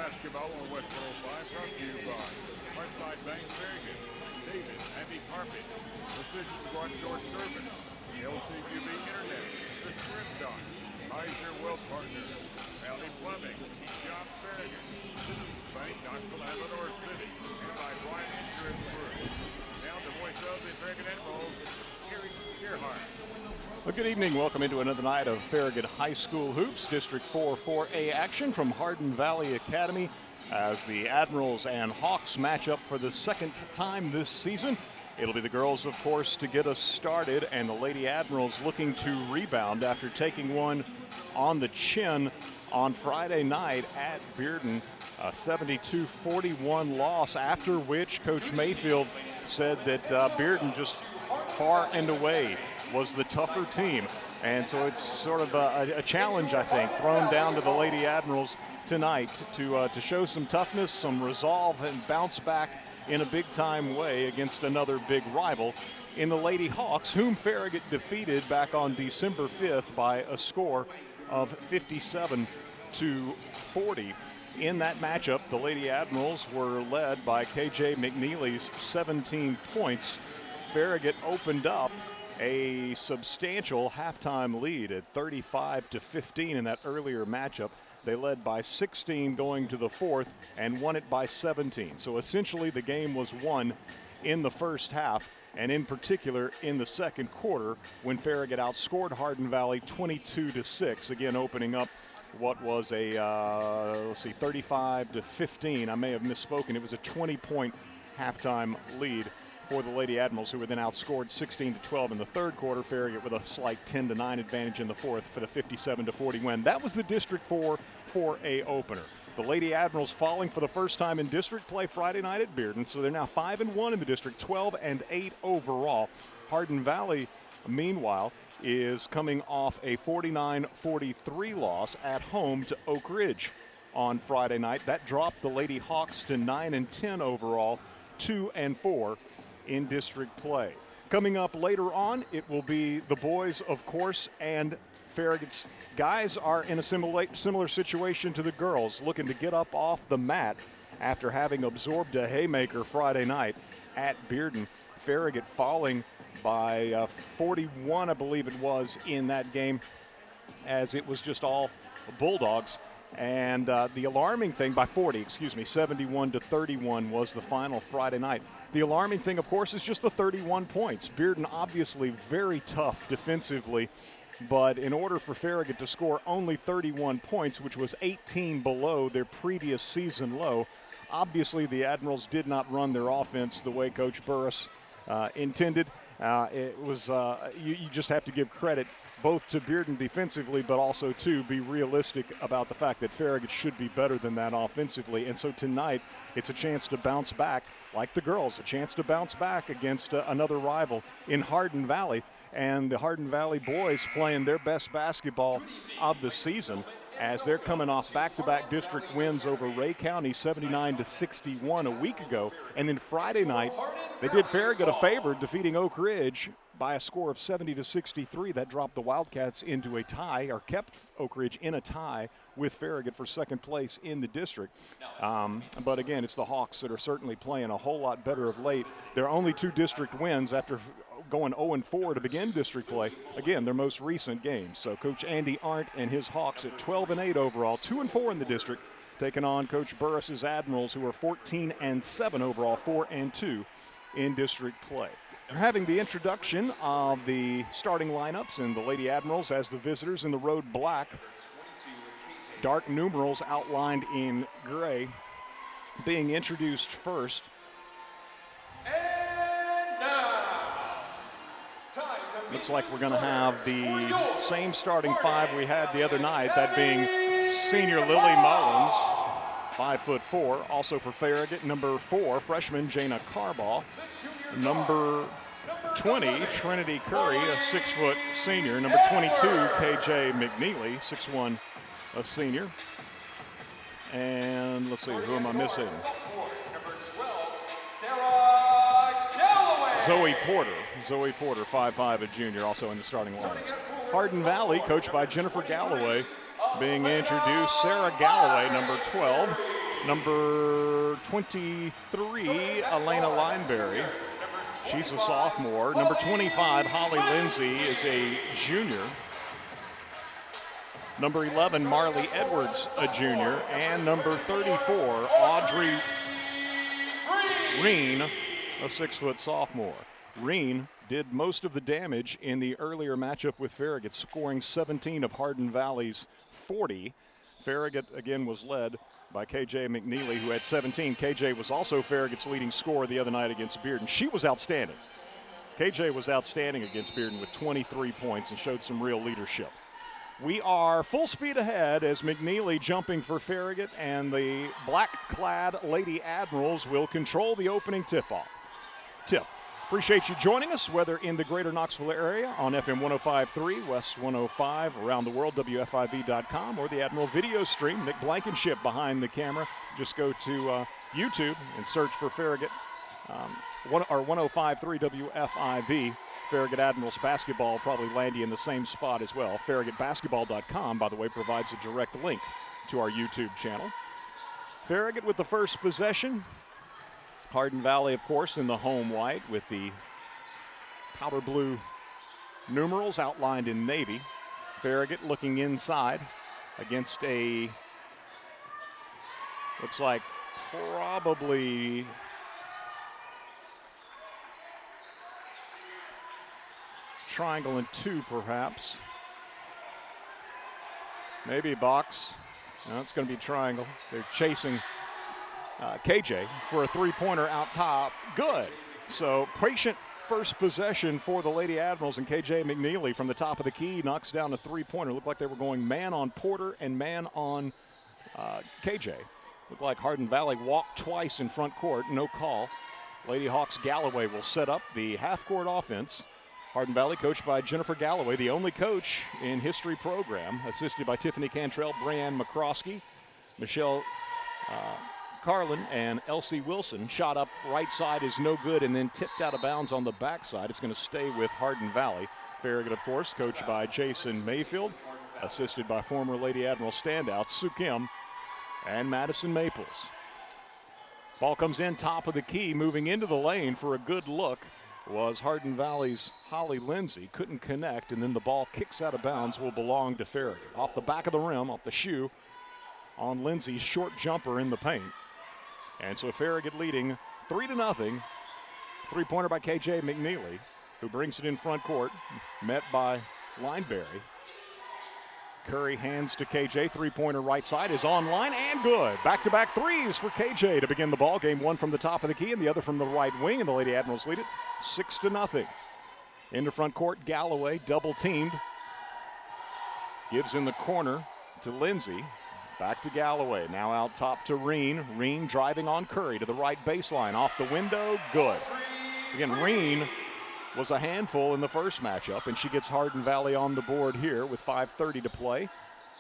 basketball on West 105 brought to you by Westside Bank Farragut, David, Abbey Carpet, Precision Squad Door Service, LCQB Internet, The Strip Dock, Kaiser Wealth Partners, Valley Plumbing, John Farragut, Citizens Bank, Knoxville, Amador City, and by Brian Insurance Group. Now the voice of the Farragut Admirals, Gary Gerhardt. Well, good evening. Welcome into another night of Farragut High School Hoops. District 4 4A action from Hardin Valley Academy as the Admirals and Hawks match up for the second time this season. It'll be the girls, of course, to get us started, and the Lady Admirals looking to rebound after taking one on the chin on Friday night at Bearden. A 72-41 loss, after which Coach Mayfield said that Bearden just far and away was the tougher team. And so it's sort of a challenge, I think, thrown down to the Lady Admirals tonight to show some toughness, some resolve, and bounce back in a big-time way against another big rival in the Lady Hawks, whom Farragut defeated back on December 5th by a score of 57-40. In that matchup, the Lady Admirals were led by KJ McNeely's 17 points. Farragut opened up a substantial halftime lead at 35-15 in that earlier matchup. They led by 16 going to the fourth and won it by 17. So essentially the game was won in the first half, and in particular in the second quarter when Farragut outscored Hardin Valley 22-6, again opening up what was a 35-15. I may have misspoken. It was a 20-point halftime lead for the Lady Admirals, who were then outscored 16-12 in the third quarter. Farragut with a slight 10-9 advantage in the fourth for the 57-40 win. That was the District 4 4A opener. The Lady Admirals falling for the first time in district play Friday night at Bearden, so they're now 5-1 in the district, 12-8 overall. Hardin Valley, meanwhile, is coming off a 49-43 loss at home to Oak Ridge on Friday night. That dropped the Lady Hawks to 9-10 overall, 2-4 in district play. Coming up later on, it will be the boys, of course, and Farragut's guys are in a similar situation to the girls, looking to get up off the mat after having absorbed a haymaker Friday night at Bearden. Farragut falling by 41, I believe it was, in that game, as it was just all Bulldogs. And the alarming thing, by 40, 71-31 was the final Friday night. The alarming thing, of course, is just the 31 points. Bearden obviously very tough defensively, but in order for Farragut to score only 31 points, which was 18 below their previous season low, obviously the Admirals did not run their offense the way Coach Burris intended. It was you just have to give credit both to Bearden defensively, but also to be realistic about the fact that Farragut should be better than that offensively. And so tonight, it's a chance to bounce back, like the girls, a chance to bounce back against another rival in Hardin Valley. And the Hardin Valley boys playing their best basketball of the season, as they're coming off back-to-back district wins over Ray County 79-61 a week ago. And then Friday night, they did Farragut a favor, defeating Oak Ridge by a score of 70-63. That dropped the Wildcats into a tie, or kept Oak Ridge in a tie with Farragut for second place in the district. But again, it's the Hawks that are certainly playing a whole lot better of late. Their only two district wins after going 0-4 to begin district play, again, their most recent games. So Coach Andy Arndt and his Hawks at 12-8 overall, 2-4 in the district, taking on Coach Burris's Admirals, who are 14-7 overall, 4-2 in district play. They're having the introduction of the starting lineups, and the Lady Admirals as the visitors in the road black. Dark numerals outlined in gray being introduced first. Looks like we're going to have the same starting five we had the other night, that being senior Lily Mullins, 5'4", also for Farragut. Number 4, freshman Jana Carbaugh. Number 20, Trinity Curry, a 6-foot senior. Number 22, KJ McNeely, 6'1", a senior. And let's see, who am I missing? Zoe Porter, 5'5", a junior, also in the starting lineups. Hardin Valley, coached by Jennifer Galloway, being introduced. Sarah Galloway, number 12. Number 23, Elena Lineberry. She's a sophomore. Number 25, Holly Lindsay, is a junior. Number 11, Marley Edwards, a junior. And number 34, Audrey Reen, a 6-foot sophomore. Reen did most of the damage in the earlier matchup with Farragut, scoring 17 of Hardin Valley's 40. Farragut, again, was led by KJ McNeely, who had 17. KJ was also Farragut's leading scorer the other night against Bearden. She was outstanding. KJ was outstanding against Bearden with 23 points and showed some real leadership. We are full speed ahead as McNeely jumping for Farragut, and the black-clad Lady Admirals will control the opening tip-off. Appreciate you joining us, whether in the greater Knoxville area on FM 105.3, West 105, around the world, WFIV.com, or the Admiral video stream. Nick Blankenship behind the camera. Just go to YouTube and search for Farragut, or 105.3 WFIV. Farragut Admirals basketball probably land you in the same spot as well. FarragutBasketball.com, by the way, provides a direct link to our YouTube channel. Farragut with the first possession. Hardin Valley, of course, in the home white with the powder blue numerals outlined in navy. Farragut looking inside against a, looks like probably triangle and 2, perhaps. Maybe a box. No, it's going to be triangle. They're chasing KJ for a three-pointer out top. Good. So patient first possession for the Lady Admirals, and KJ McNeely from the top of the key knocks down a three-pointer. Looked like they were going man on Porter and man on KJ. Looked like Hardin Valley walked twice in front court. No call. Lady Hawks Galloway will set up the half-court offense. Hardin Valley coached by Jennifer Galloway, the only coach in history program, assisted by Tiffany Cantrell, Brianne McCroskey, Michelle Carlin, and Elsie Wilson. Shot up right side is no good and then tipped out of bounds on the backside. It's going to stay with Hardin Valley. Farragut, of course, coached by Jason Mayfield, assisted by former Lady Admiral standouts Sue Kim and Madison Maples. Ball comes in top of the key, moving into the lane for a good look was Hardin Valley's Holly Lindsay. Couldn't connect, and then the ball kicks out of bounds, will belong to Farragut. Off the back of the rim, off the shoe, on Lindsay's short jumper in the paint. And so Farragut leading 3-0. Three-pointer by KJ McNeely, who brings it in front court, met by Lineberry. Curry hands to KJ. Three-pointer right side is online and good. Back-to-back threes for KJ to begin the ball game. One from the top of the key and the other from the right wing, and the Lady Admirals lead it 6-0. Into front court, Galloway double-teamed. Gives in the corner to Lindsay. Back to Galloway. Now out top to Reen. Reen driving on Curry to the right baseline. Off the window, good. Again, Reen was a handful in the first matchup, and she gets Hardin Valley on the board here with 5:30 to play.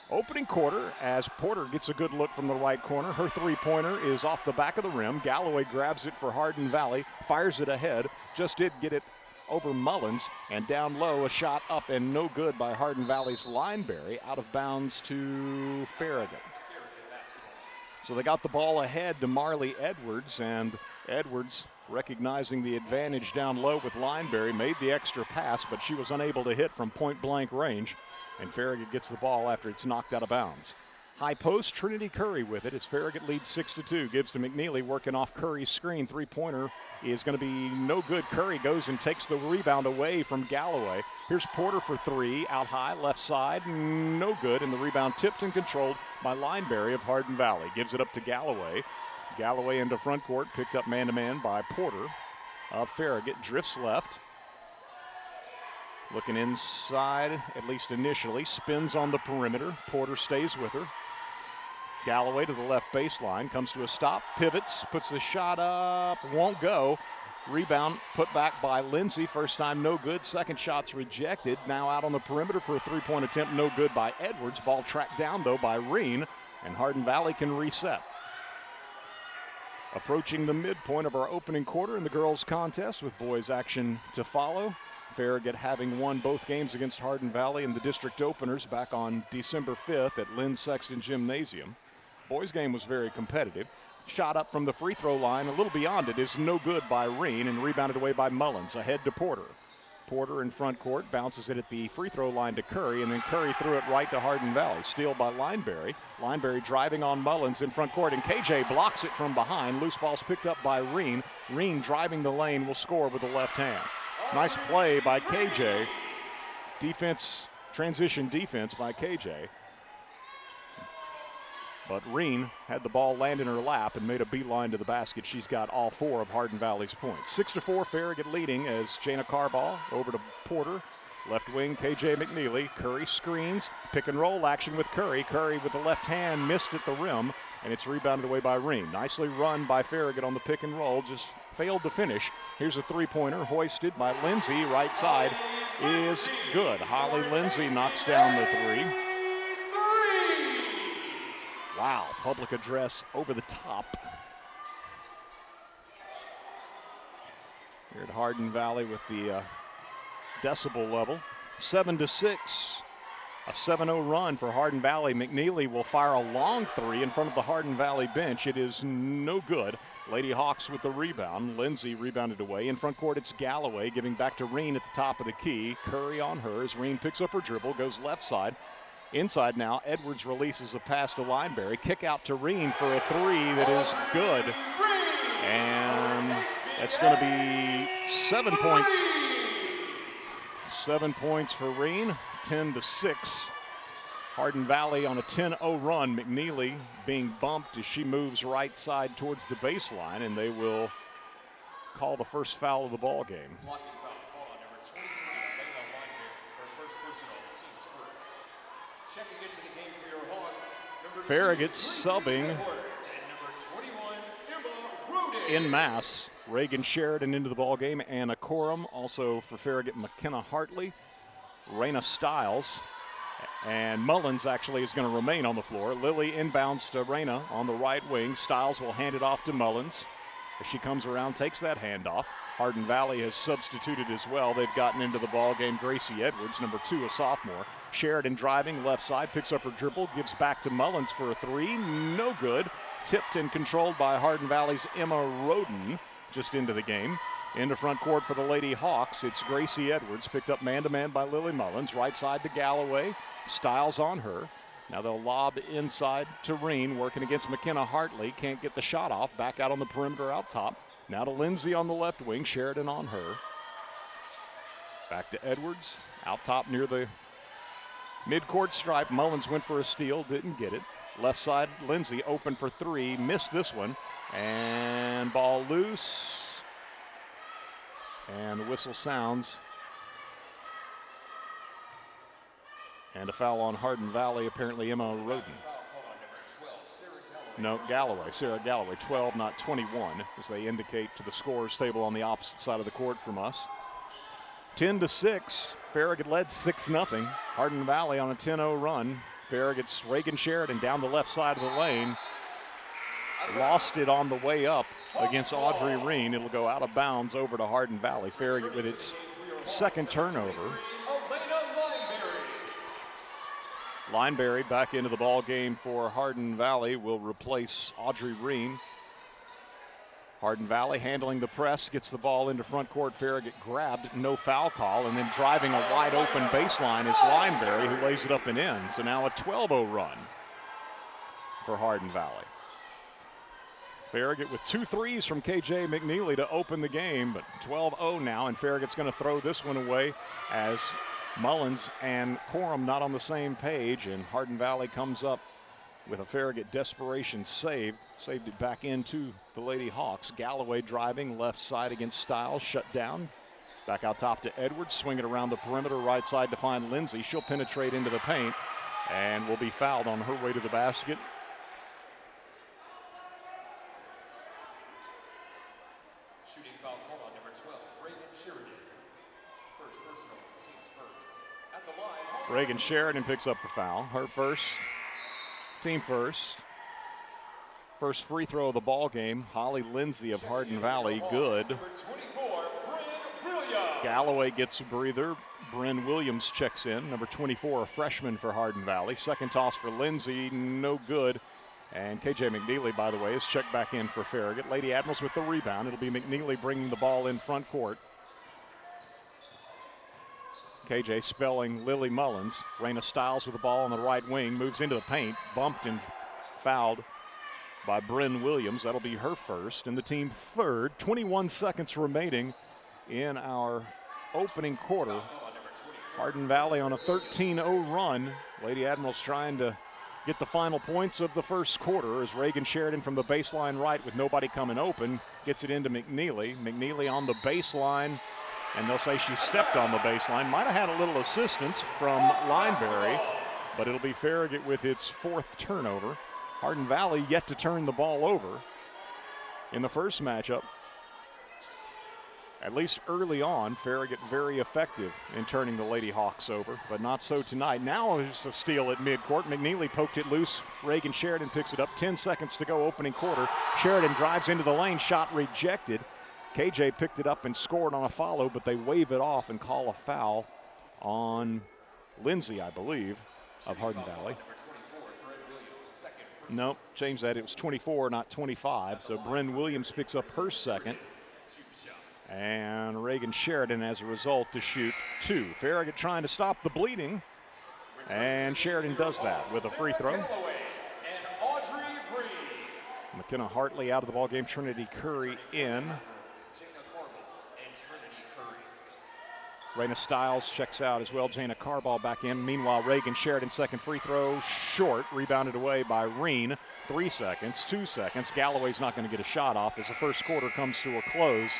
Opening quarter as Porter gets a good look from the right corner. Her three-pointer is off the back of the rim. Galloway grabs it for Hardin Valley, fires it ahead. Just did get it over Mullins, and down low, a shot up and no good by Hardin Valley's Lineberry, out of bounds to Farragut. So they got the ball ahead to Marley Edwards, and Edwards, recognizing the advantage down low with Lineberry, made the extra pass, but she was unable to hit from point-blank range, and Farragut gets the ball after it's knocked out of bounds. High post, Trinity Curry with it as Farragut leads 6-2. Gives to McNeely, working off Curry's screen. Three-pointer is going to be no good. Curry goes and takes the rebound away from Galloway. Here's Porter for three, out high, left side, no good, and the rebound tipped and controlled by Lineberry of Hardin Valley. Gives it up to Galloway. Galloway into front court, picked up man-to-man by Porter. Farragut drifts left. Looking inside, at least initially, spins on the perimeter. Porter stays with her. Galloway to the left baseline, comes to a stop, pivots, puts the shot up, won't go. Rebound put back by Lindsay. First time no good, second shot's rejected. Now out on the perimeter for a three-point attempt, no good by Edwards. Ball tracked down though by Reen, and Hardin Valley can reset. Approaching the midpoint of our opening quarter in the girls' contest with boys action to follow. Farragut having won both games against Hardin Valley in the district openers back on December 5th at Lynn Sexton Gymnasium. boys' game was very competitive. Shot up from the free throw line, a little beyond it, is no good by Reen and rebounded away by Mullins. Ahead to Porter. Porter in front court, bounces it at the free throw line to Curry, and then Curry threw it right to Hardin Valley. Steal by Lineberry. Lineberry driving on Mullins in front court, and KJ blocks it from behind. Loose ball's picked up by Reen. Reen driving the lane will score with the left hand. Nice play by KJ. Defense, transition defense by KJ. But Reen had the ball land in her lap and made a beeline to the basket. She's got all 4 of Hardin Valley's points. 6-4, Farragut leading as Jana Carball over to Porter. Left wing, KJ McNeely. Curry screens, pick and roll action with Curry. Curry with the left hand, missed at the rim, and it's rebounded away by Reen. Nicely run by Farragut on the pick and roll, just failed to finish. Here's a three-pointer hoisted by Lindsay. Right side is good. Holly Lindsay knocks down the 3. Wow, public address over the top. Here at Hardin Valley with the decibel level. 7-6, a 7-0 run for Hardin Valley. McNeely will fire a long 3 in front of the Hardin Valley bench. It is no good. Lady Hawks with the rebound. Lindsay rebounded away. In front court, it's Galloway giving back to Reen at the top of the key. Curry on her as Reen picks up her dribble, goes left side. Inside now, Edwards releases a pass to Lineberry. Kick out to Reen for a 3 that is good. And that's going to be 7 points. 7 points for Reen, 10-6. Hardin Valley on a 10-0 run. McNeely being bumped as she moves right side towards the baseline, and they will call the first foul of the ball game. Farragut subbing in mass. Reagan Sheridan into the ball game. Anna Corum also for Farragut. McKenna Hartley, Raina Stiles, and Mullins actually is going to remain on the floor. Lily inbounds to Raina on the right wing. Stiles will hand it off to Mullins. As she comes around, takes that handoff. Hardin Valley has substituted as well. They've gotten into the ball game. Gracie Edwards, number 2, a sophomore. Sheridan driving left side, picks up her dribble, gives back to Mullins for a 3. No good. Tipped and controlled by Hardin Valley's Emma Roden, just into the game. Into front court for the Lady Hawks. It's Gracie Edwards, picked up man-to-man by Lily Mullins. Right side to Galloway. Stiles on her. Now they'll lob inside to Reen, working against McKenna Hartley. Can't get the shot off. Back out on the perimeter out top. Now to Lindsay on the left wing. Sheridan on her. Back to Edwards. Out top near the midcourt stripe. Mullins went for a steal. Didn't get it. Left side, Lindsay open for 3. Missed this one. And ball loose. And the whistle sounds. And a foul on Hardin Valley, apparently Emma Roden. No, Galloway, Sarah Galloway, 12, not 21, as they indicate to the scores table on the opposite side of the court from us. 10-6, Farragut led 6-0. Hardin Valley on a 10-0 run. Farragut's Reagan Sheridan down the left side of the lane. Lost it on the way up against Audrey Reen. It'll go out of bounds over to Hardin Valley. Farragut with its second turnover. Lineberry back into the ball game for Hardin Valley will replace Audrey Reen. Hardin Valley handling the press, gets the ball into front court. Farragut grabbed, no foul call, and then driving a wide open baseline is Lineberry, who lays it up and in. So now a 12-0 run for Hardin Valley. Farragut with 2 threes from KJ McNeely to open the game, but 12-0 now, and Farragut's going to throw this one away as Mullins and Corum not on the same page, and Hardin Valley comes up with a Farragut desperation save. Saved it back into the Lady Hawks. Galloway driving left side against Stiles, shut down. Back out top to Edwards, swing it around the perimeter right side to find Lindsay. She'll penetrate into the paint and will be fouled on her way to the basket. Shooting foul called on number 12, Reagan Sheridan. First personal, team's first. At the line, Reagan Sheridan picks up the foul. Her first, team first. First free throw of the ball game. Holly Lindsay of Hardin Valley, good. number 24, Bryn Williams. Galloway gets a breather. Bryn Williams checks in. Number 24, a freshman for Hardin Valley. Second toss for Lindsay, no good. And KJ McNeely, by the way, is checked back in for Farragut. Lady Admirals with the rebound. It'll be McNeely bringing the ball in front court. KJ spelling Lily Mullins. Raina Stiles with the ball on the right wing. Moves into the paint. Bumped and fouled by Bryn Williams. That'll be her first and the team third. 21 seconds remaining in our opening quarter. Hardin Valley on a 13-0 run. Lady Admirals trying to get the final points of the first quarter as Reagan Sheridan from the baseline right with nobody coming open gets it into McNeely. McNeely on the baseline, and they'll say she stepped on the baseline. Might have had a little assistance from Lineberry, but it'll be Farragut with its fourth turnover. Hardin Valley yet to turn the ball over in the first matchup. At least early on, Farragut very effective in turning the Lady Hawks over, but not so tonight. Now there's a steal at midcourt. McNeely poked it loose. Reagan Sheridan picks it up. 10 seconds to go, opening quarter. Sheridan drives into the lane, shot rejected. KJ picked it up and scored on a follow, but they wave it off and call a foul on Lindsay, I believe, of Hardin Valley. Nope, change that. It was 24, not 25. So Bryn Williams picks up her second. And Reagan Sheridan, as a result, to shoot 2. Farragut trying to stop the bleeding. And Sheridan does that with a free throw. McKenna Hartley out of the ballgame. Trinity Curry in. Raina Stiles checks out as well. Jana Carball back in. Meanwhile, Reagan Sheridan, second free throw, short. Rebounded away by Reen. 3 seconds, 2 seconds. Galloway's not going to get a shot off as the first quarter comes to a close.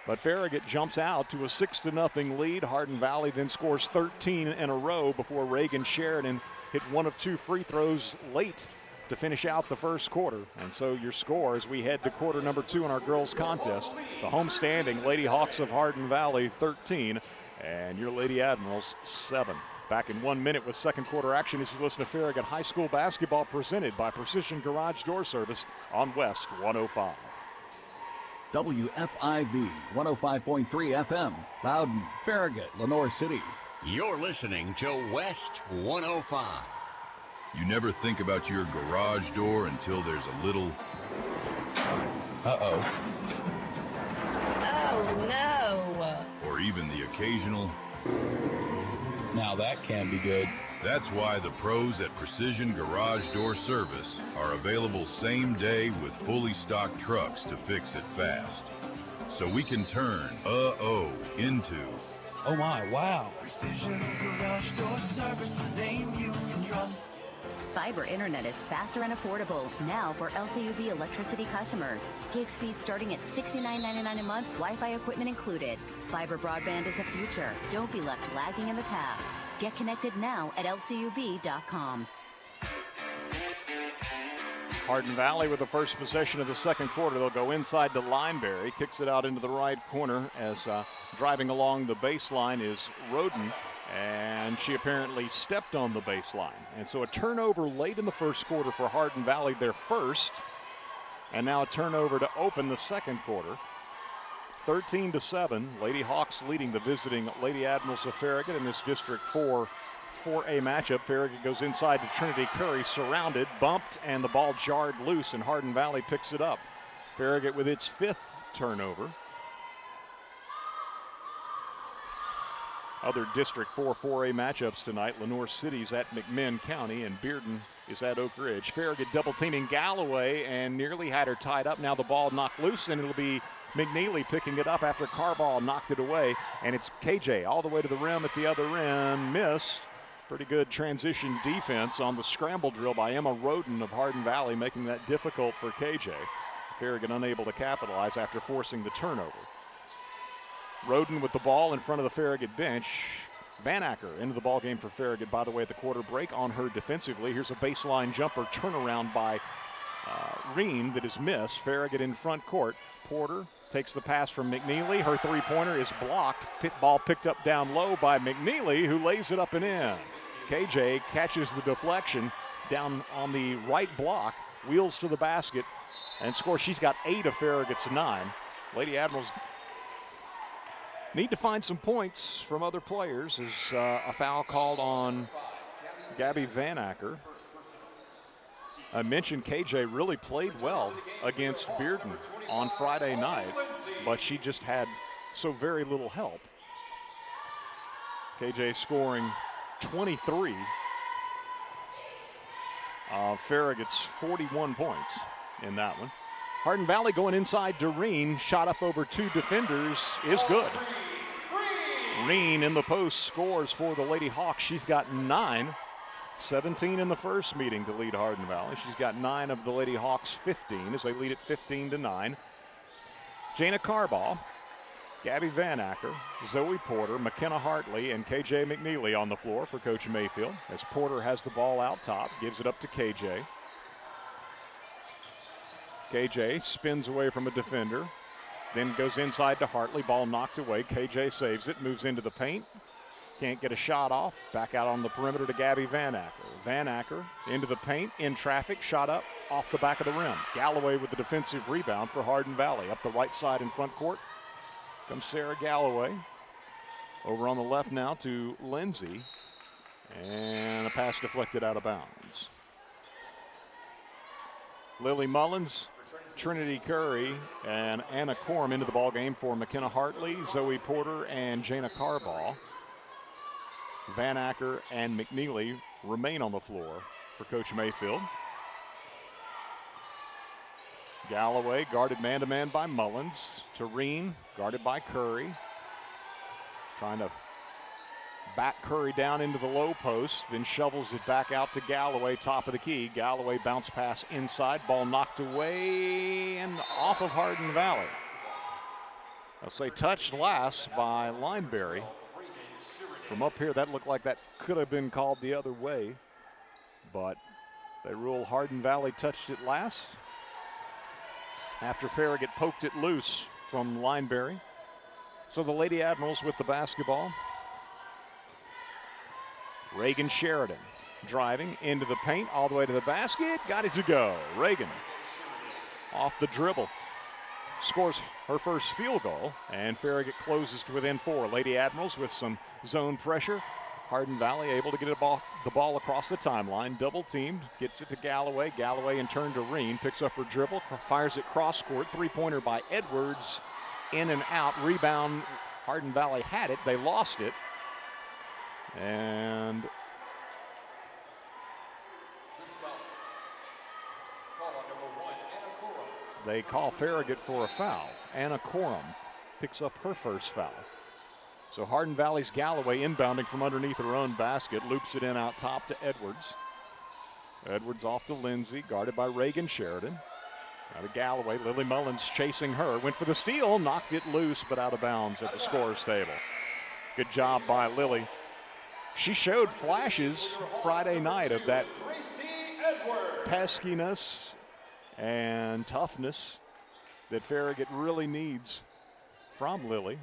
But Farragut jumps out to a 6-0 lead. Hardin Valley then scores 13 in a row before Reagan Sheridan hit one of 2 free throws late to finish out the first quarter. And so your score as we head to quarter number 2 in our girls contest. The home standing Lady Hawks of Hardin Valley 13 and your Lady Admirals 7. Back in 1 minute with second quarter action as you listen to Farragut High School basketball presented by Precision Garage Door Service on West 105. WFIV 105.3 FM, Loudon, Farragut, Lenore City. You're listening to West 105. You never think about your garage door until there's a little... Uh-oh. Oh, no. Or even the occasional... Now that can be good. That's why the pros at Precision Garage Door Service are available same day with fully stocked trucks to fix it fast. So we can turn into... Oh my, wow. Precision Garage Door Service, the name you can trust. Fiber internet is faster and affordable now for LCUV electricity customers. Gig speed starting at $69.99 a month, Wi-Fi equipment included. Fiber broadband is the future. Don't be left lagging in the past. Get connected now at lcub.com. Hardin Valley with the first possession of the second quarter. They'll go inside to Lineberry. Kicks it out into the right corner as driving along the baseline is Roden. And she apparently stepped on the baseline. And so a turnover late in the first quarter for Hardin Valley, their first. And now a turnover to open the second quarter. 13-7, Lady Hawks leading the visiting Lady Admirals of Farragut in this District 4 4A matchup. Farragut goes inside to Trinity Curry, surrounded, bumped, and the ball jarred loose, and Hardin Valley picks it up. Farragut with its 5th turnover. Other District 4 4A matchups tonight. Lenore City's at McMinn County, and Bearden is at Oak Ridge. Farragut double teaming Galloway and nearly had her tied up. Now the ball knocked loose, and it'll be McNeely picking it up after Carball knocked it away. And it's KJ all the way to the rim at the other end. Missed. Pretty good transition defense on the scramble drill by Emma Roden of Hardin Valley, making that difficult for KJ. Farragut unable to capitalize after forcing the turnover. Roden with the ball in front of the Farragut bench. Van Acker into the ball game for Farragut, by the way, at the quarter break on her defensively. Here's a baseline jumper turnaround by Reen that is missed. Farragut in front court. Porter takes the pass from McNeely. Her three-pointer is blocked. Pit ball picked up down low by McNeely, who lays it up and in. KJ catches the deflection down on the right block, wheels to the basket, and scores. She's got 8 of Farragut's 9. Lady Admirals need to find some points from other players as a foul called on Gabby Van Acker. I mentioned KJ really played well against Bearden on Friday night, but she just had so very little help. KJ scoring 23 of Farragut's 41 points in that one. Hardin Valley going inside to Reen. Shot up over 2 defenders is good. Reen in the post scores for the Lady Hawks. She's got 9. 17 in the first meeting to lead Hardin Valley. She's got 9 of the Lady Hawks' 15 as they lead it 15-9. Jana Carbaugh, Gabby Van Acker, Zoe Porter, McKenna Hartley, and KJ McNeely on the floor for Coach Mayfield as Porter has the ball out top, gives it up to KJ. KJ spins away from a defender, then goes inside to Hartley, ball knocked away. KJ saves it, moves into the paint. Can't get a shot off. Back out on the perimeter to Gabby Van Acker. Van Acker into the paint, in traffic, shot up off the back of the rim. Galloway with the defensive rebound for Hardin Valley. Up the right side in front court comes Sarah Galloway. Over on the left now to Lindsay. And a pass deflected out of bounds. Lily Mullins, Trinity Curry, and Anna Korm into the ball game for McKenna Hartley, Zoe Porter, and Jana Carbaugh. Van Acker and McNeely remain on the floor for Coach Mayfield. Galloway guarded man-to-man by Mullins. Tareen guarded by Curry. Trying to back Curry down into the low post, then shovels it back out to Galloway, top of the key. Galloway bounce pass inside, ball knocked away and off of Hardin Valley. I'll say touched last by Lineberry. From up here, that looked like that could have been called the other way, but they rule Hardin Valley touched it last after Farragut poked it loose from Lineberry. So the Lady Admirals with the basketball. Reagan Sheridan driving into the paint, all the way to the basket, got it to go. Reagan off the dribble. Scores her first field goal, and Farragut closes to within 4. Lady Admirals with some zone pressure. Hardin Valley able to get the ball across the timeline. Double teamed, gets it to Galloway. Galloway in turn to Reen, picks up her dribble, fires it cross court. 3-pointer by Edwards, in and out. Rebound, Hardin Valley had it, they lost it. And they call Farragut for a foul. Anna Corum picks up her first foul. So Hardin Valley's Galloway inbounding from underneath her own basket, loops it in out top to Edwards. Edwards off to Lindsay, guarded by Reagan Sheridan. Out of Galloway, Lily Mullins chasing her, went for the steal, knocked it loose, but out of bounds at the scorer's table. Good job by Lily. She showed flashes Friday night of that peskiness and toughness that Farragut really needs from Lily.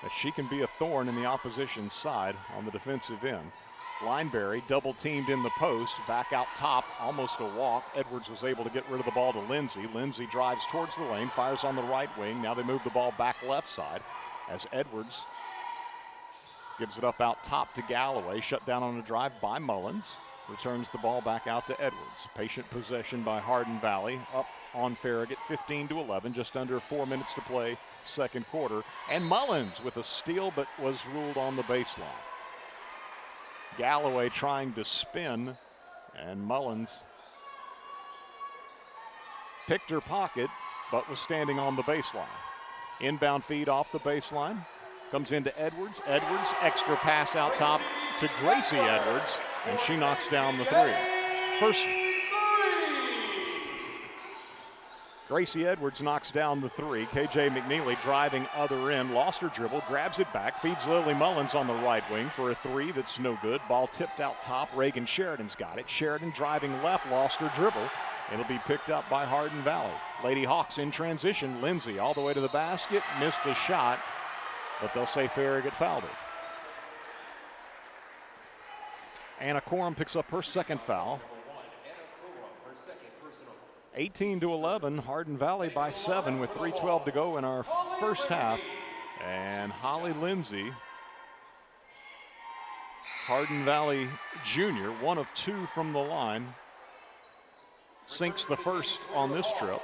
That she can be a thorn in the opposition's side on the defensive end. Lineberry double teamed in the post, back out top, almost a walk. Edwards was able to get rid of the ball to Lindsay. Lindsay drives towards the lane, fires on the right wing. Now they move the ball back left side as Edwards gives it up out top to Galloway. Shut down on a drive by Mullins. Returns the ball back out to Edwards. Patient possession by Hardin Valley. Up on Farragut, 15-11. Just under 4 minutes to play, second quarter. And Mullins with a steal, but was ruled on the baseline. Galloway trying to spin, and Mullins picked her pocket, but was standing on the baseline. Inbound feed off the baseline. Comes into Edwards. Edwards, extra pass out top to Gracie Edwards, and she knocks down the 3. First, Gracie Edwards knocks down the 3. KJ McNeely driving other end, lost her dribble, grabs it back, feeds Lily Mullins on the right wing for a 3 that's no good. Ball tipped out top. Reagan Sheridan's got it. Sheridan driving left, lost her dribble. It'll be picked up by Hardin Valley. Lady Hawks in transition. Lindsay all the way to the basket, missed the shot, but they'll say Farragut fouled it. Anna Corum picks up her second foul. 18-11, Hardin Valley by 7 with 3:12 to go in our first half. And Holly Lindsay Hardin Valley Jr., 1 of 2 from the line, sinks the first on this trip.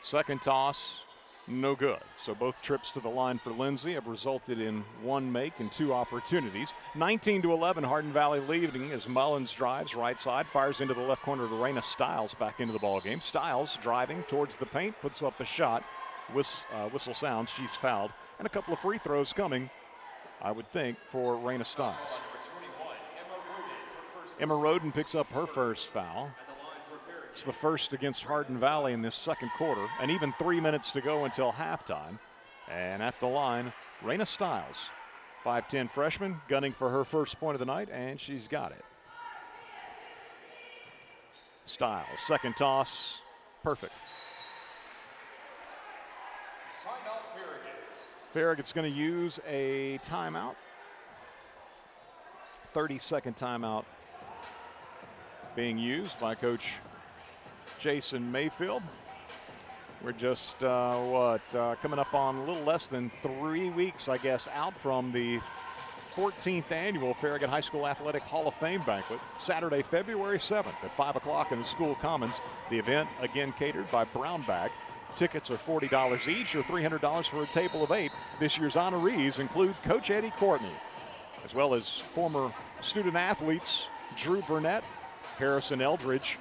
Second toss, no good. So both trips to the line for Lindsay have resulted in 1 make and 2 opportunities. 19-11, Hardin Valley leading as Mullins drives right side, fires into the left corner to Raina Stiles back into the ball game. Stiles driving towards the paint, puts up a shot. Whistle sounds, she's fouled. And a couple of free throws coming, I would think, for Raina Stiles. Emma Roden picks up her first foul. It's the first against Hardin Valley in this second quarter, and even 3 minutes to go until halftime. And at the line, Raina Stiles, 5'10" freshman, gunning for her first point of the night, and she's got it. Stiles, second toss, perfect. Farragut's going to use a timeout. 30-second timeout being used by Coach Jason Mayfield. We're just, coming up on a little less than 3 weeks, I guess, out from the 14th annual Farragut High School Athletic Hall of Fame banquet, Saturday, February 7th at 5 o'clock in the school commons. The event, again, catered by Brown Bag. Tickets are $40 each or $300 for a table of 8. This year's honorees include Coach Eddie Courtney, as well as former student athletes Drew Burnett, Harrison Eldridge,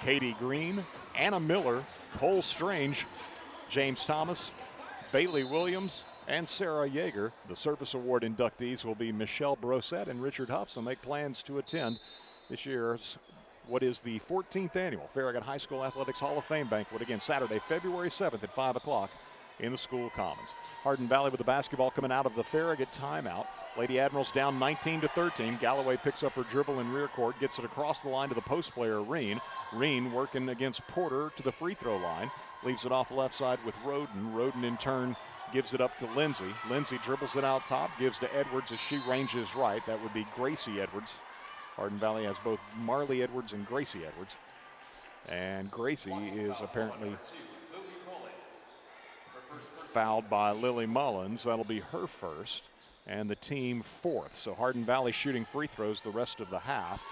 Katie Green, Anna Miller, Cole Strange, James Thomas, Bailey Williams, and Sarah Yeager. The Service Award inductees will be Michelle Brosette and Richard Huff, so make plans to attend this year's what is the 14th annual Farragut High School Athletics Hall of Fame banquet. Again, Saturday, February 7th at 5 o'clock in the school commons. Hardin Valley with the basketball coming out of the Farragut timeout. Lady Admirals down 19-13. Galloway picks up her dribble in rear court, gets it across the line to the post player, Reen. Reen working against Porter to the free throw line. Leaves it off left side with Roden. Roden in turn gives it up to Lindsay. Lindsay dribbles it out top, gives to Edwards as she ranges right. That would be Gracie Edwards. Hardin Valley has both Marley Edwards and Gracie Edwards. And Gracie is apparently fouled by Lily Mullins. That'll be her first, and the team fourth. So Hardin Valley shooting free throws the rest of the half.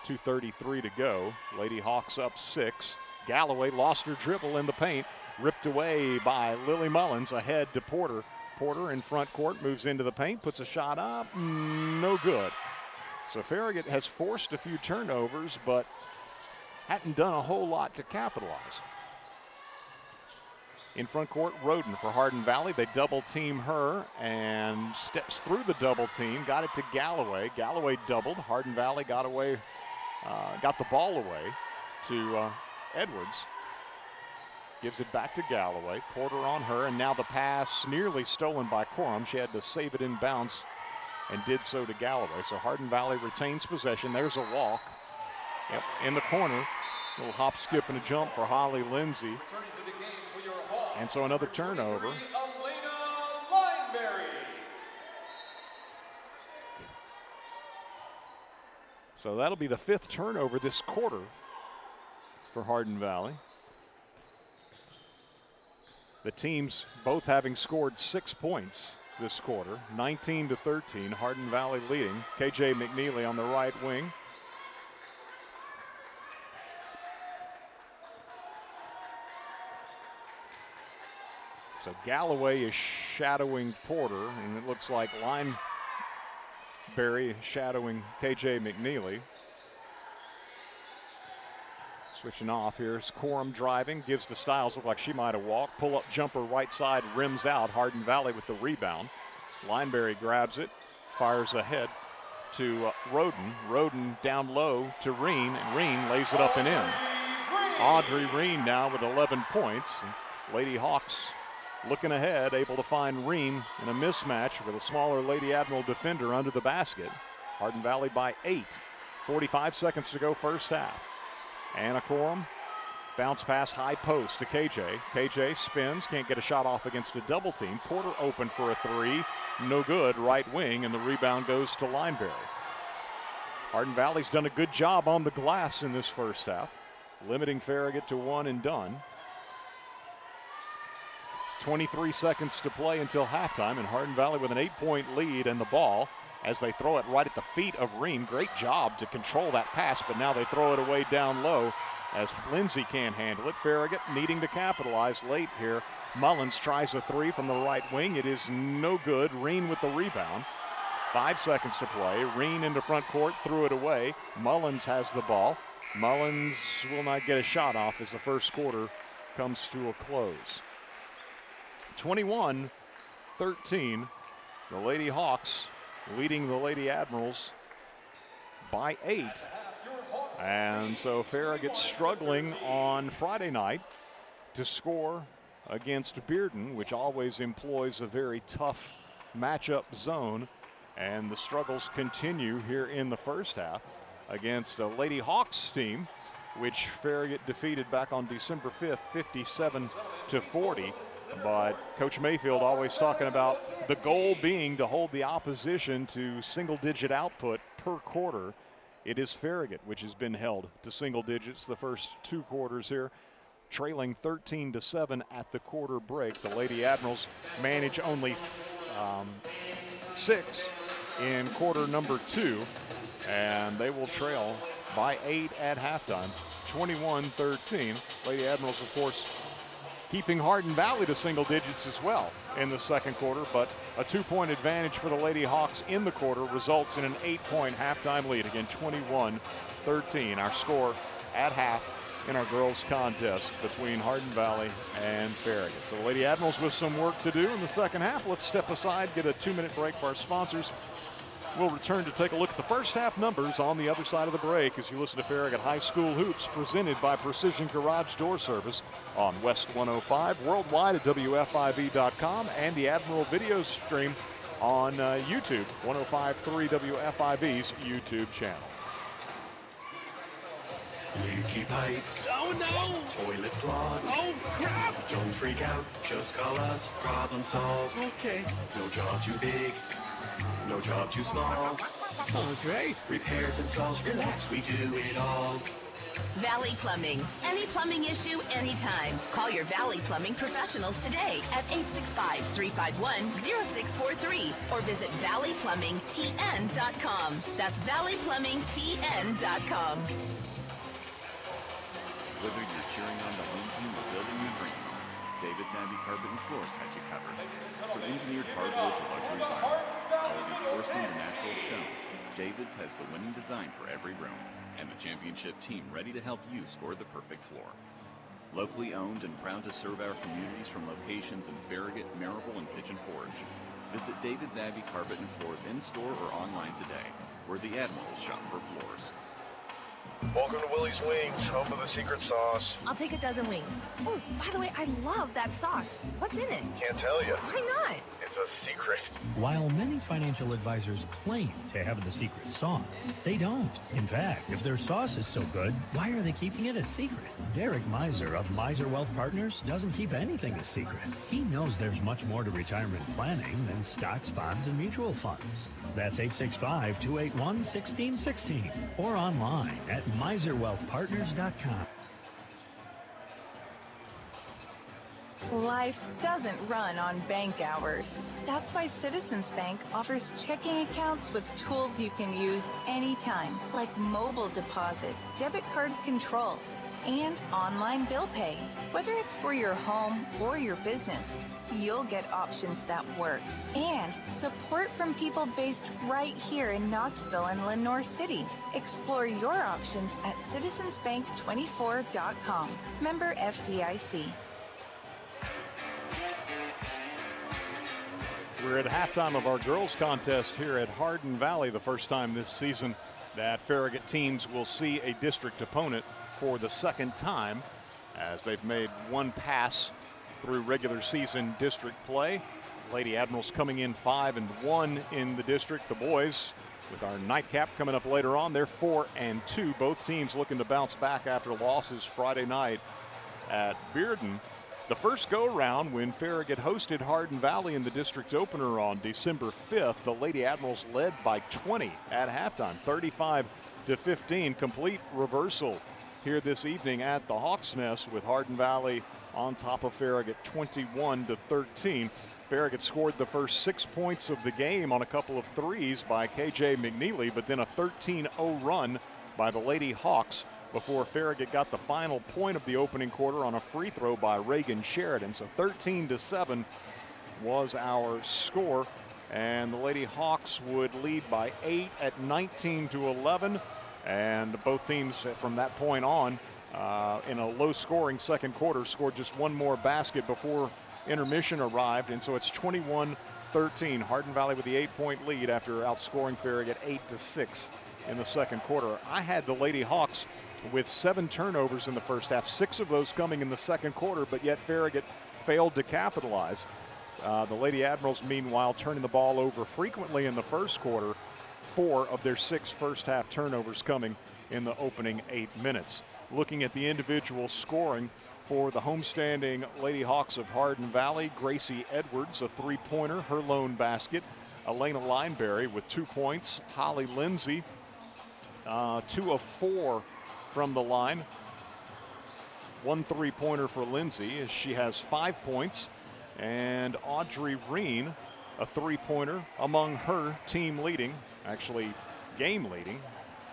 2:33 to go. Lady Hawks up 6. Galloway lost her dribble in the paint, ripped away by Lily Mullins, ahead to Porter. Porter in front court, moves into the paint, puts a shot up, no good. So Farragut has forced a few turnovers, but hadn't done a whole lot to capitalize. In front court, Roden for Hardin Valley. They double team her and steps through the double team. Got it to Galloway. Galloway doubled. Hardin Valley got the ball away to Edwards. Gives it back to Galloway. Porter on her, and now the pass nearly stolen by Corum. She had to save it in bounds and did so to Galloway. So Hardin Valley retains possession. There's a walk. Yep, in the corner. Little hop, skip, and a jump for Holly Lindsay. And so another turnover. So that'll be the 5th turnover this quarter for Hardin Valley. The teams both having scored 6 points this quarter, 19-13. Hardin Valley leading. KJ McNeely on the right wing. So Galloway is shadowing Porter, and it looks like Lineberry is shadowing KJ McNeely. Switching off, here's Corum driving, gives to Stiles, look like she might have walked. Pull-up jumper right side, rims out. Hardin Valley with the rebound. Lineberry grabs it, fires ahead to Roden. Roden down low to Reen, and Reen lays it up and in. Audrey Reen now with 11 points. Lady Hawks looking ahead, able to find Reen in a mismatch with a smaller Lady Admiral defender under the basket. Hardin Valley by 8. 45 seconds to go first half. Anna Corum, bounce pass high post to KJ. KJ spins, can't get a shot off against a double team. Porter open for a 3, no good, right wing, and the rebound goes to Lineberry. Hardin Valley's done a good job on the glass in this first half. limiting Farragut to one and done. 23 seconds to play until halftime, and Hardin Valley with an 8-point lead and the ball as they throw it right at the feet of Reen. Great job to control that pass, but now they throw it away down low as Lindsay can't handle it. Farragut needing to capitalize late here. Mullins tries a three from the right wing. It is no good. Reen with the rebound. 5 seconds to play. Reen into front court, threw it away. Mullins has the ball. Mullins will not get a shot off as the first quarter comes to a close. 21-13, the Lady Hawks leading the Lady Admirals by 8. And so Farragut struggling on Friday night to score against Bearden, which always employs a very tough matchup zone. And the struggles continue here in the first half against a Lady Hawks team, which Farragut defeated back on December 5th, 57-40. But Coach Mayfield always talking about the goal being to hold the opposition to single-digit output per quarter. It is Farragut which has been held to single digits the first 2 quarters here, trailing 13-7 at the quarter break. The Lady Admirals manage only 6 in quarter number 2, and they will trail by 8 at halftime, 21-13. Lady Admirals, of course, keeping Hardin Valley to single digits as well in the second quarter, but a 2-point advantage for the Lady Hawks in the quarter results in an 8-point halftime lead. Again, 21-13, our score at half in our girls contest between Hardin Valley and Farragut. So the Lady Admirals with some work to do in the second half. Let's step aside, get a 2-minute break for our sponsors. We'll return to take a look at the first half numbers on the other side of the break as you listen to Farragut High School Hoops, presented by Precision Garage Door Service on West 105, worldwide at WFIB.com, and the Admiral video stream on YouTube, 105.3 WFIB's YouTube channel. Leaky pipes. Oh no! Toilets clogged. Oh crap! Don't freak out. Just call us. Problem solved. Okay. No job too big. No job too small. Okay. Repairs, installs, relax. We do it all. Valley Plumbing. Any plumbing issue, anytime. Call your Valley Plumbing professionals today at 865-351-0643 or visit valleyplumbingtn.com. That's valleyplumbingtn.com. Whether you're cheering on the home team or building your dream home, David's Abbey Carpet and Floors has you covered. For engineered hardwood to luxury vinyl, quality porcelain to natural stone, David's has the winning design for every room and the championship team ready to help you score the perfect floor. Locally owned and proud to serve our communities from locations in Farragut, Marable, and Pigeon Forge. Visit David's Abbey Carpet and Floors in-store or online today, where the Admirals shop for floors. Welcome to Willie's Wings, home of the secret sauce. I'll take a dozen wings. Oh, by the way, I love that sauce. What's in it? Can't tell you. Why not? It's a secret. While many financial advisors claim to have the secret sauce, they don't. In fact, if their sauce is so good, why are they keeping it a secret? Derek Miser of Miser Wealth Partners doesn't keep anything a secret. He knows there's much more to retirement planning than stocks, bonds, and mutual funds. That's 865-281-1616 or online at miserwealthpartners.com. Life doesn't run on bank hours. That's why Citizens Bank offers checking accounts with tools you can use anytime, like mobile deposit, debit card controls, and online bill pay. Whether it's for your home or your business, you'll get options that work. And support from people based right here in Knoxville and Lenore City. Explore your options at citizensbank24.com. Member FDIC. We're at halftime of our girls contest here at Hardin Valley, the first time this season that Farragut teams will see a district opponent for the second time, as they've made one pass through regular season district play. Lady Admirals coming in 5-1 in the district. The boys, with our nightcap coming up later on, they're 4-2. Both teams looking to bounce back after losses Friday night at Bearden. The first go-round when Farragut hosted Hardin Valley in the district opener on December 5th, the Lady Admirals led by 20 at halftime, 35-15, complete reversal here this evening at the Hawks Nest, with Hardin Valley on top of Farragut 21-13. Farragut scored the first 6 points of the game on a couple of threes by KJ McNeely, but then a 13-0 run by the Lady Hawks before Farragut got the final point of the opening quarter on a free throw by Reagan Sheridan. So 13-7 was our score, and the Lady Hawks would lead by 8 at 19-11, and both teams from that point on in a low-scoring second quarter scored just one more basket before intermission arrived, and so it's 21-13. Hardin Valley with the 8-point lead after outscoring Farragut 8-6 in the second quarter. I had the Lady Hawks with 7 turnovers in the first half, 6 of those coming in the second quarter, but yet Farragut failed to capitalize. The Lady Admirals, meanwhile, turning the ball over frequently in the first quarter, 4 of their 6 first half turnovers coming in the opening 8 minutes. Looking at the individual scoring for the homestanding Lady Hawks of Hardin Valley, Gracie Edwards, a 3-pointer, her lone basket. Elena Lineberry with 2 points. Holly Lindsay, 2 of 4 from the line. 1 3-pointer for Lindsay, as she has 5 points. And Audrey Reen, a 3-pointer, among her team leading, actually game leading,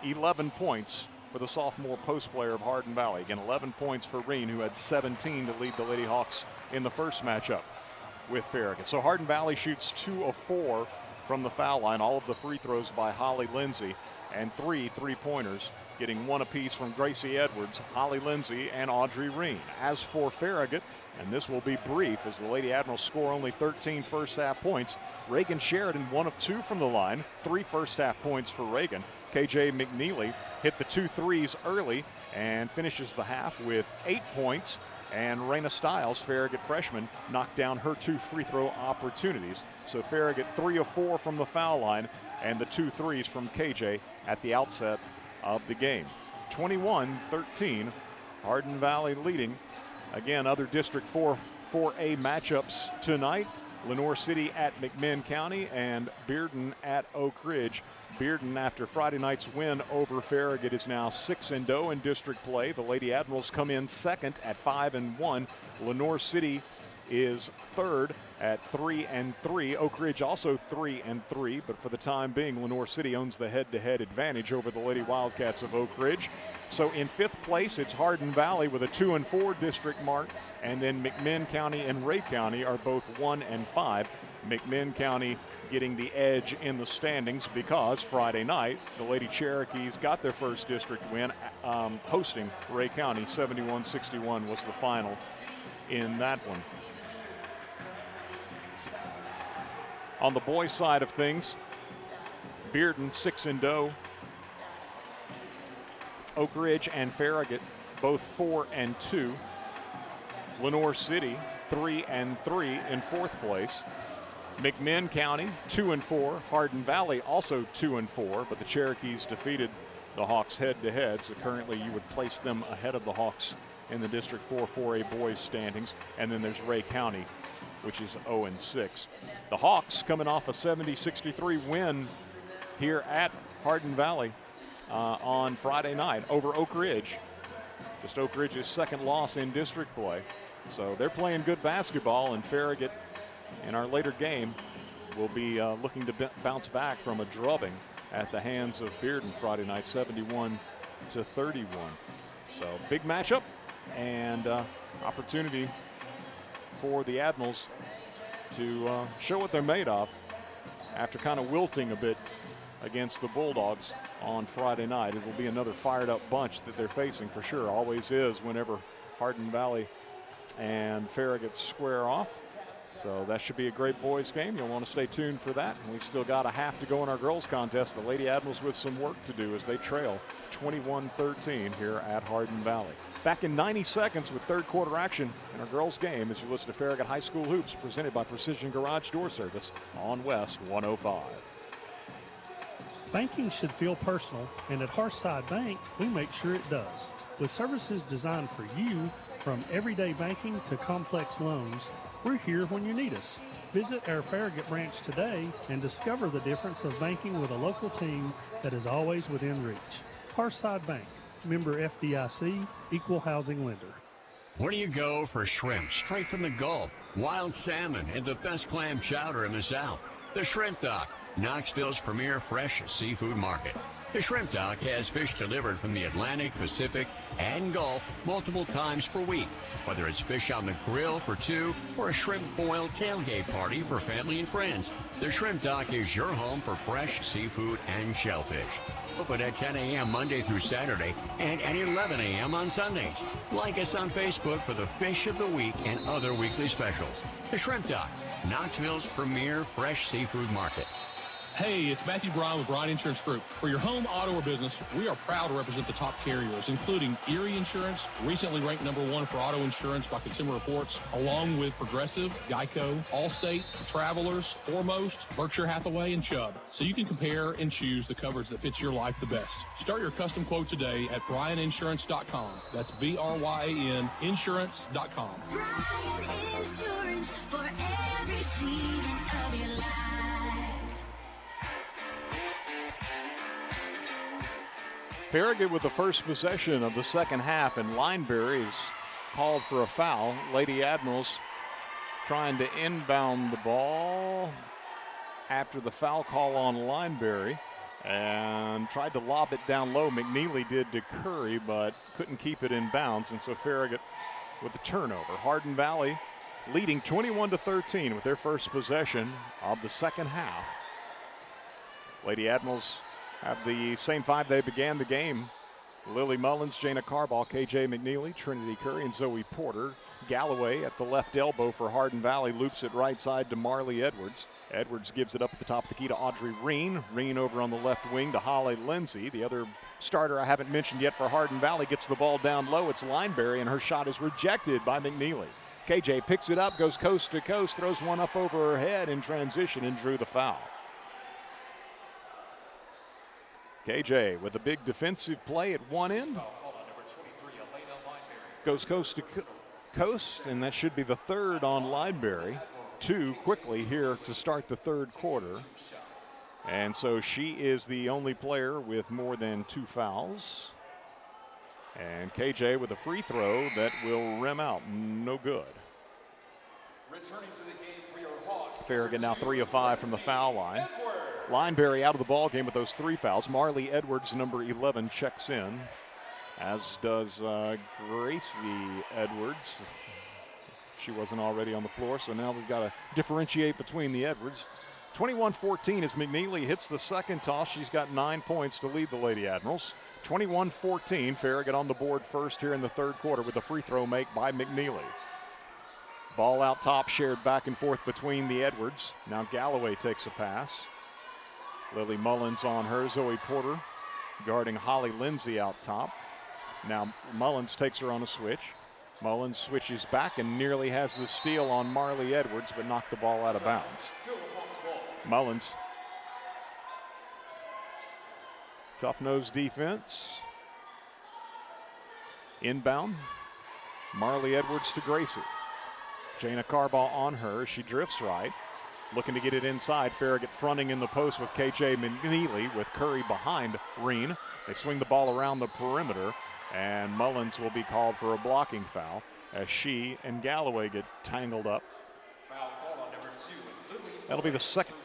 11 points for the sophomore post player of Hardin Valley. Again, 11 points for Reen, who had 17 to lead the Lady Hawks in the first matchup with Farragut. So Hardin Valley shoots 2 of 4 from the foul line, all of the free throws by Holly Lindsay, and 3 3-pointers, getting 1 apiece from Gracie Edwards, Holly Lindsay, and Audrey Reen. As for Farragut, and this will be brief as the Lady Admirals score only 13 first half points, Reagan Sheridan 1 of 2 from the line, 3 first half points for Reagan. KJ McNeely hit the 2 threes early and finishes the half with 8 points. And Raina Stiles, Farragut freshman, knocked down her 2 free throw opportunities. So Farragut 3 of 4 from the foul line and the 2 threes from KJ at the outset of the game. 21-13, Hardin Valley leading. Again, other District 4A matchups tonight. Lenoir City at McMinn County and Bearden at Oak Ridge. Bearden, after Friday night's win over Farragut, is now 6-0 in district play. The Lady Admirals come in second at 5-1. Lenoir City is third at 3-3. Oak Ridge also 3-3, but for the time being, Lenoir City owns the head-to-head advantage over the Lady Wildcats of Oak Ridge. So in 5th place, it's Hardin Valley with a 2-4 district mark, and then McMinn County and Ray County are both 1-5. McMinn County getting the edge in the standings because Friday night, the Lady Cherokees got their first district win, hosting Ray County. 71-61 was the final in that one. On the boys' side of things, Bearden 6-0. Oak Ridge and Farragut both 4-2. Lenoir City 3-3 in 4th place. McMinn County 2-4. Hardin Valley also 2-4, but the Cherokees defeated the Hawks head-to-head, so currently you would place them ahead of the Hawks in the District 4A boys standings. And then there's Ray County, which is 0-6. The Hawks coming off a 70-63 win here at Hardin Valley on Friday night over Oak Ridge. Just Oak Ridge's second loss in district play. So they're playing good basketball, and Farragut in our later game will be looking to bounce back from a drubbing at the hands of Bearden Friday night, 71-31. So big matchup and opportunity for the Admirals to show what they're made of after kind of wilting a bit against the Bulldogs on Friday night. It will be another fired up bunch that they're facing for sure. Always is whenever Hardin Valley and Farragut square off. So that should be a great boys game. You'll want to stay tuned for that. And we've still got a half to go in our girls contest. The Lady Admirals with some work to do as they trail 21-13 here at Hardin Valley. Back in 90 seconds with third quarter action in our girls game as you listen to Farragut High School Hoops, presented by Precision Garage Door Service on West 105. Banking should feel personal, and at Hearthside Bank, we make sure it does. With services designed for you, from everyday banking to complex loans, we're here when you need us. Visit our Farragut branch today and discover the difference of banking with a local team that is always within reach. Hearthside Bank, member FDIC, equal housing lender. Where do you go for shrimp straight from the Gulf, wild salmon, and the best clam chowder in the South? The Shrimp Dock, Knoxville's premier fresh seafood market. The Shrimp Dock has fish delivered from the Atlantic, Pacific, and Gulf multiple times per week. Whether it's fish on the grill for two or a shrimp boil tailgate party for family and friends, the Shrimp Dock is your home for fresh seafood and shellfish. Open at 10 a.m. Monday through Saturday and at 11 a.m. on Sundays. Like us on Facebook for the fish of the week and other weekly specials. The Shrimp Dock, Knoxville's premier fresh seafood market. Hey, it's Matthew Bryan with Bryan Insurance Group. For your home, auto, or business, we are proud to represent the top carriers, including Erie Insurance, recently ranked #1 for auto insurance by Consumer Reports, along with Progressive, Geico, Allstate, Travelers, Foremost, Berkshire Hathaway, and Chubb. So you can compare and choose the coverage that fits your life the best. Start your custom quote today at bryaninsurance.com. That's BRYAN insurance.com. Bryan Insurance for every season of your life. Farragut with the first possession of the second half, and Lineberry is called for a foul. Lady Admirals trying to inbound the ball after the foul call on Lineberry and tried to lob it down low. McNeely did to Curry, but couldn't keep it in bounds, and so Farragut with the turnover. Hardin Valley leading 21-13 with their first possession of the second half. Lady Admirals have the same five they began the game. Lily Mullins, Jana Carball, KJ McNeely, Trinity Curry, and Zoe Porter. Galloway at the left elbow for Hardin Valley loops it right side to Marley Edwards. Edwards gives it up at the top of the key to Audrey Reen. Reen over on the left wing to Holly Lindsay. The other starter I haven't mentioned yet for Hardin Valley gets the ball down low. It's Lineberry, and her shot is rejected by McNeely. KJ picks it up, goes coast to coast, throws one up over her head in transition and drew the foul. KJ with a big defensive play at one end. Goes coast to coast, and that should be the third on Lineberry. Two quickly here to start the third quarter. And so she is the only player with more than two fouls. And KJ with a free throw that will rim out. No good. Returning to the game for your Hawks. Farragut now 3 of 5 from the foul line. Lineberry out of the ball game with those 3 fouls. Marley Edwards, number 11, checks in, as does Gracie Edwards. She wasn't already on the floor, so now we've got to differentiate between the Edwards. 21-14 as McNeely hits the second toss. She's got 9 points to lead the Lady Admirals. 21-14, Farragut on the board first here in the third quarter with a free throw make by McNeely. Ball out top, shared back and forth between the Edwards. Now Galloway takes a pass. Lily Mullins on her. Zoe Porter guarding Holly Lindsay out top. Now Mullins takes her on a switch. Mullins switches back and nearly has the steal on Marley Edwards, but knocked the ball out of bounds. Mullins. Tough nose defense. Inbound. Marley Edwards to Gracie. Jana Carball on her. She drifts right. Looking to get it inside. Farragut fronting in the post with KJ McNeely with Curry behind Reen. They swing the ball around the perimeter, and Mullins will be called for a blocking foul as she and Galloway get tangled up. That'll be the second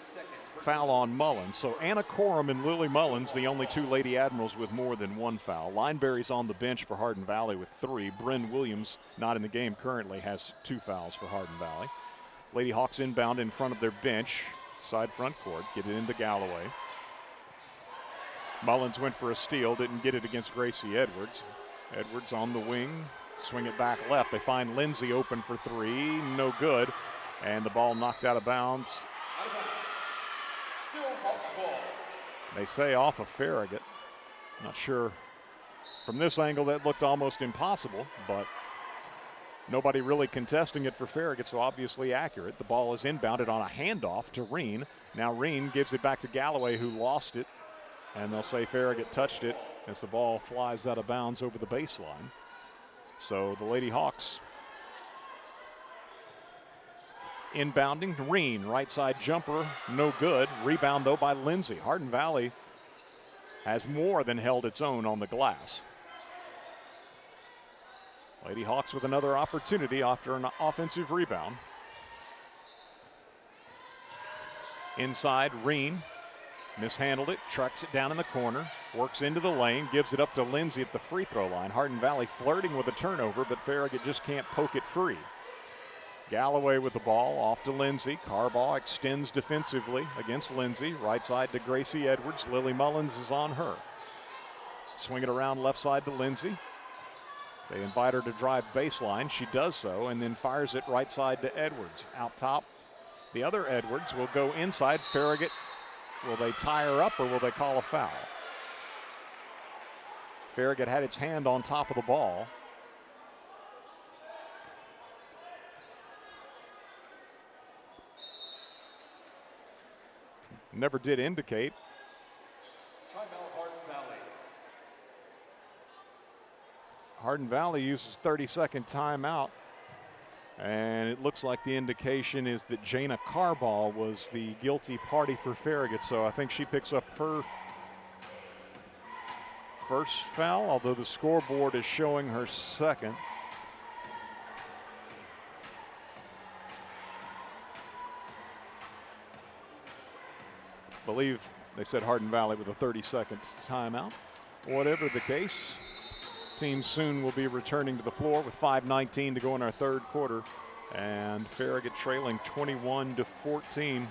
foul on Mullins. So Anna Corum and Lily Mullins, the only 2 Lady Admirals with more than 1 foul. Lineberry's on the bench for Hardin Valley with 3. Bryn Williams, not in the game currently, has 2 fouls for Hardin Valley. Lady Hawks inbound in front of their bench, side front court, get it into Galloway. Mullins went for a steal, didn't get it against Gracie Edwards. Edwards on the wing, swing it back left. They find Lindsay open for 3, no good. And the ball knocked out of bounds. Still Hawks ball. They say off of Farragut. Not sure. From this angle, that looked almost impossible, but nobody really contesting it for Farragut, so obviously accurate. The ball is inbounded on a handoff to Reen. Now Reen gives it back to Galloway, who lost it, and they'll say Farragut touched it as the ball flies out of bounds over the baseline. So the Lady Hawks inbounding. Reen, right side jumper, no good. Rebound, though, by Lindsay. Hardin Valley has more than held its own on the glass. Lady Hawks with another opportunity after an offensive rebound. Inside, Reen mishandled it, trucks it down in the corner, works into the lane, gives it up to Lindsay at the free throw line. Hardin Valley flirting with a turnover, but Farragut just can't poke it free. Galloway with the ball, off to Lindsay. Carbaugh extends defensively against Lindsay. Right side to Gracie Edwards. Lily Mullins is on her. Swing it around left side to Lindsay. They invite her to drive baseline. She does so and then fires it right side to Edwards. Out top, the other Edwards will go inside. Farragut, will they tie her up or will they call a foul? Farragut had its hand on top of the ball. Never did indicate. Timeout, Hardin Valley. Hardin Valley uses 30-second timeout. And it looks like the indication is that Jana Carbaugh was the guilty party for Farragut. So I think she picks up her first foul, although the scoreboard is showing her second. I believe they said Hardin Valley with a 30-second timeout. Whatever the case, team soon will be returning to the floor with 5:19 to go in our third quarter. And Farragut trailing 21-14.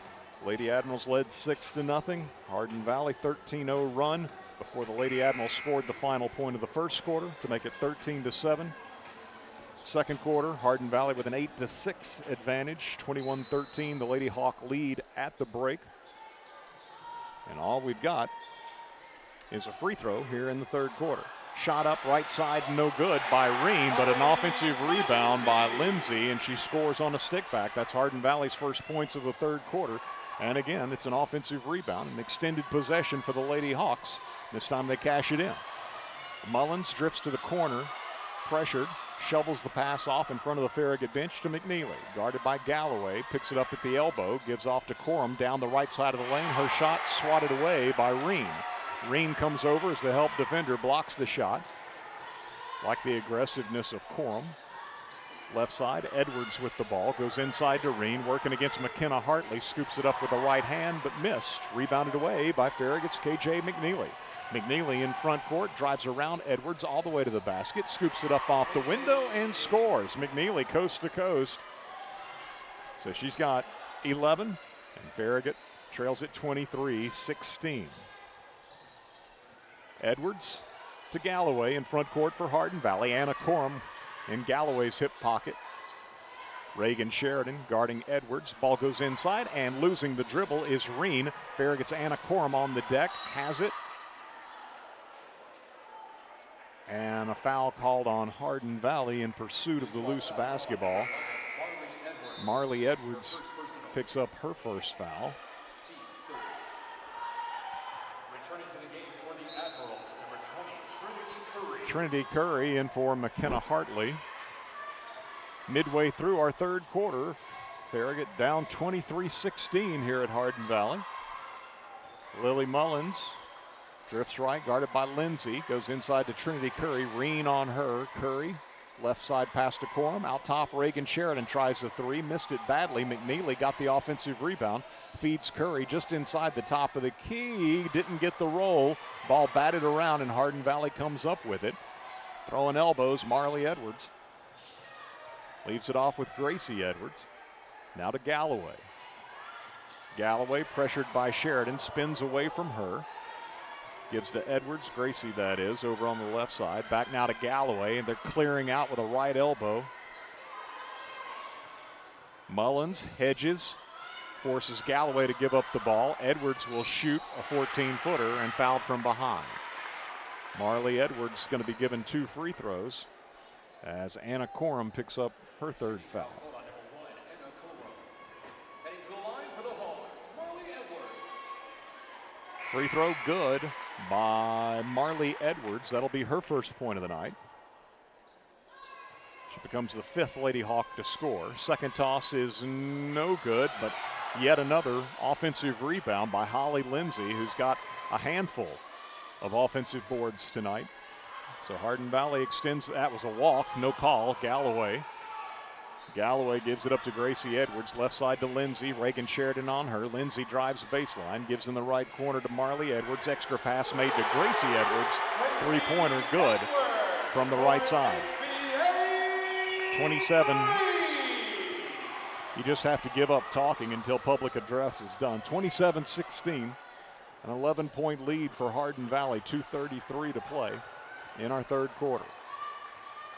Lady Admirals led 6-0. Hardin Valley 13-0 run before the Lady Admirals scored the final point of the first quarter to make it 13-7. Second quarter, Hardin Valley with an 8-6 advantage, 21-13. The Lady Hawk lead at the break. And all we've got is a free throw here in the third quarter. Shot up right side, no good by Reen, but an offensive rebound by Lindsay, and she scores on a stick back. That's Hardin Valley's first points of the third quarter. And again, it's an offensive rebound, an extended possession for the Lady Hawks. This time they cash it in. Mullins drifts to the corner, pressured, shovels the pass off in front of the Farragut bench to McNeely. Guarded by Galloway, picks it up at the elbow, gives off to Corum down the right side of the lane. Her shot swatted away by Reen. Reen comes over as the help defender blocks the shot. Like the aggressiveness of Corum. Left side, Edwards with the ball, goes inside to Reen, working against McKenna Hartley, scoops it up with the right hand, but missed. Rebounded away by Farragut's KJ McNeely. McNeely in front court, drives around Edwards all the way to the basket, scoops it up off the window and scores. McNeely coast to coast. So she's got 11, and Farragut trails at 23-16. Edwards to Galloway in front court for Hardin Valley. Anna Corum in Galloway's hip pocket. Reagan Sheridan guarding Edwards. Ball goes inside, and losing the dribble is Reen. Farragut's Anna Corum on the deck, has it. And a foul called on Hardin Valley in pursuit of the loose basketball. Marley Edwards picks up her first foul. Returning to the game for the Admirals, number 20, Trinity Curry. Trinity Curry in for McKenna Hartley. Midway through our third quarter, Farragut down 23-16 here at Hardin Valley. Lily Mullins drifts right, guarded by Lindsay, goes inside to Trinity Curry. Reen on her. Curry, left side pass to Corum. Out top, Reagan Sheridan tries the three, missed it badly. McNeely got the offensive rebound, feeds Curry just inside the top of the key. Didn't get the roll. Ball batted around, and Hardin Valley comes up with it. Throwing elbows, Marley Edwards. Leaves it off with Gracie Edwards. Now to Galloway. Galloway, pressured by Sheridan, spins away from her. Gives to Edwards, Gracie that is, over on the left side. Back now to Galloway, and they're clearing out with a right elbow. Mullins hedges, forces Galloway to give up the ball. Edwards will shoot a 14-footer and fouled from behind. Marley Edwards going to be given 2 free throws as Anna Corum picks up her third foul. Heading to the line for the Hawks, Marley Edwards. Free throw good by Marley Edwards. That'll be her first point of the night. She becomes the 5th Lady Hawk to score. Second toss is no good, but yet another offensive rebound by Holly Lindsay, who's got a handful of offensive boards tonight. So Hardin Valley extends. That was a walk, no call. Galloway gives it up to Gracie Edwards. Left side to Lindsay. Reagan Sheridan on her. Lindsay drives baseline. Gives in the right corner to Marley Edwards. Extra pass made to Gracie Edwards. Three-pointer good from the right side. 27. You just have to give up talking until public address is done. 27-16. An 11-point lead for Hardin Valley. 2:33 to play in our third quarter.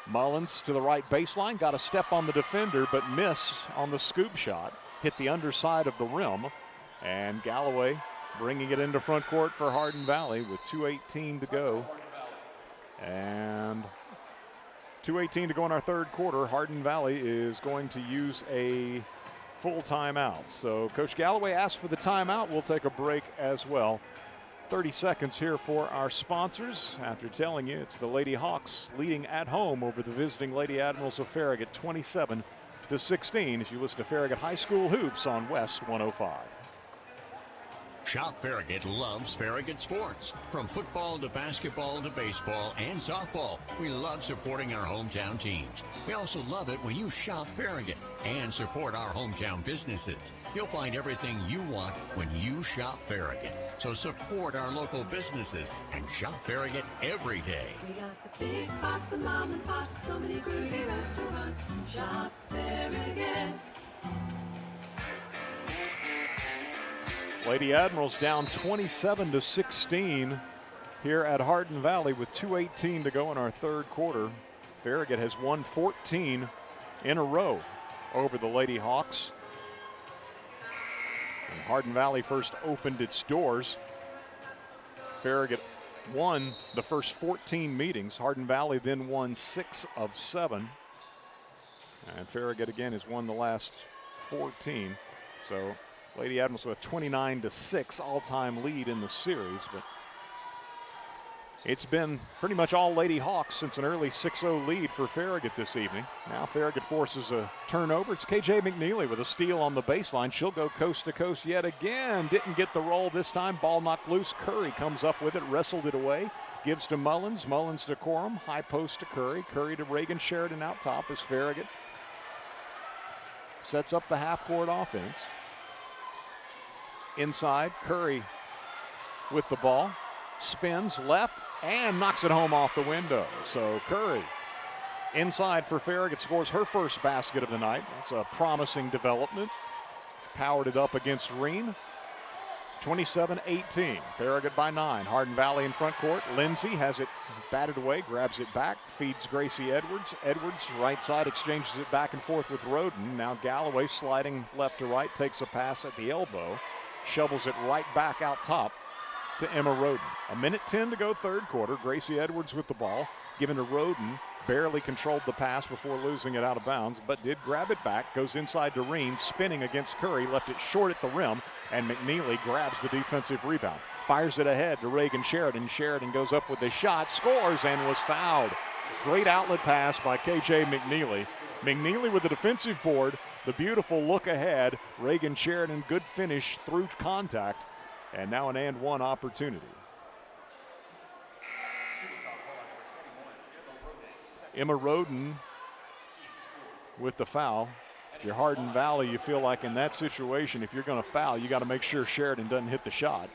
Mullins to the right baseline, got a step on the defender, but miss on the scoop shot. Hit the underside of the rim, and Galloway bringing it into front court for Hardin Valley with 2:18 to go. And 2:18 to go in our third quarter. Hardin Valley is going to use a full timeout. So Coach Galloway asked for the timeout. We'll take a break as well. 30 seconds here for our sponsors. After telling you, it's the Lady Hawks leading at home over the visiting Lady Admirals of Farragut 27-16 as you listen to Farragut High School Hoops on West 105. Shop Farragut loves Farragut sports. From football to basketball to baseball and softball, we love supporting our hometown teams. We also love it when you shop Farragut and support our hometown businesses. You'll find everything you want when you shop Farragut. So support our local businesses and shop Farragut every day. We got the big box of mom and pops, so many groovy restaurants. Shop Farragut. Lady Admirals down 27-16 here at Hardin Valley with 2:18 to go in our third quarter. Farragut has won 14 in a row over the Lady Hawks. And Hardin Valley first opened its doors. Farragut won the first 14 meetings. Hardin Valley then won 6 of 7. And Farragut again has won the last 14. So Lady Admirals with a 29-6 all-time lead in the series, but it's been pretty much all Lady Hawks since an early 6-0 lead for Farragut this evening. Now Farragut forces a turnover. It's KJ McNeely with a steal on the baseline. She'll go coast to coast yet again. Didn't get the roll this time. Ball knocked loose. Curry comes up with it, wrestled it away, gives to Mullins. Mullins to Corum. High post to Curry. Curry to Reagan Sheridan out top as Farragut sets up the half-court offense. Inside, Curry with the ball, spins left and knocks it home off the window. So Curry inside for Farragut scores her first basket of the night. That's a promising development. Powered it up against Reen. 27-18, Farragut by 9. Hardin Valley in front court. Lindsay has it batted away, grabs it back, feeds Gracie Edwards. Edwards, right side, exchanges it back and forth with Roden. Now Galloway sliding left to right, takes a pass at the elbow. Shovels it right back out top to Emma Roden. 1:10 to go third quarter. Gracie Edwards with the ball, given to Roden. Barely controlled the pass before losing it out of bounds, but did grab it back. Goes inside to Reen, spinning against Curry. Left it short at the rim, and McNeely grabs the defensive rebound. Fires it ahead to Reagan Sheridan. Sheridan goes up with the shot, scores, and was fouled. Great outlet pass by KJ McNeely. McNeely with the defensive board. The beautiful look ahead. Reagan Sheridan, good finish through contact. And now an and one opportunity. Emma Roden with the foul. If you're Hardin Valley, you feel like in that situation, if you're going to foul, you got to make sure Sheridan doesn't hit the shot.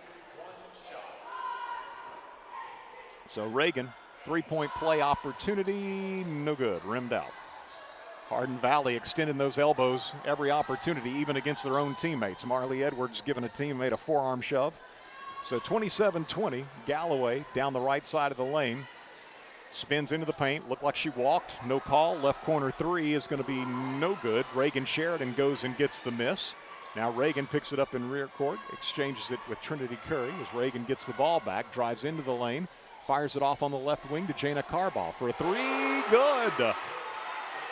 So Reagan, three-point play opportunity, no good, rimmed out. Hardin Valley extending those elbows every opportunity, even against their own teammates. Marley Edwards giving a teammate a forearm shove. So 27-20, Galloway down the right side of the lane. Spins into the paint, looked like she walked, no call. Left corner three is going to be no good. Reagan Sheridan goes and gets the miss. Now Reagan picks it up in rear court, exchanges it with Trinity Curry as Reagan gets the ball back, drives into the lane, fires it off on the left wing to Jana Carball for a three, good.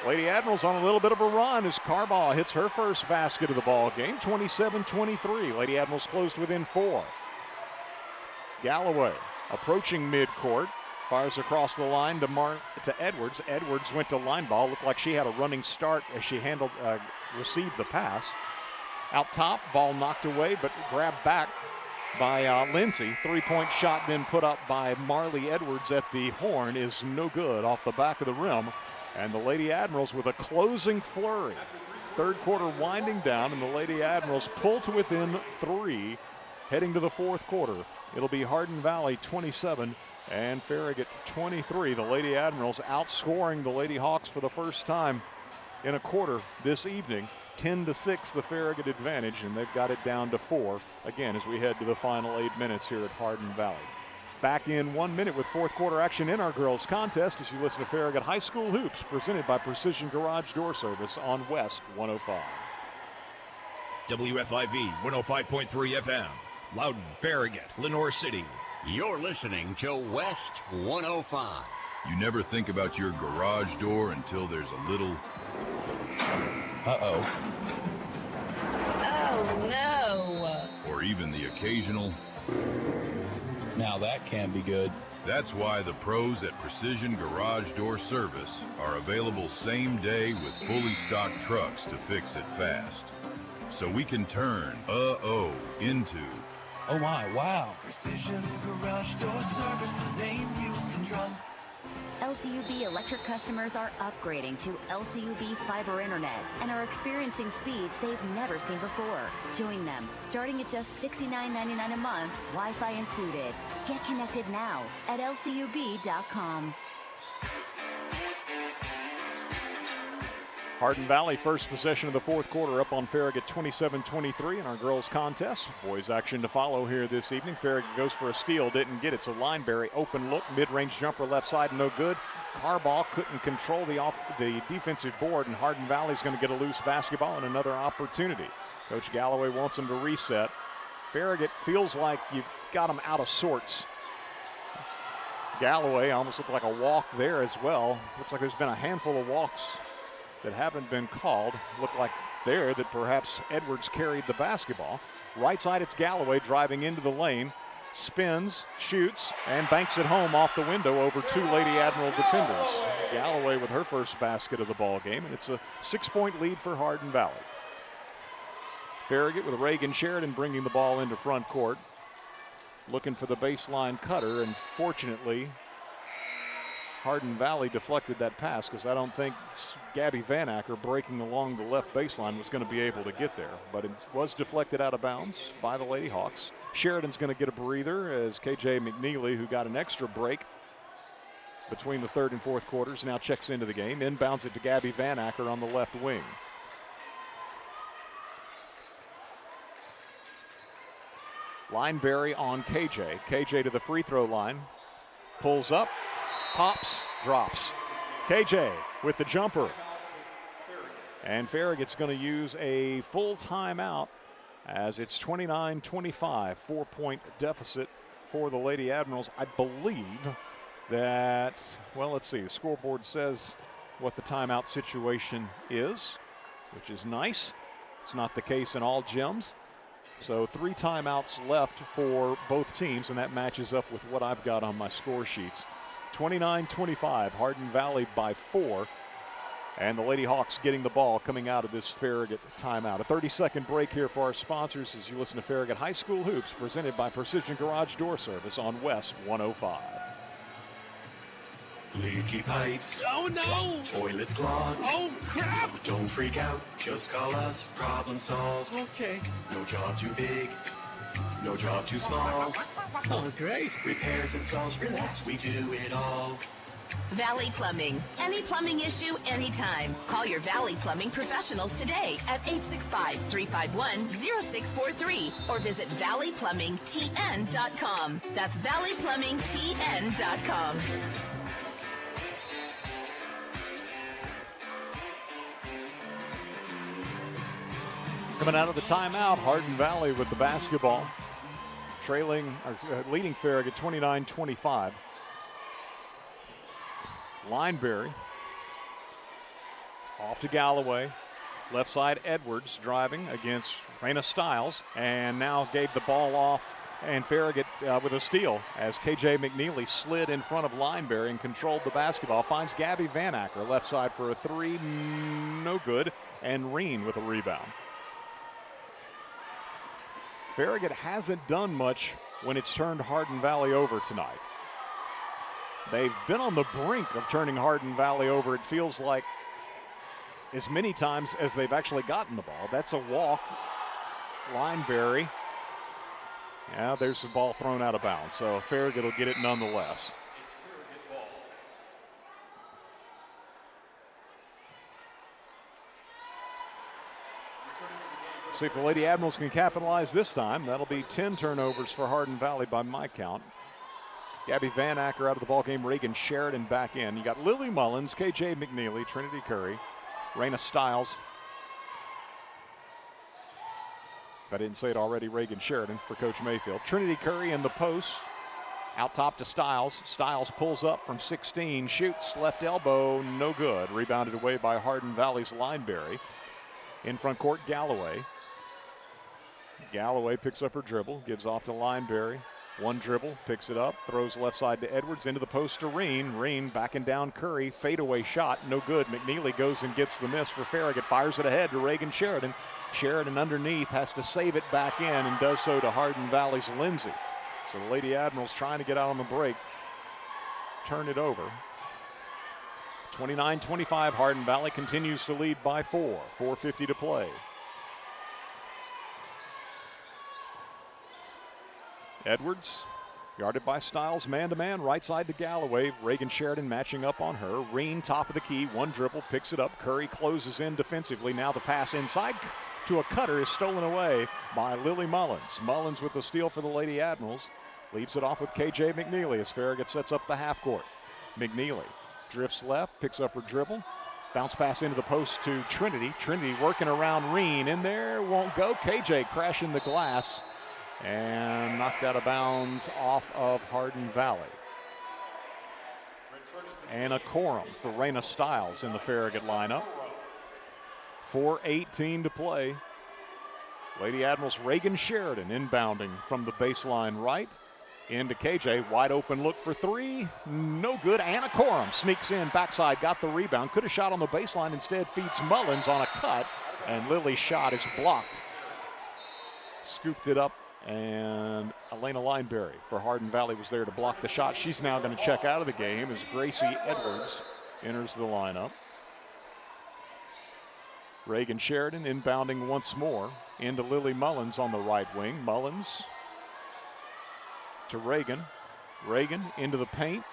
Lady Admirals on a little bit of a run as Carball hits her first basket of the ball game. 27-23. Lady Admirals closed within 4. Galloway approaching midcourt, fires across the line to Edwards. Edwards went to line ball. Looked like she had a running start as she received the pass. Out top, ball knocked away, but grabbed back by Lindsay. Three-point shot then put up by Marley Edwards at the horn is no good, off the back of the rim. And the Lady Admirals with a closing flurry. Third quarter winding down, and the Lady Admirals pull to within 3 heading to the fourth quarter. It'll be Hardin Valley 27 and Farragut 23. The Lady Admirals outscoring the Lady Hawks for the first time in a quarter this evening. 10-6 the Farragut advantage, and they've got it down to 4 again as we head to the final 8 minutes here at Hardin Valley. Back in 1 minute with fourth quarter action in our girls contest as you listen to Farragut High School Hoops, presented by Precision Garage Door Service on West 105. WFIV 105.3 FM. Loudon, Farragut, Lenore City. You're listening to West 105. You never think about your garage door until there's a little... Uh-oh. Oh, no. Or even the occasional... Now that can be good. That's why the pros at Precision Garage Door Service are available same day with fully stocked trucks to fix it fast. So we can turn into... Oh my, wow. Precision Garage Door Service, the name you can trust. LCUB electric customers are upgrading to LCUB fiber internet and are experiencing speeds they've never seen before. Join them, starting at just $69.99 a month, Wi-Fi included. Get connected now at lcub.com. Hardin Valley first possession of the fourth quarter up on Farragut 27-23 in our girls contest. Boys action to follow here this evening. Farragut goes for a steal, didn't get it. So Lineberry open look, mid-range jumper left side, no good. Carball couldn't control the defensive board, and Hardin Valley's going to get a loose basketball and another opportunity. Coach Galloway wants them to reset. Farragut feels like you've got them out of sorts. Galloway almost looked like a walk there as well. Looks like there's been a handful of walks that haven't been called. Looked like there that perhaps Edwards carried the basketball. Right side, it's Galloway driving into the lane, spins, shoots, and banks it home off the window over 2 Lady Admiral defenders. Galloway with her first basket of the ball game, and it's a 6-point lead for Hardin Valley. Farragut with Reagan Sheridan bringing the ball into front court, looking for the baseline cutter, and fortunately Hardin Valley deflected that pass because I don't think Gabby Van Acker breaking along the left baseline was going to be able to get there. But it was deflected out of bounds by the Lady Hawks. Sheridan's going to get a breather as KJ McNeely, who got an extra break between the third and fourth quarters, now checks into the game. Inbounds it to Gabby Van Acker on the left wing. Lineberry on KJ. KJ to the free throw line. Pulls up. Pops, drops. KJ with the jumper. And Farragut's going to use a full timeout as it's 29-25, 4-point deficit for the Lady Admirals. I believe that, well, let's see, the scoreboard says what the timeout situation is, which is nice. It's not the case in all gyms. So 3 timeouts left for both teams, and that matches up with what I've got on my score sheets. 29-25, Hardin Valley by 4. And the Lady Hawks getting the ball coming out of this Farragut timeout. A 30-second break here for our sponsors as you listen to Farragut High School Hoops, presented by Precision Garage Door Service on West 105. Leaky pipes. Oh, no! Toilets clogged. Oh, crap! Don't freak out. Just call us. Problem solved. Okay. No job too big. No job too small. Oh, great. Repairs, installs, relax. We do it all. Valley Plumbing. Any plumbing issue, anytime. Call your Valley Plumbing professionals today at 865-351-0643 or visit valleyplumbingtn.com. That's valleyplumbingtn.com. Coming out of the timeout, Hardin Valley with the basketball, leading Farragut 29-25. Lineberry off to Galloway. Left side, Edwards driving against Raina Stiles, and now gave the ball off, and Farragut with a steal as KJ McNeely slid in front of Lineberry and controlled the basketball. Finds Gabby Van Acker left side for a 3, no good, and Reen with a rebound. Farragut hasn't done much when it's turned Hardin Valley over tonight. They've been on the brink of turning Hardin Valley over, it feels like, as many times as they've actually gotten the ball. That's a walk. Lineberry. Yeah, there's the ball thrown out of bounds. So Farragut will get it nonetheless. See if the Lady Admirals can capitalize this time. That'll be 10 turnovers for Hardin Valley by my count. Gabby Van Acker out of the ballgame. Reagan Sheridan back in. You got Lily Mullins, KJ McNeely, Trinity Curry, Raina Stiles. If I didn't say it already, Reagan Sheridan for Coach Mayfield. Trinity Curry in the post. Out top to Stiles. Stiles pulls up from 16, shoots, left elbow, no good. Rebounded away by Hardin Valley's Lineberry. In front court, Galloway. Galloway picks up her dribble, gives off to Lineberry. One dribble, picks it up, throws left side to Edwards, into the post to Reen. Reen backing down Curry, fadeaway shot, no good. McNeely goes and gets the miss for Farragut, fires it ahead to Reagan Sheridan. Sheridan underneath has to save it back in and does so to Hardin Valley's Lindsay. So the Lady Admirals trying to get out on the break, turn it over. 29-25, Hardin Valley continues to lead by 4, 4:50 to play. Edwards, guarded by Stiles, man-to-man, right side to Galloway. Reagan Sheridan matching up on her. Reen, top of the key, one dribble, picks it up. Curry closes in defensively. Now the pass inside to a cutter is stolen away by Lily Mullins. Mullins with the steal for the Lady Admirals. Leaves it off with KJ McNeely as Farragut sets up the half court. McNeely drifts left, picks up her dribble. Bounce pass into the post to Trinity. Trinity working around Reen. In there, won't go. KJ crashing the glass and knocked out of bounds off of Hardin Valley. Anna Corum for Raina Stiles in the Farragut lineup. 4:18 to play. Lady Admirals Reagan Sheridan inbounding from the baseline right. Into KJ, wide open look for three, no good. Anna Corum sneaks in, backside, got the rebound. Could have shot on the baseline, instead feeds Mullins on a cut, and Lily's shot is blocked. Scooped it up, and Elena Lineberry for Hardin Valley was there to block the shot. She's now going to check out of the game as Gracie Edwards enters the lineup. Reagan Sheridan inbounding once more into Lily Mullins on the right wing. Mullins to Reagan. Reagan into the paint,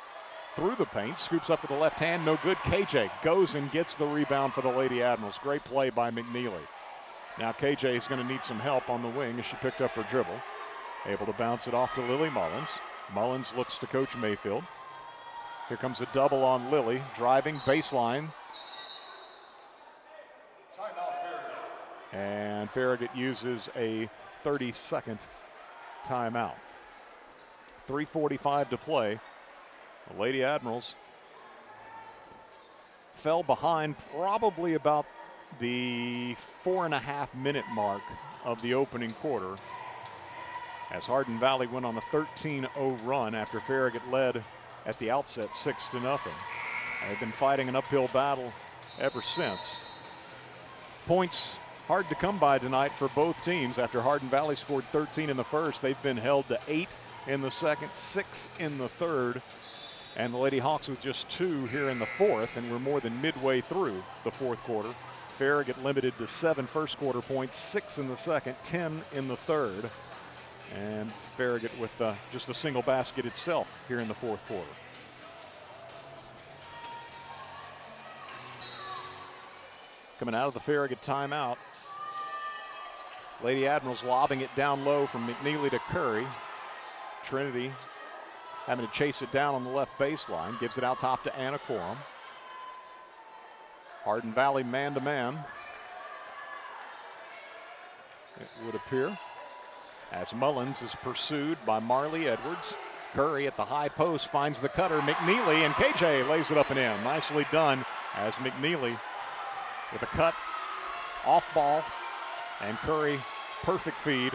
through the paint, scoops up with the left hand, no good. KJ goes and gets the rebound for the Lady Admirals. Great play by McNeely. Now KJ is going to need some help on the wing as she picked up her dribble. Able to bounce it off to Lily Mullins. Mullins looks to Coach Mayfield. Here comes a double on Lily, driving baseline. And Farragut uses a 30-second timeout. 3:45 to play. The Lady Admirals fell behind probably about the 4.5-minute mark of the opening quarter as Hardin Valley went on a 13-0 run after Farragut led at the outset 6-0. They've been fighting an uphill battle ever since. Points hard to come by tonight for both teams. After Hardin Valley scored 13 in the first, they've been held to 8 in the second, 6 in the third, and the Lady Hawks with just 2 here in the fourth, and we're more than midway through the fourth quarter. Farragut limited to 7 first quarter points, 6 in the second, 10 in the third, and Farragut with just a single basket itself here in the fourth quarter. Coming out of the Farragut timeout, Lady Admirals lobbing it down low from McNeely to Curry. Trinity having to chase it down on the left baseline, gives it out top to Anna Corum. Hardin Valley man-to-man, it would appear, as Mullins is pursued by Marley Edwards. Curry at the high post finds the cutter, McNeely, and KJ lays it up and in. Nicely done as McNeely with a cut, off ball, and Curry, perfect feed.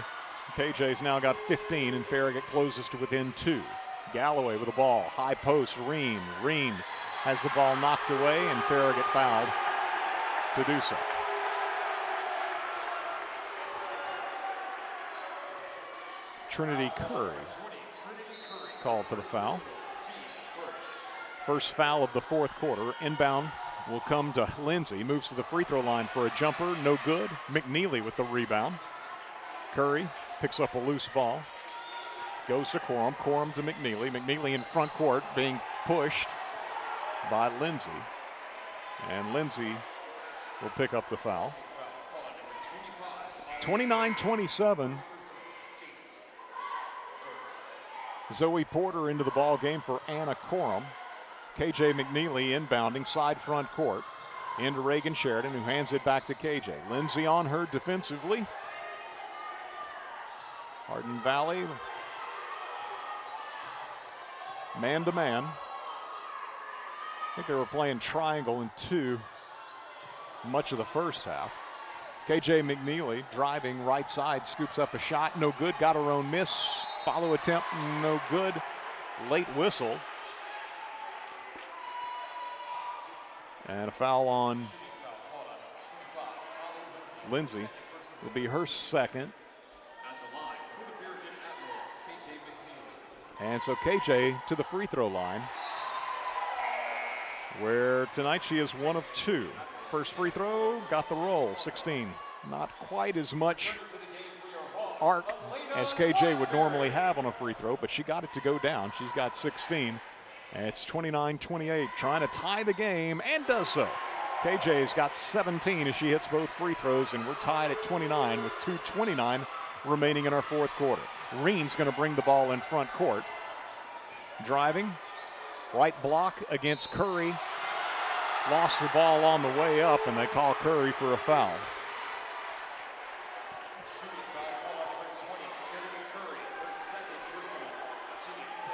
KJ's now got 15, and Farragut closes to within 2. Galloway with the ball, high post, Reen. Reen has the ball knocked away, and Farragut fouled to do so. Trinity Curry called for the foul. First foul of the fourth quarter. Inbound will come to Lindsay. Moves to the free throw line for a jumper. No good. McNeely with the rebound. Curry picks up a loose ball. Goes to Corum. Corum to McNeely. McNeely in front court being pushed by Lindsay. And Lindsay will pick up the foul. 29-27. Zoe Porter into the ball game for Anna Corum. KJ McNeely inbounding side front court into Reagan Sheridan, who hands it back to KJ. Lindsay on her defensively. Hardin Valley man to man. I think they were playing triangle in 2 much of the first half. KJ McNeely driving right side, scoops up a shot, no good, got her own miss. Follow attempt, no good. Late whistle. And a foul on Lindsay will be her second. And so KJ to the free throw line, where tonight she is 1 of 2. First free throw, got the roll, 16. Not quite as much arc as KJ would normally have on a free throw, but she got it to go down. She's got 16. And it's 29-28, trying to tie the game, and does so. KJ's got 17 as she hits both free throws, and we're tied at 29 with 2:29 remaining in our fourth quarter. Reen's going to bring the ball in front court. Driving, right block against Curry. Lost the ball on the way up, and they call Curry for a foul.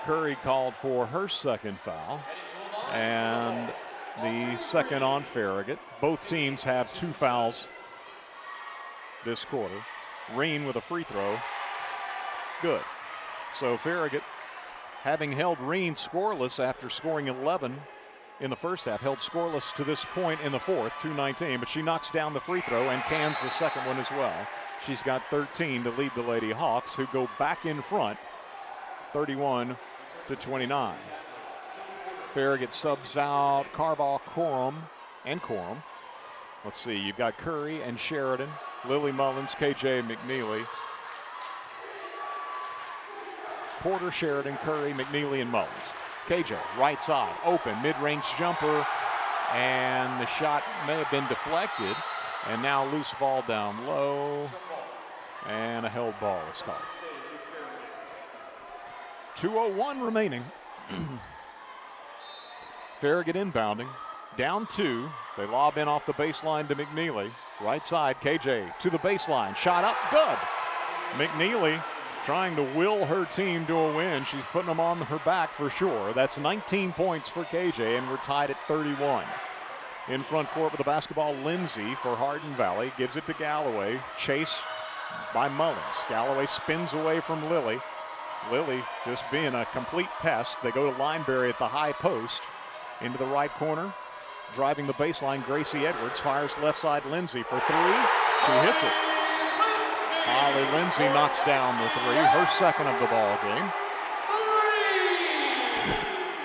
Curry called for her second foul, and the second on Farragut. Both teams have 2 fouls this quarter. Reen with a free throw. Good. So Farragut, having held Reen scoreless after scoring 11 in the first half, held scoreless to this point in the fourth, 2:19, but she knocks down the free throw and cans the second one as well. She's got 13 to lead the Lady Hawks, who go back in front, 31-29. Farragut subs out Carval, Corum, and Corum. Let's see, you've got Curry and Sheridan, Lily Mullins, KJ McNeely. Porter, Sheridan, Curry, McNeely, and Mullins. KJ, right side, open, mid-range jumper, and the shot may have been deflected, and now loose ball down low, and a held ball is called. 2:01 remaining. Farragut inbounding, down 2. They lob in off the baseline to McNeely. Right side, KJ to the baseline, shot up, good. McNeely trying to will her team to a win. She's putting them on her back for sure. That's 19 points for KJ, and we're tied at 31. In front court with the basketball, Lindsay for Hardin Valley. Gives it to Galloway. Chase by Mullins. Galloway spins away from Lily. Lily just being a complete pest. They go to Lineberry at the high post. Into the right corner. Driving the baseline, Gracie Edwards. Fires left side, Lindsay for 3. She hits it. Holly Lindsay knocks down the 3, her second of the ball game.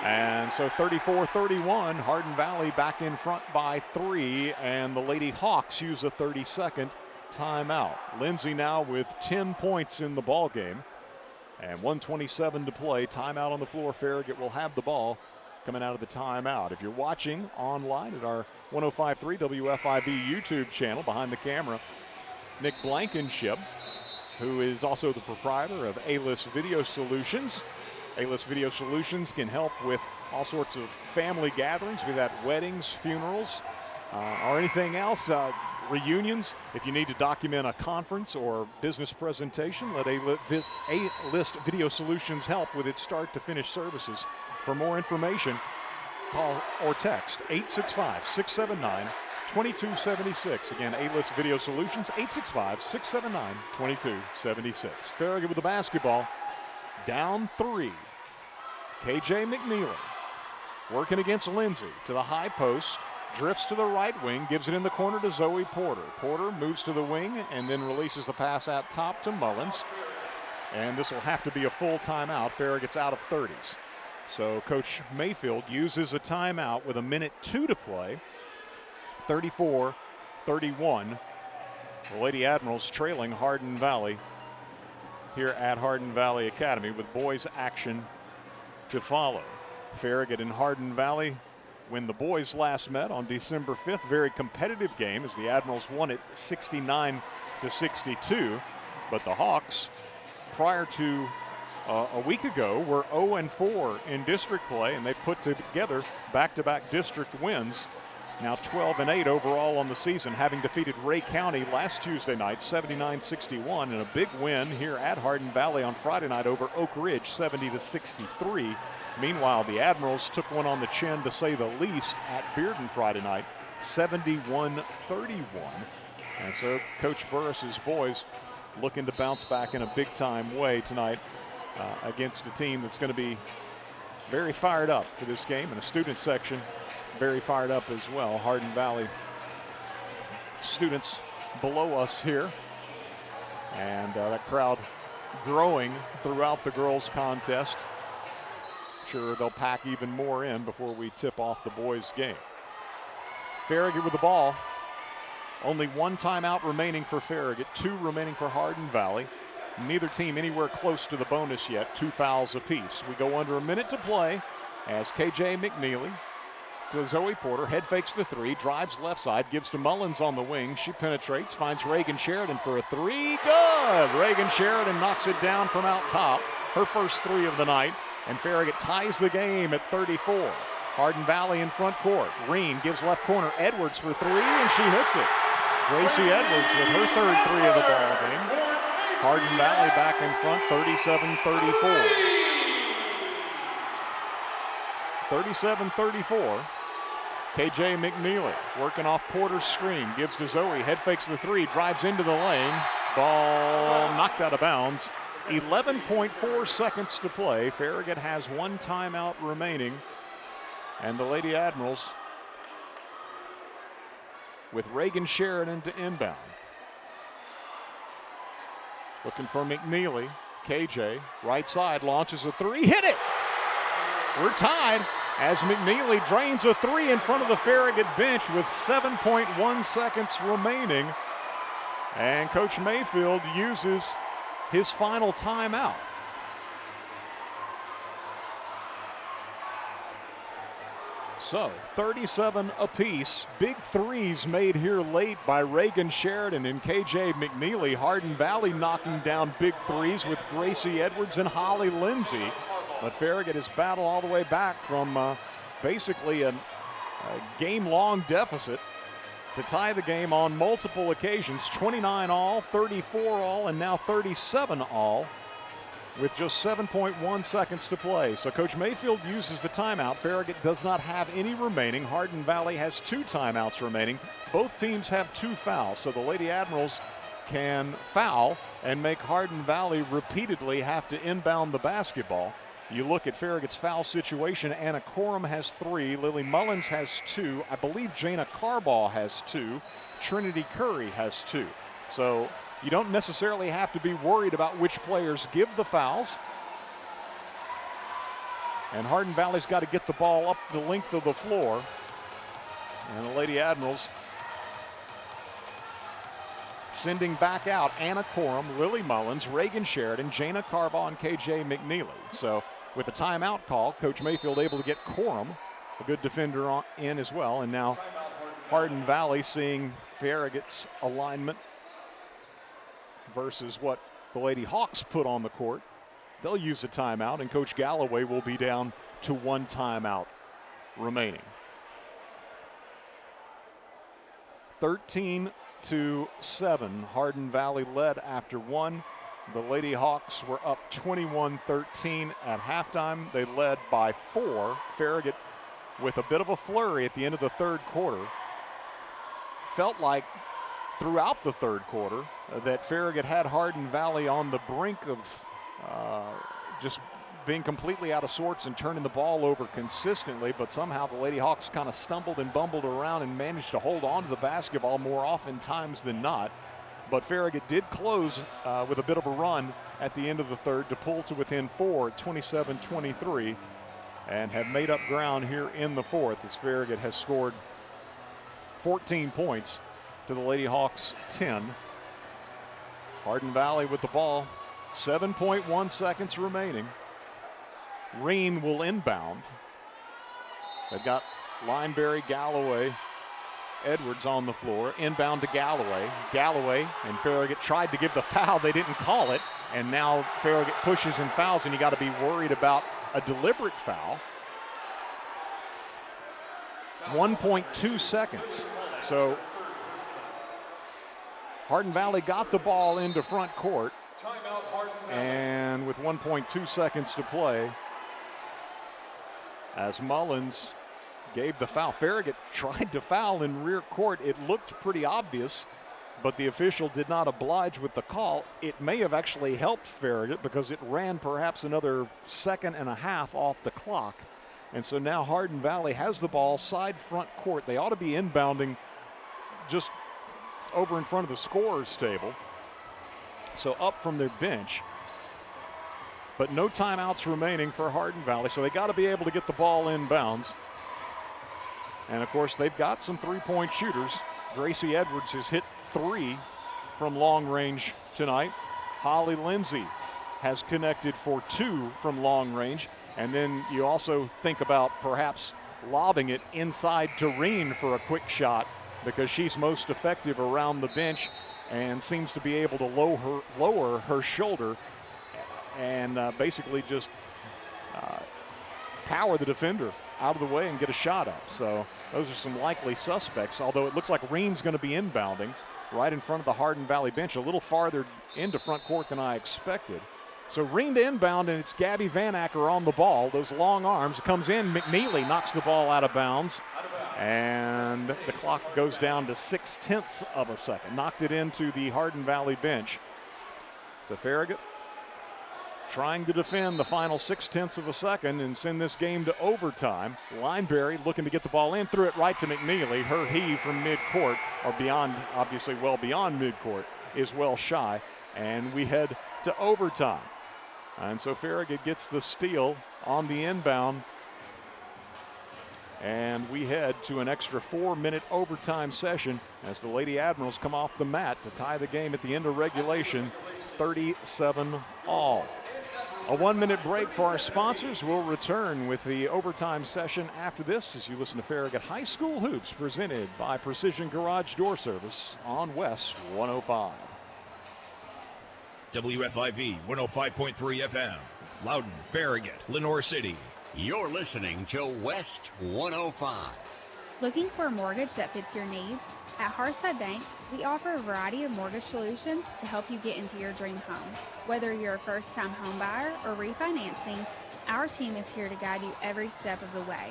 And so 34-31, Hardin Valley back in front by 3, and the Lady Hawks use a 30-second timeout. Lindsay now with 10 points in the ball game, and 1:27 to play. Timeout on the floor. Farragut will have the ball coming out of the timeout. If you're watching online at our 105.3 WFIB YouTube channel, behind the camera, Nick Blankenship, who is also the proprietor of A-List Video Solutions. A-List Video Solutions can help with all sorts of family gatherings, be that weddings, funerals, or anything else, reunions. If you need to document a conference or business presentation, let A-List Video Solutions help with its start to finish services. For more information, call or text 865-679-2276. Again, A-List Video Solutions, 865-679-2276. Farragut with the basketball, down 3. KJ McNeely working against Lindsay to the high post, drifts to the right wing, gives it in the corner to Zoe Porter. Porter moves to the wing and then releases the pass out top to Mullins. And this will have to be a full timeout. Farragut's out of 30s. So Coach Mayfield uses a timeout with 1:02 to play. 34-31. The Lady Admirals trailing Hardin Valley here at Hardin Valley Academy with boys action to follow. Farragut and Hardin Valley, when the boys last met on December 5th, very competitive game as the Admirals won it 69-62. But the Hawks, prior to a week ago, were 0-4 in district play, and they put together back-to-back district wins. Now 12-8 overall on the season, having defeated Ray County last Tuesday night 79-61, and a big win here at Hardin Valley on Friday night over Oak Ridge 70-63. Meanwhile, the Admirals took one on the chin, to say the least, at Bearden Friday night 71-31. And so Coach Burris's boys looking to bounce back in a big-time way tonight against a team that's going to be very fired up for this game, and a student section very fired up as well. Hardin Valley students below us here, and that crowd growing throughout the girls contest. Sure, they'll pack even more in before we tip off the boys game. Farragut with the ball. Only one timeout remaining for Farragut, 2 remaining for Hardin Valley. Neither team anywhere close to the bonus yet, 2 fouls apiece. We go under a minute to play as KJ McNeely to Zoe Porter, head fakes the 3, drives left side, gives to Mullins on the wing. She penetrates, finds Reagan Sheridan for a 3. Good! Reagan Sheridan knocks it down from out top, her first 3 of the night, and Farragut ties the game at 34. Hardin Valley in front court. Reen gives left corner, Edwards for 3, and she hits it. Gracie Edwards with her third 3 of the ball game. Hardin Valley back in front, 37-34. 37-34. KJ McNeely working off Porter's screen, gives to Zoe, head fakes the 3, drives into the lane. Ball knocked out of bounds. 11.4 seconds to play. Farragut has 1 timeout remaining, and the Lady Admirals with Reagan Sheridan to inbound. Looking for McNeely. KJ, right side, launches a 3, hit it! We're tied as McNeely drains a 3 in front of the Farragut bench with 7.1 seconds remaining. And Coach Mayfield uses his final timeout. So 37 apiece. Big 3s made here late by Reagan Sheridan and KJ McNeely. Hardin Valley knocking down big 3s with Gracie Edwards and Holly Lindsay. But Farragut has battled all the way back from basically a game-long deficit to tie the game on multiple occasions. 29 all, 34 all, and now 37 all with just 7.1 seconds to play. So Coach Mayfield uses the timeout. Farragut does not have any remaining. Hardin Valley has 2 timeouts remaining. Both teams have 2 fouls, so the Lady Admirals can foul and make Hardin Valley repeatedly have to inbound the basketball. You look at Farragut's foul situation. Anna Corum has 3. Lily Mullins has 2. I believe Jana Carbaugh has 2. Trinity Curry has 2. So you don't necessarily have to be worried about which players give the fouls. And Hardin Valley's got to get the ball up the length of the floor. And the Lady Admirals sending back out Anna Corum, Lily Mullins, Reagan Sheridan, Jana Carbaugh, and KJ McNeely. So with a timeout call, Coach Mayfield able to get Corum, a good defender, in as well. And now Hardin Valley seeing Farragut's alignment versus what the Lady Hawks put on the court. They'll use a timeout, and Coach Galloway will be down to 1 timeout remaining. 13-7, Hardin Valley led after 1. The Lady Hawks were up 21-13 at halftime. They led by 4. Farragut with a bit of a flurry at the end of the 3rd quarter. Felt like throughout the 3rd quarter that Farragut had Hardin Valley on the brink of just being completely out of sorts and turning the ball over consistently, but somehow the Lady Hawks kind of stumbled and bumbled around and managed to hold on to the basketball more oftentimes than not. But Farragut did close with a bit of a run at the end of the third to pull to within 4 at 27-23 and have made up ground here in the fourth as Farragut has scored 14 points to the Lady Hawks 10. Hardin Valley with the ball, 7.1 seconds remaining. Reen will inbound. They've got Lineberry, Galloway, Edwards on the floor. Inbound to Galloway. Galloway and Farragut tried to give the foul. They didn't call it. And now Farragut pushes and fouls, and you got to be worried about a deliberate foul. 1.2 seconds. So Hardin Valley got the ball into front court. And with 1.2 seconds to play, as Mullins gave the foul. Farragut tried to foul in rear court. It looked pretty obvious, but the official did not oblige with the call. It may have actually helped Farragut because it ran perhaps another second and a half off the clock. And so now Hardin Valley has the ball side front court. They ought to be inbounding just over in front of the scorer's table. So up from their bench. But no timeouts remaining for Hardin Valley, so they got to be able to get the ball inbounds. And of course, they've got some three-point shooters. Gracie Edwards has hit 3 from long range tonight. Holly Lindsay has connected for 2 from long range. And then you also think about perhaps lobbing it inside to Reen for a quick shot because she's most effective around the bench and seems to be able to lower her shoulder and basically just power the defender out of the way and get a shot up. So those are some likely suspects, although it looks like Reen's going to be inbounding right in front of the Hardin Valley bench, a little farther into front court than I expected. So Reen to inbound, and it's Gabby Van Acker on the ball. Those long arms. Comes in. McNeely knocks the ball out of bounds. And the clock goes down to 0.6 of a second. Knocked it into the Hardin Valley bench. So Farragut trying to defend the final 0.6 of a second and send this game to overtime. Lineberry looking to get the ball in, threw it right to McNeely. Her heave from midcourt, or beyond, obviously well beyond midcourt, is well shy. And we head to overtime. And so Farragut gets the steal on the inbound. And we head to an extra 4-minute overtime session as the Lady Admirals come off the mat to tie the game at the end of regulation, 37-all. A 1-minute break for our sponsors. We'll return with the overtime session after this as you listen to Farragut High School Hoops presented by Precision Garage Door Service on West 105. WFIV 105.3 FM, Loudon, Farragut, Lenore City. You're listening to West 105. Looking for a mortgage that fits your needs? At Hearthside Bank, we offer a variety of mortgage solutions to help you get into your dream home. Whether you're a first-time home buyer or refinancing, our team is here to guide you every step of the way.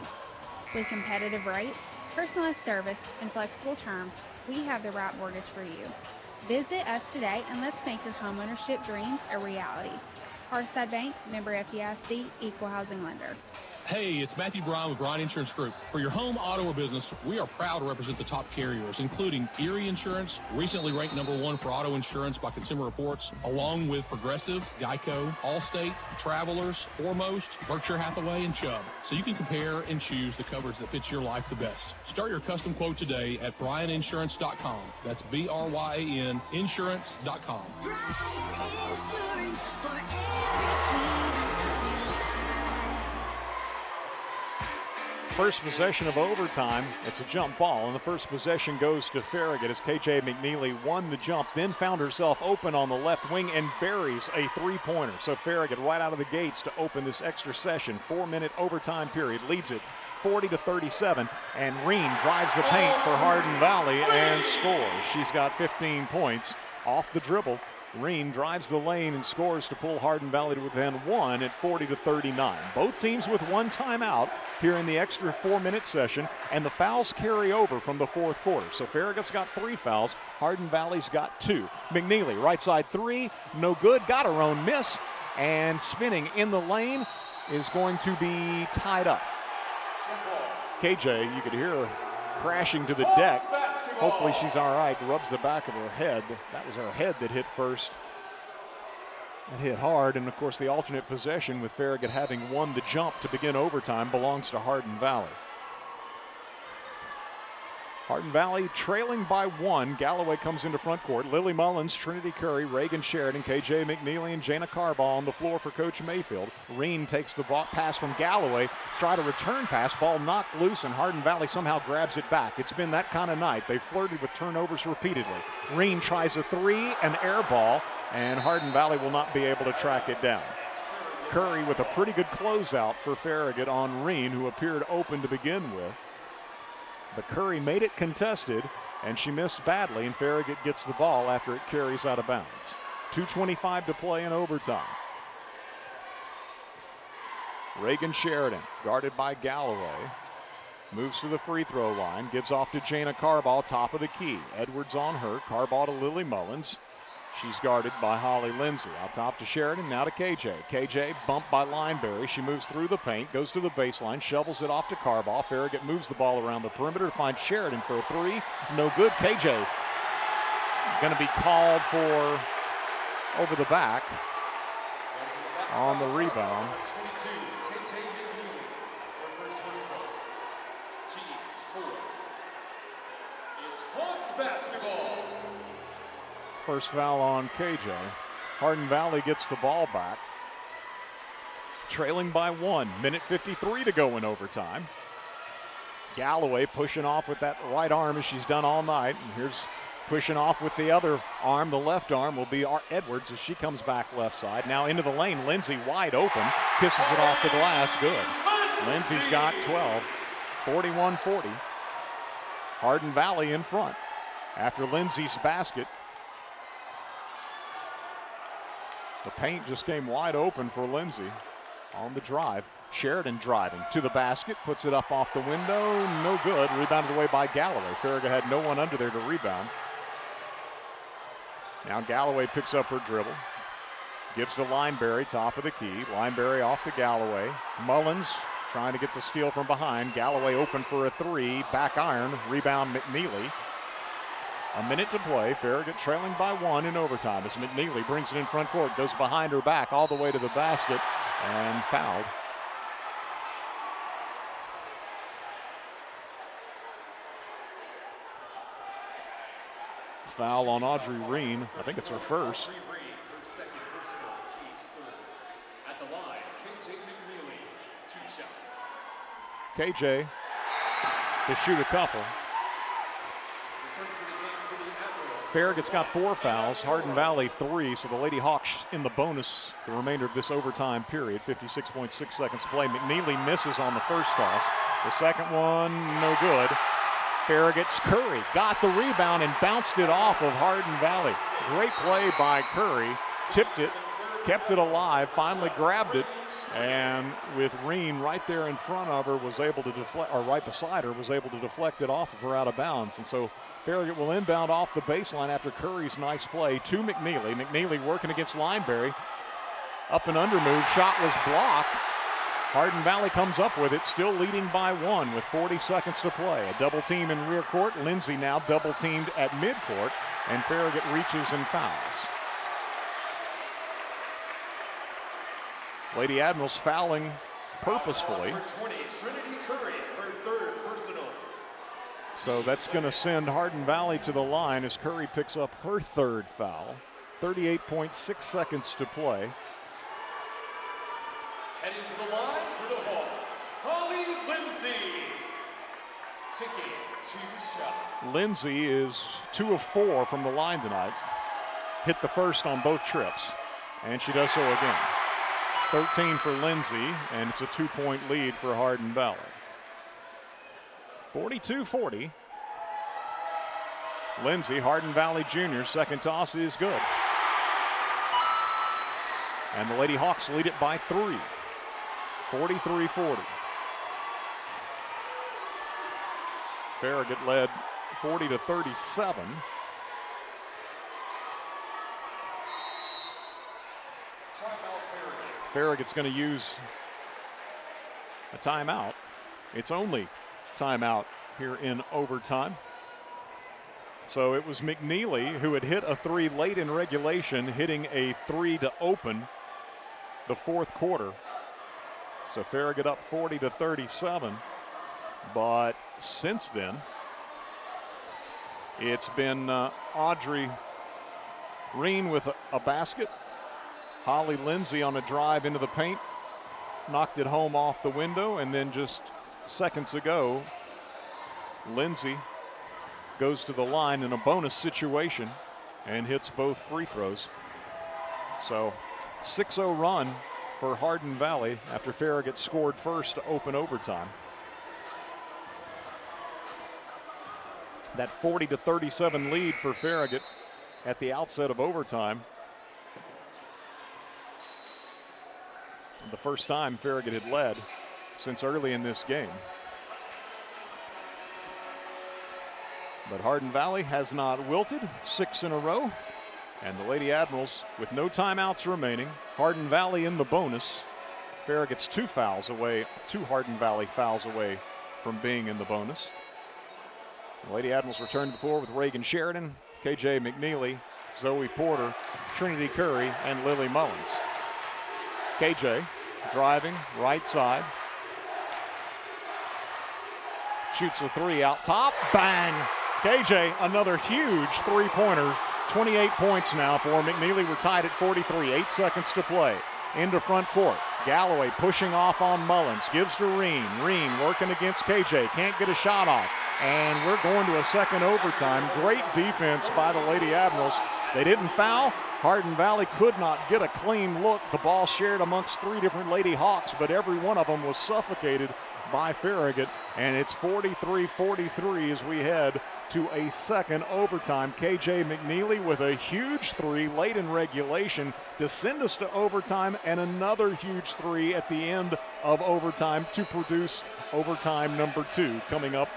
With competitive rates, personalized service, and flexible terms, we have the right mortgage for you. Visit us today and let's make your homeownership dreams a reality. Hearthside Bank, member FDIC, equal housing lender. Hey, it's Matthew Brown with Brown Insurance Group. For your home, auto, or business, we are proud to represent the top carriers, including Erie Insurance, recently ranked #1 for auto insurance by Consumer Reports, along with Progressive, Geico, Allstate, Travelers, Foremost, Berkshire Hathaway, and Chubb. So you can compare and choose the coverage that fits your life the best. Start your custom quote today at bryaninsurance.com. That's BRYAN insurance.com. First possession of overtime. It's a jump ball, and the first possession goes to Farragut as KJ McNeely won the jump, then found herself open on the left wing and buries a three-pointer. So Farragut right out of the gates to open this extra session. 4-minute overtime period, leads it 40-37, and Reen drives the paint for Hardin Valley and scores. She's got 15 points off the dribble. Reen drives the lane and scores to pull Hardin Valley to within 1 at 40-39. Both teams with one timeout here in the extra 4-minute session, and the fouls carry over from the fourth quarter. So Farragut's got 3 fouls, Hardin Valley's got 2. McNeely, right side 3, no good, got her own miss, and spinning in the lane is going to be tied up. KJ, you could hear her crashing to the deck. Hopefully she's all right. Rubs the back of her head. That was her head that hit first. It hit hard, and of course the alternate possession with Farragut having won the jump to begin overtime belongs to Hardin Valley. Hardin Valley trailing by 1. Galloway comes into front court. Lily Mullins, Trinity Curry, Reagan Sheridan, KJ McNeely, and Jana Carbaugh on the floor for Coach Mayfield. Reen takes the pass from Galloway. Try to return pass. Ball knocked loose, and Hardin Valley somehow grabs it back. It's been that kind of night. They flirted with turnovers repeatedly. Reen tries a 3, an air ball, and Hardin Valley will not be able to track it down. Curry with a pretty good closeout for Farragut on Reen, who appeared open to begin with. But Curry made it contested, and she missed badly, and Farragut gets the ball after it carries out of bounds. 2:25 to play in overtime. Reagan Sheridan, guarded by Galloway, moves to the free throw line, gives off to Jana Carbaugh, top of the key. Edwards on her, Carbaugh to Lily Mullins. She's guarded by Holly Lindsay. Out top to Sheridan, now to KJ. KJ bumped by Lineberry. She moves through the paint, goes to the baseline, shovels it off to Carbaugh. Farragut moves the ball around the perimeter to find Sheridan for a 3. No good. KJ going to be called for over the back on the rebound. It's Hawks basketball. First foul on KJ. Hardin Valley gets the ball back. Trailing by 1. Minute 53 to go in overtime. Galloway pushing off with that right arm as she's done all night. And here's pushing off with the other arm. The left arm will be Edwards as she comes back left side. Now into the lane. Lindsay wide open. Kisses it off the glass. Good. Lindsay's got 12. 41-40. Hardin Valley in front. After Lindsay's basket, the paint just came wide open for Lindsay on the drive. Sheridan driving to the basket, puts it up off the window, no good. Rebounded away by Galloway. Farragut had no one under there to rebound. Now Galloway picks up her dribble, gives to Lineberry, top of the key. Lineberry off to Galloway. Mullins trying to get the steal from behind. Galloway open for a 3, back iron, rebound McNeely. A minute to play. Farragut trailing by 1 in overtime as McNeely brings it in front court, goes behind her back all the way to the basket and fouled. Foul on Audrey Reen. I think it's her first. At the line, KJ McNeely, 2 shots. KJ to shoot a couple. Farragut's got 4 fouls, Hardin Valley 3, so the Lady Hawks in the bonus the remainder of this overtime period. 56.6 seconds to play. McNeely misses on the first toss. The second one, no good. Farragut's Curry got the rebound and bounced it off of Hardin Valley. Great play by Curry. Tipped it, kept it alive, finally grabbed it, and with Reen right there in front of her, was able to deflect, or right beside her, was able to deflect it off of her out of bounds. And so Farragut will inbound off the baseline after Curry's nice play to McNeely. McNeely working against Lineberry. Up and under move, shot was blocked. Hardin Valley comes up with it, still leading by 1 with 40 seconds to play. A double team in rear court. Lindsay now double teamed at midcourt, and Farragut reaches and fouls. Lady Admirals fouling purposefully. Number 20, Trinity Curry, her 3rd personal. So that's going to send Hardin Valley to the line as Curry picks up her 3rd foul. 38.6 seconds to play. Heading to the line for the Hawks, Holly Lindsay, taking 2 shots. Lindsay is 2 of 4 from the line tonight. Hit the first on both trips, and she does so again. 13 for Lindsay, and it's a 2-point lead for Hardin Valley. 42-40. Lindsay, Hardin Valley Jr., second toss is good. And the Lady Hawks lead it by 3. 43-40. Farragut led 40-37. Farragut's going to use a timeout. It's only timeout here in overtime. So it was McNeely who had hit a 3 late in regulation, hitting a 3 to open the fourth quarter. So Farragut up 40-37. But since then, it's been Audrey Reen with a basket. Holly Lindsay on a drive into the paint, knocked it home off the window, and then just seconds ago, Lindsay goes to the line in a bonus situation and hits both free throws. So 6-0 run for Hardin Valley after Farragut scored first to open overtime. That 40-37 lead for Farragut at the outset of overtime. The first time Farragut had led since early in this game. But Hardin Valley has not wilted, 6 in a row. And the Lady Admirals with no timeouts remaining. Hardin Valley in the bonus. Farragut's 2 Hardin Valley fouls away from being in the bonus. The Lady Admirals return to the floor with Reagan Sheridan, KJ McNeely, Zoe Porter, Trinity Curry, and Lily Mullins. KJ driving right side. Shoots a 3 out top. Bang! KJ, another huge 3-pointer. 28 points now for McNeely. We're tied at 43. 8 seconds to play. Into front court. Galloway pushing off on Mullins. Gives to Reen. Reen working against KJ. Can't get a shot off. And we're going to a second overtime. Great defense by the Lady Admirals. They didn't foul. Hardin Valley could not get a clean look. The ball shared amongst 3 different Lady Hawks, but every one of them was suffocated by Farragut. And it's 43-43 as we head to a second overtime. KJ McNeely with a huge 3 late in regulation to send us to overtime, and another huge 3 at the end of overtime to produce overtime number 2 coming up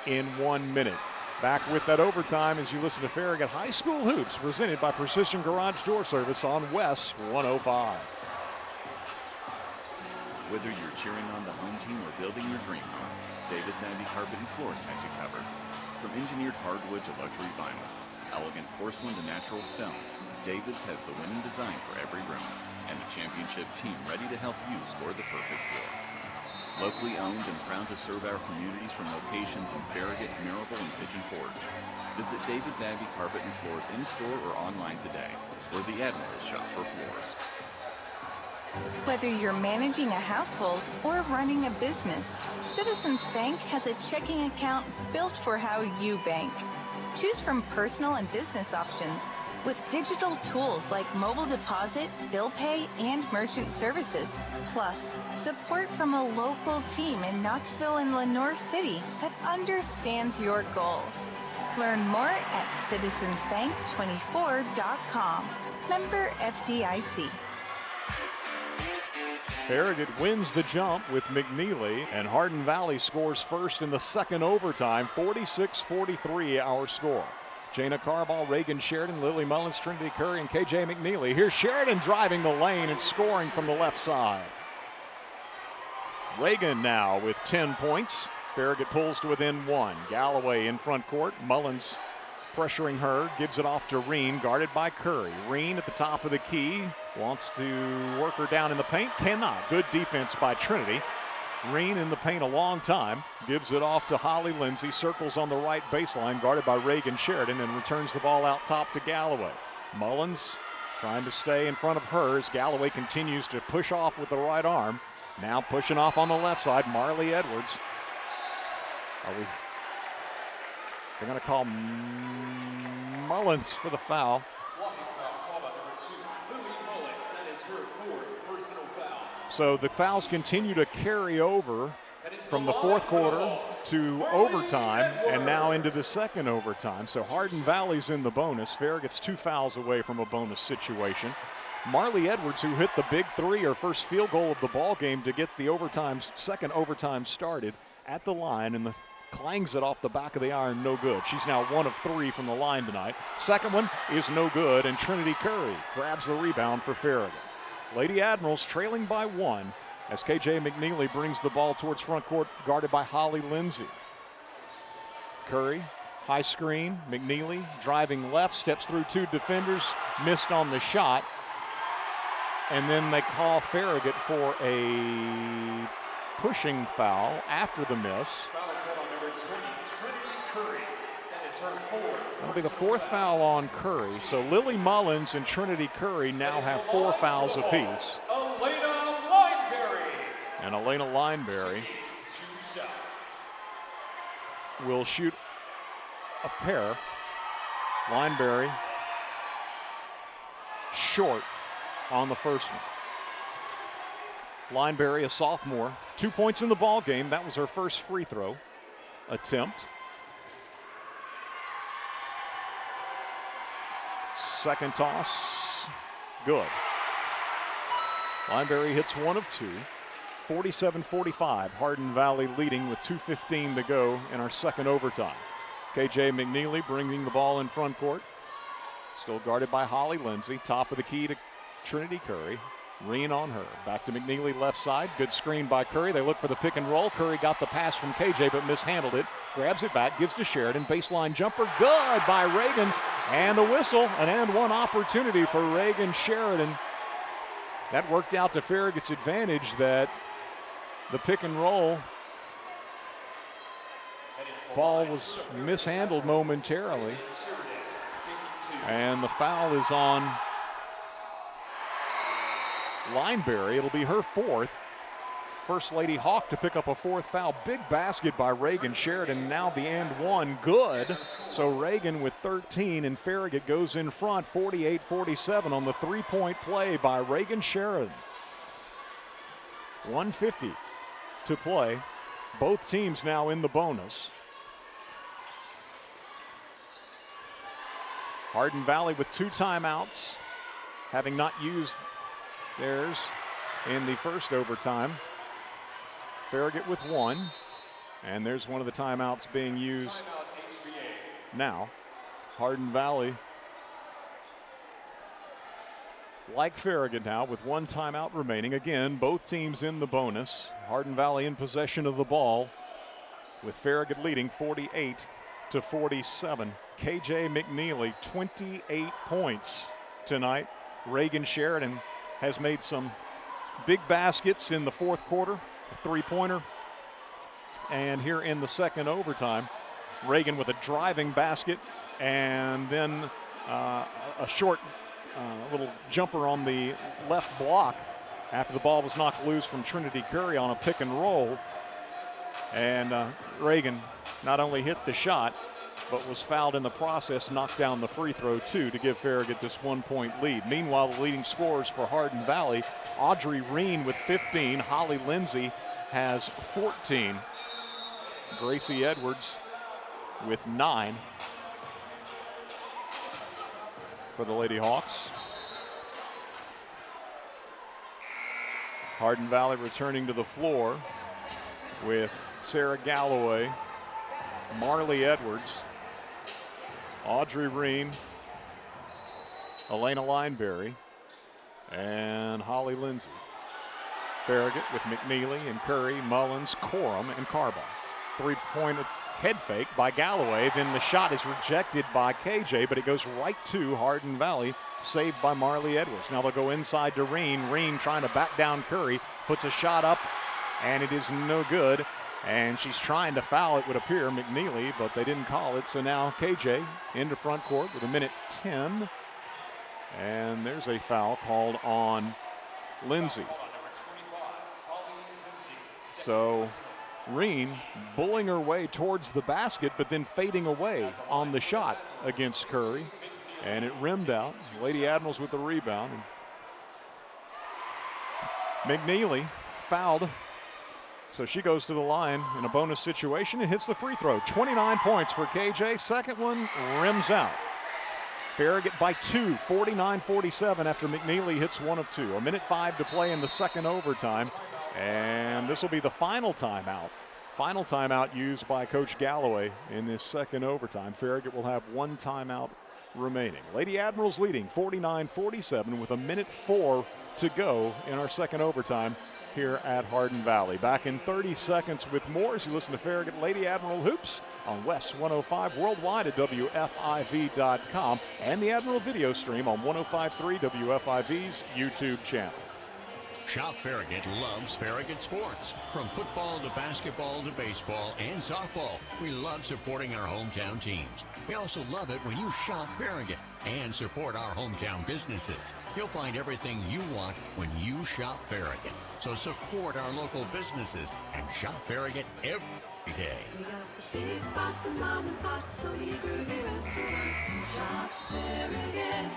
in 1 minute. Back with that overtime as you listen to Farragut High School Hoops, presented by Precision Garage Door Service on West 105. Whether you're cheering on the home team or building your dream home, David Nabby Carpet and Floors has you covered. From engineered hardwood to luxury vinyl, elegant porcelain to natural stone, David's has the winning design for every room, and a championship team ready to help you score the perfect floor. Locally owned and proud to serve our communities from locations in Farragut, Marable, and Pigeon Forge. Visit David Nabby Carpet and Floors in-store or online today, where the Admirals shop for floors. Whether you're managing a household or running a business, Citizens Bank has a checking account built for how you bank. Choose from personal and business options with digital tools like mobile deposit, bill pay, and merchant services. Plus, support from a local team in Knoxville and Lenoir City that understands your goals. Learn more at citizensbank24.com. Member FDIC. Farragut wins the jump with McNeely, and Hardin Valley scores first in the second overtime. 46-43 our score. Jana Carball, Reagan Sheridan, Lily Mullins, Trinity Curry, and KJ McNeely. Here's Sheridan driving the lane and scoring from the left side. Reagan now with 10 points. Farragut pulls to within 1. Galloway in front court. Mullins pressuring her, gives it off to Reen, guarded by Curry. Reen at the top of the key, wants to work her down in the paint, cannot. Good defense by Trinity. Reen in the paint a long time, gives it off to Holly Lindsay, circles on the right baseline, guarded by Reagan Sheridan, and returns the ball out top to Galloway. Mullins trying to stay in front of her as Galloway continues to push off with the right arm. Now pushing off on the left side, Marley Edwards. They're going to call Mullins for the foul. Blocking foul called on number 2, Lily Mullins. That is her 4th personal foul. So the fouls continue to carry over from the fourth quarter to overtime and now into the second overtime. So Hardin Valley's in the bonus. Farragut's 2 fouls away from a bonus situation. Marley Edwards, who hit the big 3, her first field goal of the ball game to get the second overtime started at the line, and clangs it off the back of the iron, no good. She's now 1 of 3 from the line tonight. Second one is no good, and Trinity Curry grabs the rebound for Farragut. Lady Admirals trailing by 1 as KJ McNeely brings the ball towards front court, guarded by Holly Lindsay. Curry High screen, McNeely driving left, steps through 2 defenders, missed on the shot. And then they call Farragut for a pushing foul after the miss. Foul called on number 20, Trinity Curry. That is her 4th. That'll be the 4th foul on Curry. So Lily Mullins and Trinity Curry now have 4 fouls apiece. Elena Lineberry. And Elena Lineberry 2 shots. will shoot a pair. Lineberry short on the first one. Lineberry, a sophomore, 2 points in the ball game. That was her first free throw attempt. Second toss, good. Lineberry hits 1 of 2. 47-45, Hardin Valley leading with 2:15 to go in our second overtime. KJ McNeely bringing the ball in front court. Still guarded by Holly Lindsay. Top of the key to Trinity Curry. Reen on her. Back to McNeely left side. Good screen by Curry. They look for the pick and roll. Curry got the pass from KJ but mishandled it. Grabs it back, gives to Sheridan. Baseline jumper, good by Reagan. And a whistle, an and one opportunity for Reagan Sheridan. That worked out to Farragut's advantage, that the pick and roll ball was mishandled momentarily. And the foul is on Lineberry. It'll be her 4th. First Lady Hawk to pick up a 4th foul. Big basket by Reagan Sheridan. Now the and one, good. So Reagan with 13, and Farragut goes in front 48-47 on the 3-point play by Reagan Sheridan. 1:50 to play. Both teams now in the bonus. Hardin Valley with 2 timeouts, having not used theirs in the first overtime. Farragut with 1, and there's one of the timeouts being used now. Hardin Valley, like Farragut now, with 1 timeout remaining. Again, both teams in the bonus. Hardin Valley in possession of the ball, with Farragut leading 48-47. KJ McNeely, 28 points tonight. Reagan Sheridan has made some big baskets in the 4th quarter, a 3-pointer. And here in the second overtime, Reagan with a driving basket, and then a short little jumper on the left block after the ball was knocked loose from Trinity Curry on a pick and roll. And Reagan not only hit the shot, but was fouled in the process, knocked down the free throw too to give Farragut this 1-point lead. Meanwhile, the leading scorers for Hardin Valley, Audrey Reen with 15, Holly Lindsay has 14, Gracie Edwards with 9 for the Lady Hawks. Hardin Valley returning to the floor with Sarah Galloway, Marley Edwards, Audrey Reen, Elena Lineberry, and Holly Lindsay. Farragut with McNeely and Curry, Mullins, Corum, and Carba. 3-point head fake by Galloway. Then the shot is rejected by KJ, but it goes right to Hardin Valley, saved by Marley Edwards. Now they'll go inside to Reen. Reen trying to back down Curry, puts a shot up, and it is no good. And she's trying to foul, it would appear, McNeely, but they didn't call it. So now KJ into front court with 1:10. And there's a foul called on Lindsay. So Reen bullying her way towards the basket, but then fading away on the shot against Curry. And it rimmed out. Lady Admirals with the rebound. McNeely fouled. So she goes to the line in a bonus situation and hits the free throw. 29 points for KJ. Second one rims out. Farragut by 2, 49-47 after McNeely hits 1 of 2. 1:05 to play in the second overtime. And this will be the final timeout. Final timeout used by Coach Galloway in this second overtime. Farragut will have 1 timeout remaining. Lady Admirals leading 49-47 with 1:04 to go in our second overtime here at Hardin Valley. Back in 30 seconds with more as you listen to Farragut Lady Admiral Hoops on West 105 worldwide at WFIV.com and the Admiral video stream on 105.3 WFIV's YouTube channel. Shop Farragut loves Farragut sports. From football to basketball to baseball and softball, we love supporting our hometown teams. We also love it when you shop Farragut and support our hometown businesses. You'll find everything you want when you shop Farragut. So support our local businesses and shop Farragut every day. We got the big box of mom and pop, so many groovy restaurants. Shop Farragut.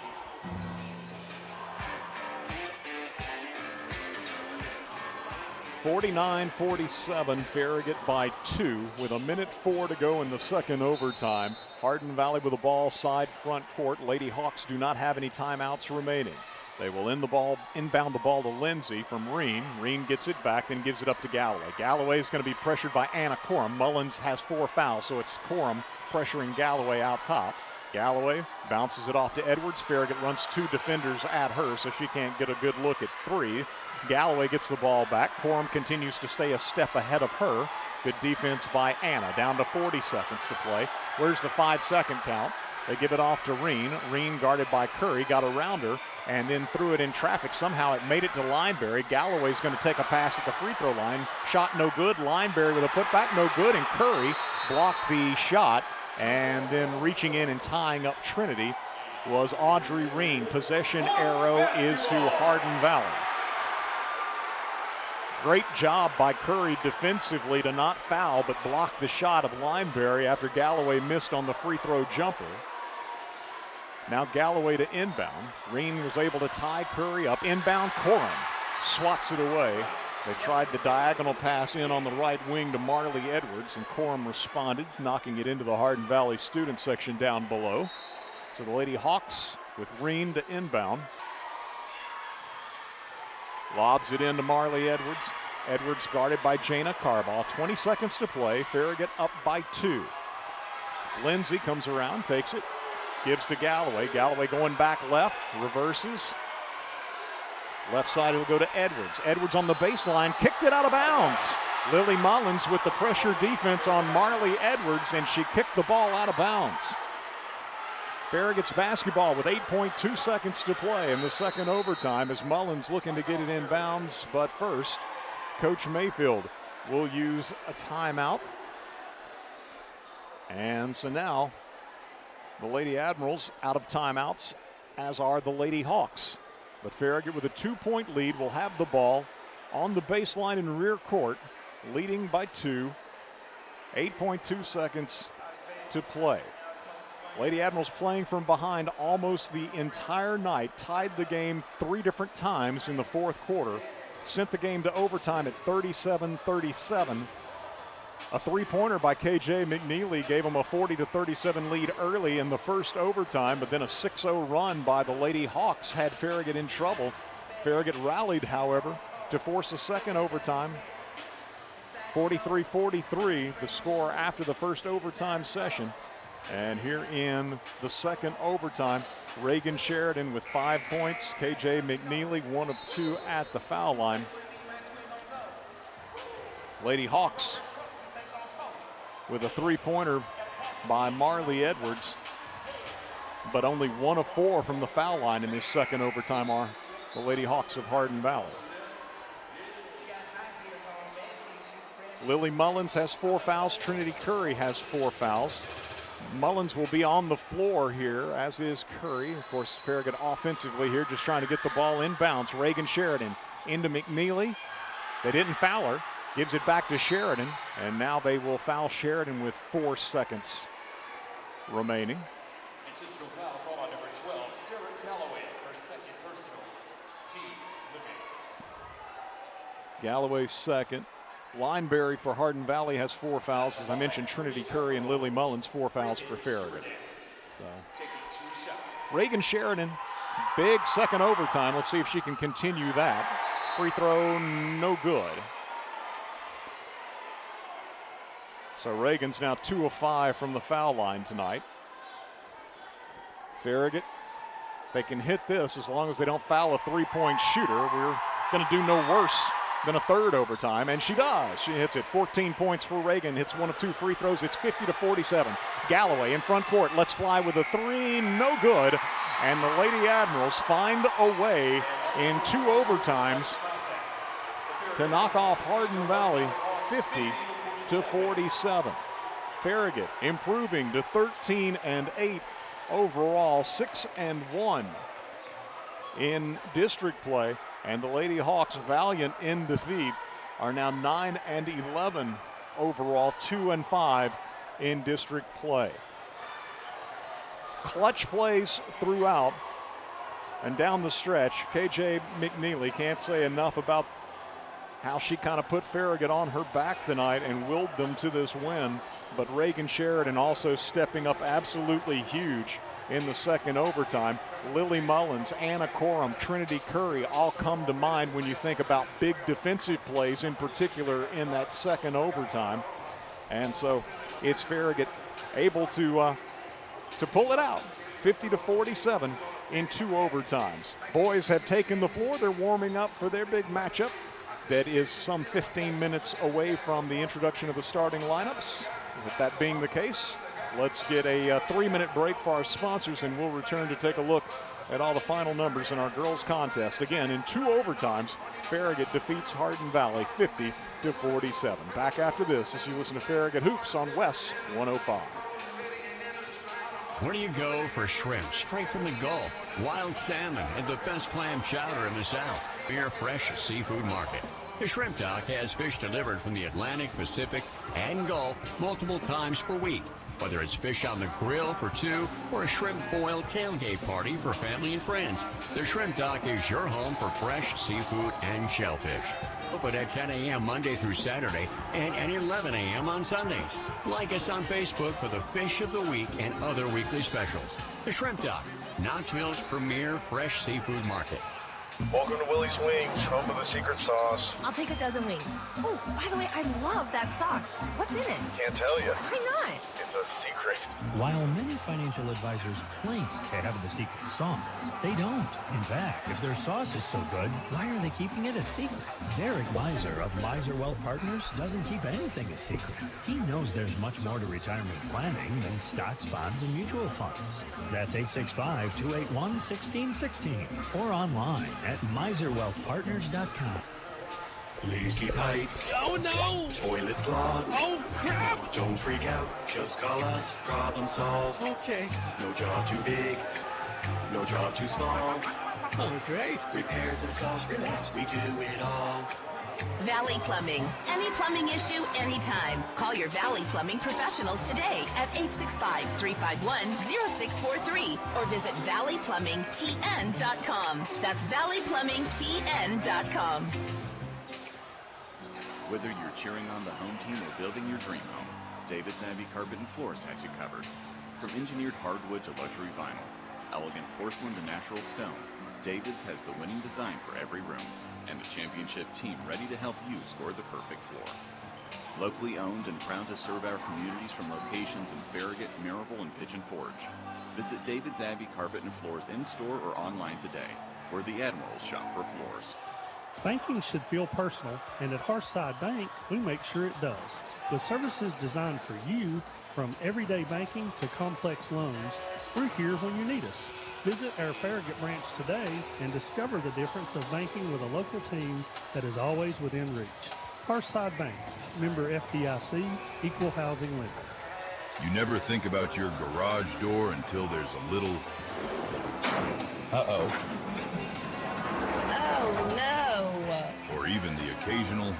49-47, Farragut by 2 with 1:04 to go in the second overtime. Hardin Valley with the ball side front court. Lady Hawks do not have any timeouts remaining. They will inbound the ball to Lindsay from Reen. Reen gets it back, then gives it up to Galloway. Galloway is going to be pressured by Anna Corum. Mullins has 4 fouls, so it's Corum pressuring Galloway out top. Galloway bounces it off to Edwards. Farragut runs 2 defenders at her, so she can't get a good look at 3. Galloway gets the ball back. Corum continues to stay a step ahead of her. Good defense by Anna. Down to 40 seconds to play. Where's the 5-second count? They give it off to Reen. Reen guarded by Curry, got around her, and then threw it in traffic. Somehow it made it to Lineberry. Galloway's going to take a pass at the free throw line. Shot no good. Lineberry with a putback, no good, and Curry blocked the shot. And then reaching in and tying up Trinity was Audrey Reen. Possession arrow is to Hardin Valley. Great job by Curry defensively to not foul, but block the shot of Lineberry after Galloway missed on the free throw jumper. Now Galloway to inbound. Reen was able to tie Curry up. Inbound, Corum swats it away. They tried the diagonal pass in on the right wing to Marley Edwards, and Corum responded, knocking it into the Hardin Valley student section down below. So the Lady Hawks with Reen to inbound. Lobs it in to Marley Edwards. Edwards guarded by Jana Carbaugh. 20 seconds to play. Farragut up by 2. Lindsay comes around, takes it, gives to Galloway. Galloway going back left, reverses. Left side will go to Edwards. Edwards on the baseline, kicked it out of bounds. Lily Mullins with the pressure defense on Marley Edwards, and she kicked the ball out of bounds. Farragut's basketball with 8.2 seconds to play in the second overtime as Mullins looking to get it in bounds. But first, Coach Mayfield will use a timeout. And so now the Lady Admirals out of timeouts, as are the Lady Hawks. But Farragut with a 2-point lead will have the ball on the baseline in rear court, leading by 2. 8.2 seconds to play. Lady Admirals playing from behind almost the entire night, tied the game 3 different times in the fourth quarter, sent the game to overtime at 37-37. A 3-pointer by KJ McNeely gave them a 40-37 lead early in the first overtime, but then a 6-0 run by the Lady Hawks had Farragut in trouble. Farragut rallied, however, to force a second overtime. 43-43, the score after the first overtime session. And here in the second overtime, Reagan Sheridan with 5 points. KJ McNeely, 1 of 2 at the foul line. Lady Hawks with a 3-pointer by Marley Edwards, but only 1 of 4 from the foul line in this second overtime are the Lady Hawks of Hardin Valley. Lily Mullins has 4 fouls. Trinity Curry has 4 fouls. Mullins will be on the floor here, as is Curry. Of course, Farragut offensively here, just trying to get the ball in bounds. Reagan Sheridan into McNeely. They didn't foul her. Gives it back to Sheridan, and now they will foul Sheridan with 4 seconds remaining. Intentional foul called on number 12, Sarah Galloway, her second personal. Team limit. Galloway's second. Lineberry for Hardin Valley has 4 fouls. As I mentioned, Trinity Curry and Lily Mullins, 4 fouls for Farragut. So Reagan Sheridan, big second overtime. Let's see if she can continue that. Free throw, no good. So Reagan's now 2 of 5 from the foul line tonight. Farragut, they can hit this as long as they don't foul a three-point shooter. We're going to do no worse than a third overtime, and she does. She hits it. 14 points for Reagan, hits one of 2 free throws. It's 50-47. Galloway in front court, lets fly with a three, no good. And the Lady Admirals find a way in 2 overtimes to knock off Hardin Valley 50-47. Farragut improving to 13-8 overall, 6-1 in district play. And the Lady Hawks, valiant in defeat, are now 9-11 overall, 2-5 in district play. Clutch plays throughout and down the stretch. KJ McNeely, can't say enough about how she kind of put Farragut on her back tonight and willed them to this win. But Reagan Sheridan also stepping up absolutely huge in the second overtime. Lily Mullins, Anna Corum, Trinity Curry all come to mind when you think about big defensive plays, in particular in that second overtime. And so it's Farragut able to pull it out, 50-47 in 2 overtimes. Boys have taken the floor. They're warming up for their big matchup that is some 15 minutes away from the introduction of the starting lineups. With that being the case, let's get a 3-minute break for our sponsors, and we'll return to take a look at all the final numbers in our girls contest. Again, in 2 overtimes, Farragut defeats Hardin Valley 50-47. Back after this as you listen to Farragut Hoops on West 105. Where do you go for shrimp straight from the Gulf, wild salmon, and the best clam chowder in the South? Your fresh seafood market. The Shrimp Dock has fish delivered from the Atlantic, Pacific, and Gulf multiple times per week. Whether it's fish on the grill for 2 or a shrimp boil tailgate party for family and friends, the Shrimp Dock is your home for fresh seafood and shellfish. Open at 10 a.m. Monday through Saturday and at 11 a.m. on Sundays. Like us on Facebook for the fish of the week and other weekly specials. The Shrimp Dock, Knoxville's premier fresh seafood market. Welcome to Willie's Wings, home of the secret sauce. I'll take a dozen wings. Oh, by the way, I love that sauce. What's in it? Can't tell you. Why not? It's a secret. While many financial advisors claim to have the secret sauce, they don't. In fact, if their sauce is so good, why are they keeping it a secret? Derek Miser of Miser Wealth Partners doesn't keep anything a secret. He knows there's much more to retirement planning than stocks, bonds, and mutual funds. That's 865-281-1616 or online at miserwealthpartners.com. Leaky pipes. Oh no! Toilets clogged. Oh crap! Don't freak out. Just call us. Problem solved. Okay. No job too big. No job too small. Oh, great. Repairs, installs, relax. We do it all. Valley Plumbing. Any plumbing issue, anytime. Call your Valley Plumbing professionals today at 865-351-0643 or visit valleyplumbingtn.com. That's valleyplumbingtn.com. Whether you're cheering on the home team or building your dream home, David's Abbey Carpet and Floors has you covered. From engineered hardwood to luxury vinyl, elegant porcelain to natural stone, David's has the winning design for every room and a championship team ready to help you score the perfect floor. Locally owned and proud to serve our communities from locations in Farragut, Maryville, and Pigeon Forge. Visit David's Abbey Carpet and Floors in-store or online today, where the Admirals shop for floors. Banking should feel personal, and at Hearthside Bank, we make sure it does. With services designed for you, from everyday banking to complex loans, we're here when you need us. Visit our Farragut branch today and discover the difference of banking with a local team that is always within reach. Hearthside Bank, member FDIC, equal housing lender. You never think about your garage door until there's a little... Oh, no. Or even the occasional...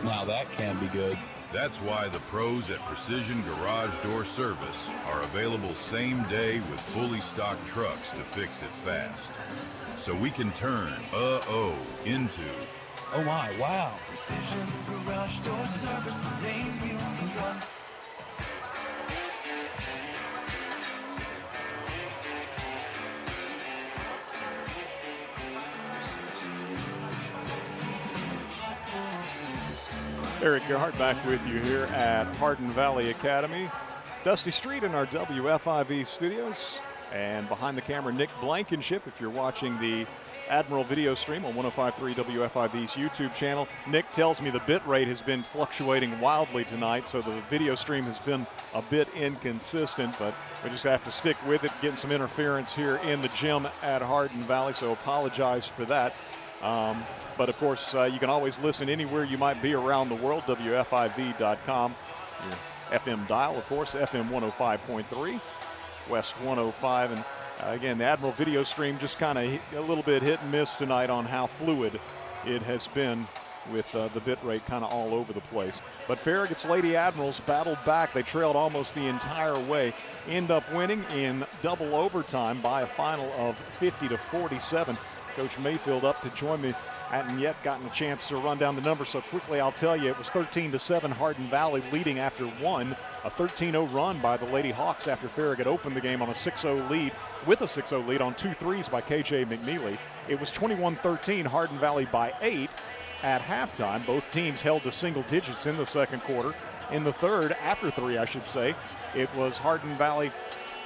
Now that can be good. That's why the pros at Precision Garage Door Service are available same day with fully stocked trucks to fix it fast. So we can turn into... Oh my, wow. Precision Garage Door Service, the name you can trust. Eric Gerhardt back with you here at Hardin Valley Academy. Dusty Street in our WFIV studios. And behind the camera, Nick Blankenship, if you're watching the Admiral video stream on 105.3 WFIV's YouTube channel. Nick tells me the bit rate has been fluctuating wildly tonight, so the video stream has been a bit inconsistent, but we just have to stick with it, getting some interference here in the gym at Hardin Valley, so apologize for that. But of course, you can always listen anywhere you might be around the world, WFIV.com. Your FM dial, of course, FM 105.3, West 105, and again, the Admiral video stream just kind of a little bit hit and miss tonight on how fluid it has been with the bit rate kind of all over the place. But Farragut's Lady Admirals battled back. They trailed almost the entire way, end up winning in double overtime by a final of 50-47. Coach Mayfield up to join me. Hadn't yet gotten a chance to run down the numbers so quickly. I'll tell you, it was 13-7 Hardin Valley leading after one. A 13-0 run by the Lady Hawks after Farragut opened the game on a 6-0 lead, with a 6-0 lead on 2 threes by KJ McNeely. It was 21-13 Hardin Valley by 8 at halftime. Both teams held to single digits in the second quarter. In the third, after 3 I should say, it was Hardin Valley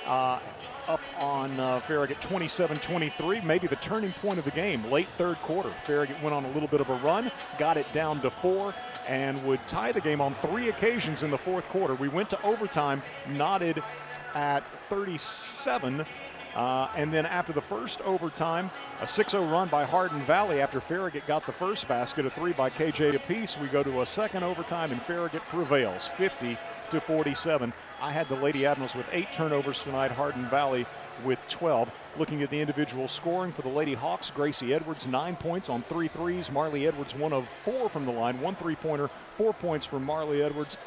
up on Farragut 27-23, maybe the turning point of the game, late third quarter. Farragut went on a little bit of a run, got it down to 4, and would tie the game on 3 occasions in the fourth quarter. We went to overtime, knotted at 37, and then after the first overtime, a 6-0 run by Hardin Valley after Farragut got the first basket, a 3 by KJ apiece. We go to a second overtime, and Farragut prevails, 50-47. I had the Lady Admirals with 8 turnovers tonight, Hardin Valley with 12. Looking at the individual scoring for the Lady Hawks, Gracie Edwards 9 points on 3 threes. Marley Edwards 1 of 4 from the line, 1 3-pointer, 4 points from Marley Edwards.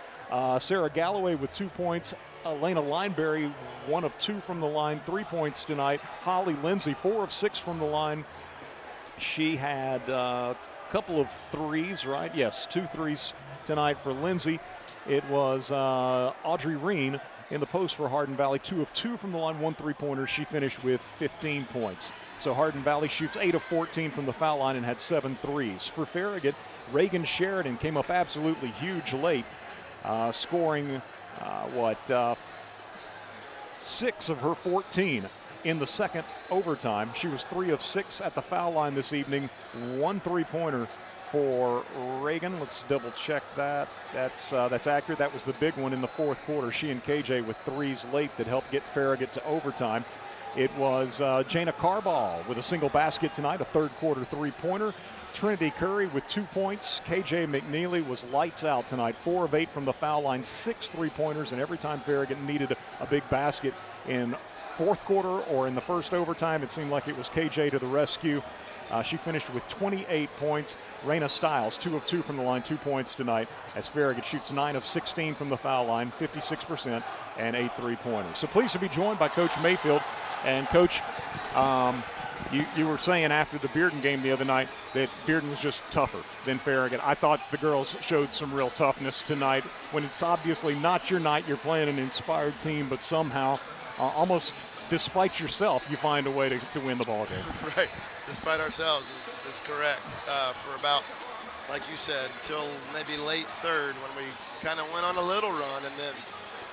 Sarah Galloway with 2 points. Elena Lineberry 1 of 2 from the line, 3 points tonight. Holly Lindsay 4 of 6 from the line. She had a couple of threes, right? Yes, 2 threes tonight for Lindsay. It was Audrey Reen in the post for Hardin Valley, 2 of 2 from the line, 1 3-pointer. She finished with 15 points. So Hardin Valley shoots 8 of 14 from the foul line and had 7 threes. For Farragut, Reagan Sheridan came up absolutely huge late, scoring 6 of her 14 in the second overtime. She was 3 of 6 at the foul line this evening, 1 3-pointer for Reagan. Let's double check that. That's accurate. That was the big one in the fourth quarter. She and KJ with threes late that helped get Farragut to overtime. It was Jana Carball with a single basket tonight, a third quarter 3-pointer. Trinity Curry with 2 points. KJ McNeely was lights out tonight, 4 of 8 from the foul line, 6 3-pointers, and every time Farragut needed a big basket in fourth quarter or in the first overtime, it seemed like it was KJ to the rescue. She finished with 28 points. Raina Stiles, 2 of 2 from the line, 2 points tonight, as Farragut shoots 9 of 16 from the foul line, 56%, and 8 3-pointers. So pleased to be joined by Coach Mayfield. And Coach, you were saying after the Bearden game the other night that Bearden was just tougher than Farragut. I thought the girls showed some real toughness tonight when it's obviously not your night. You're playing an inspired team, but somehow, almost despite yourself, you find a way to win the ball game. Right. Despite ourselves is correct. For about, like you said, till maybe late third when we kind of went on a little run. And then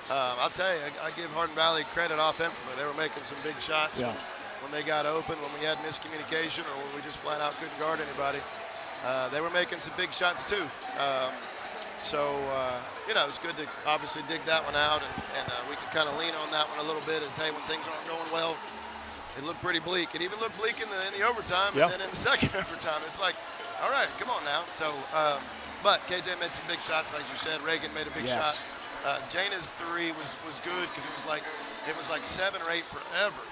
I'll tell you, I give Hardin Valley credit offensively. They were making some big shots when they got open, when we had miscommunication, or when we just flat out couldn't guard anybody. They were making some big shots too. It's good to obviously dig that one out, and we can kind of lean on that one a little bit as, hey, when things aren't going well, it looked pretty bleak. It even looked bleak in the overtime, and then in the second overtime, it's like, all right, come on now. So, but KJ made some big shots, like you said. Reagan made a big shot. Jana's 3 was good because it was like 7 or 8 forever.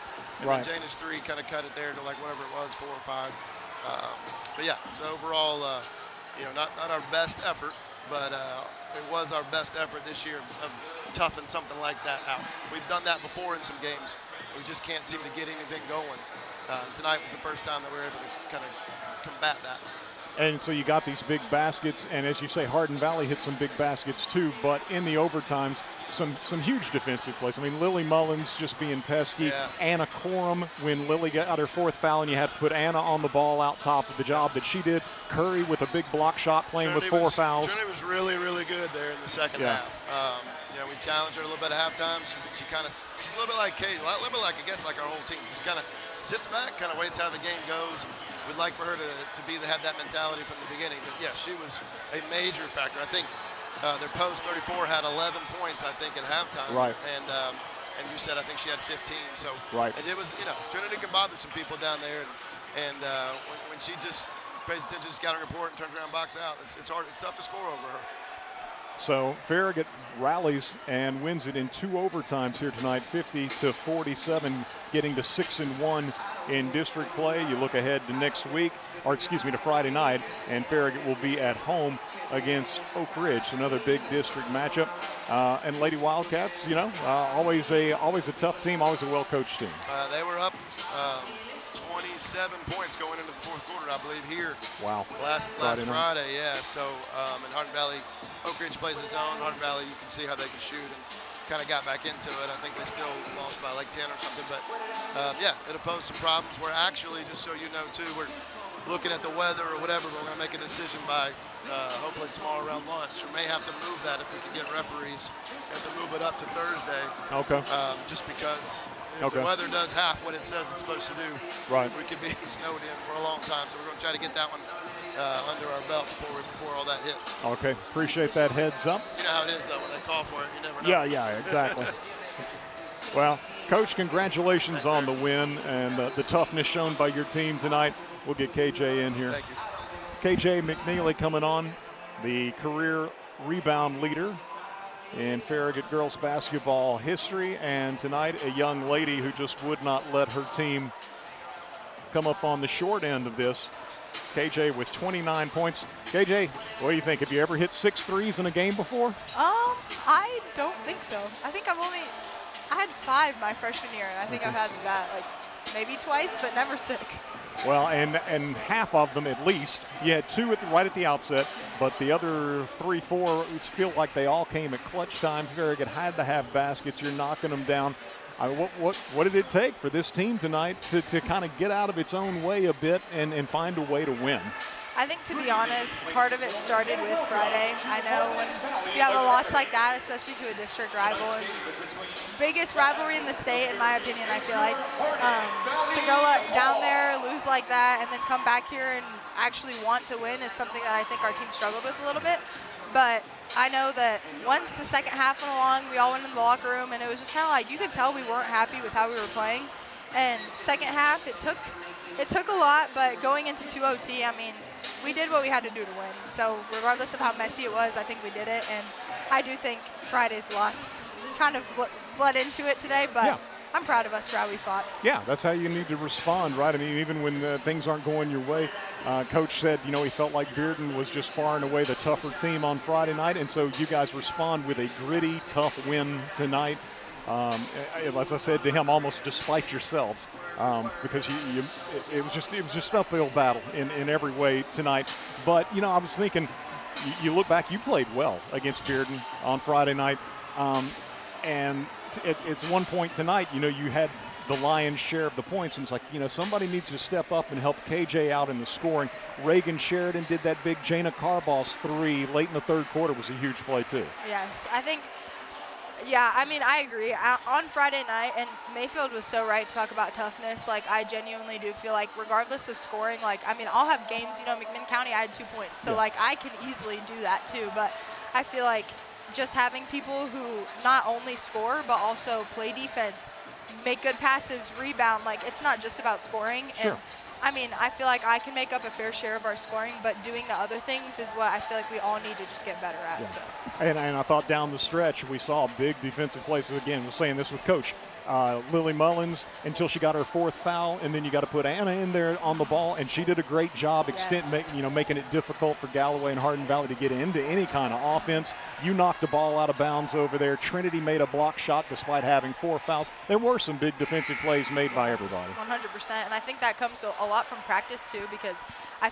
And then Jana's 3 kind of cut it there to like whatever it was, 4 or 5. But yeah, so overall, not our best effort, but it was our best effort this year of toughing something like that out. We've done that before in some games. We just can't seem to get anything going. Tonight was the first time that we were able to kind of combat that. And so you got these big baskets, and as you say, Hardin Valley hit some big baskets too, but in the overtimes, some huge defensive plays. I mean, Lily Mullins just being pesky. Yeah. Anna Corum, when Lily got her 4th foul and you had to put Anna on the ball out top of the job that she did. Curry with a big block shot playing with 4 fouls. Trinity was really, really good there in the second half. We challenged her a little bit at halftime. She's a little bit like Kate, a little bit like, I guess, like our whole team. Just kind of sits back, kind of waits how the game goes. We'd like for her to have that mentality from the beginning. But yeah, she was a major factor. I think their post 34 had 11 points, I think, at halftime. Right. And you said I think she had 15. So right. And it was, Trinity can bother some people down there. And when she just pays attention to scouting report and turns around, box out, it's hard. It's tough to score over her. So Farragut rallies and wins it in 2 overtimes here tonight, 50-47, getting to 6-1 in district play. You look ahead to next week, to Friday night, and Farragut will be at home against Oak Ridge, another big district matchup. And Lady Wildcats, always a tough team, always a well-coached team. They were up 27 points going into the 4th quarter, I believe, here. Wow. Last Friday, yeah. So, in Hardin Valley, Oak Ridge plays its own. Hardin Valley, you can see how they can shoot and kind of got back into it. I think they still lost by like 10 or something. But, it'll pose some problems. We're actually, just so you know, too, we're looking at the weather or whatever, but we're going to make a decision by hopefully tomorrow around lunch. We may have to move that if we can get referees. We have to move it up to Thursday. Okay. Just because if the weather does half what it says it's supposed to do, right, we could be snowed in for a long time. So we're going to try to get that one under our belt before all that hits. Okay, appreciate that heads up. You know how it is, though, when they call for it, you never know. Yeah, exactly. Well, Coach, congratulations on the win and the toughness shown by your team tonight. We'll get KJ in here. Thank you. KJ McNeely coming on, the career rebound leader in Farragut girls basketball history, and tonight a young lady who just would not let her team come up on the short end of this. KJ with 29 points. KJ, what do you think? Have you ever hit 6 threes in a game before? I don't think so. I think I had 5 my freshman year, and I think I've had that like maybe twice, but never 6. Well, and half of them at least. You had 2 right at the outset, but the other 3, 4 feel like they all came at clutch time. Farragut had to have baskets. You're knocking them down. What did it take for this team tonight to kind of get out of its own way a bit and find a way to win? I think, to be honest, part of it started with Friday. I know when you have a loss like that, especially to a district rival, and just biggest rivalry in the state, in my opinion, I feel like. To go down there, lose like that, and then come back here and actually want to win is something that I think our team struggled with a little bit. But I know that once the second half went along, we all went into the locker room, and it was just kind of like you could tell we weren't happy with how we were playing. And second half, it took a lot, but going into 2 OT, I mean, we did what we had to do to win. So regardless of how messy it was, I think we did it. And I do think Friday's loss kind of bled into it today, but yeah. I'm proud of us for how we fought. Yeah, that's how you need to respond, right? I mean, even when things aren't going your way. Coach said, he felt like Bearden was just far and away the tougher team on Friday night, and so you guys respond with a gritty, tough win tonight. As I said to him, almost despite yourselves, because it was just an uphill battle in every way tonight. But I was thinking, you look back, you played well against Bearden on Friday night, and it's one point tonight. You had the lion's share of the points, and it's like somebody needs to step up and help KJ out in the scoring. Reagan Sheridan did that big Jana Carball's 3 late in the 3rd quarter, was a huge play too. Yes, I think. Yeah, I mean, I agree. On Friday night, and Mayfield was so right to talk about toughness. Like, I genuinely do feel like regardless of scoring, I'll have games, McMinn County, I had 2 points. So, I can easily do that too. But I feel like just having people who not only score but also play defense, make good passes, rebound, it's not just about scoring. Sure. And I mean, I feel like I can make up a fair share of our scoring, but doing the other things is what I feel like we all need to just get better at. Yeah. So. And I thought down the stretch we saw big defensive plays. Again, we're saying this with Coach. Lily Mullins until she got her 4th foul, and then you got to put Anna in there on the ball, and she did a great job making it difficult for Galloway and Hardin Valley to get into any kind of offense. You knocked the ball out of bounds over there. Trinity made a block shot despite having 4 fouls. There were some big defensive plays made by everybody. 100%, and I think that comes a lot from practice too, because I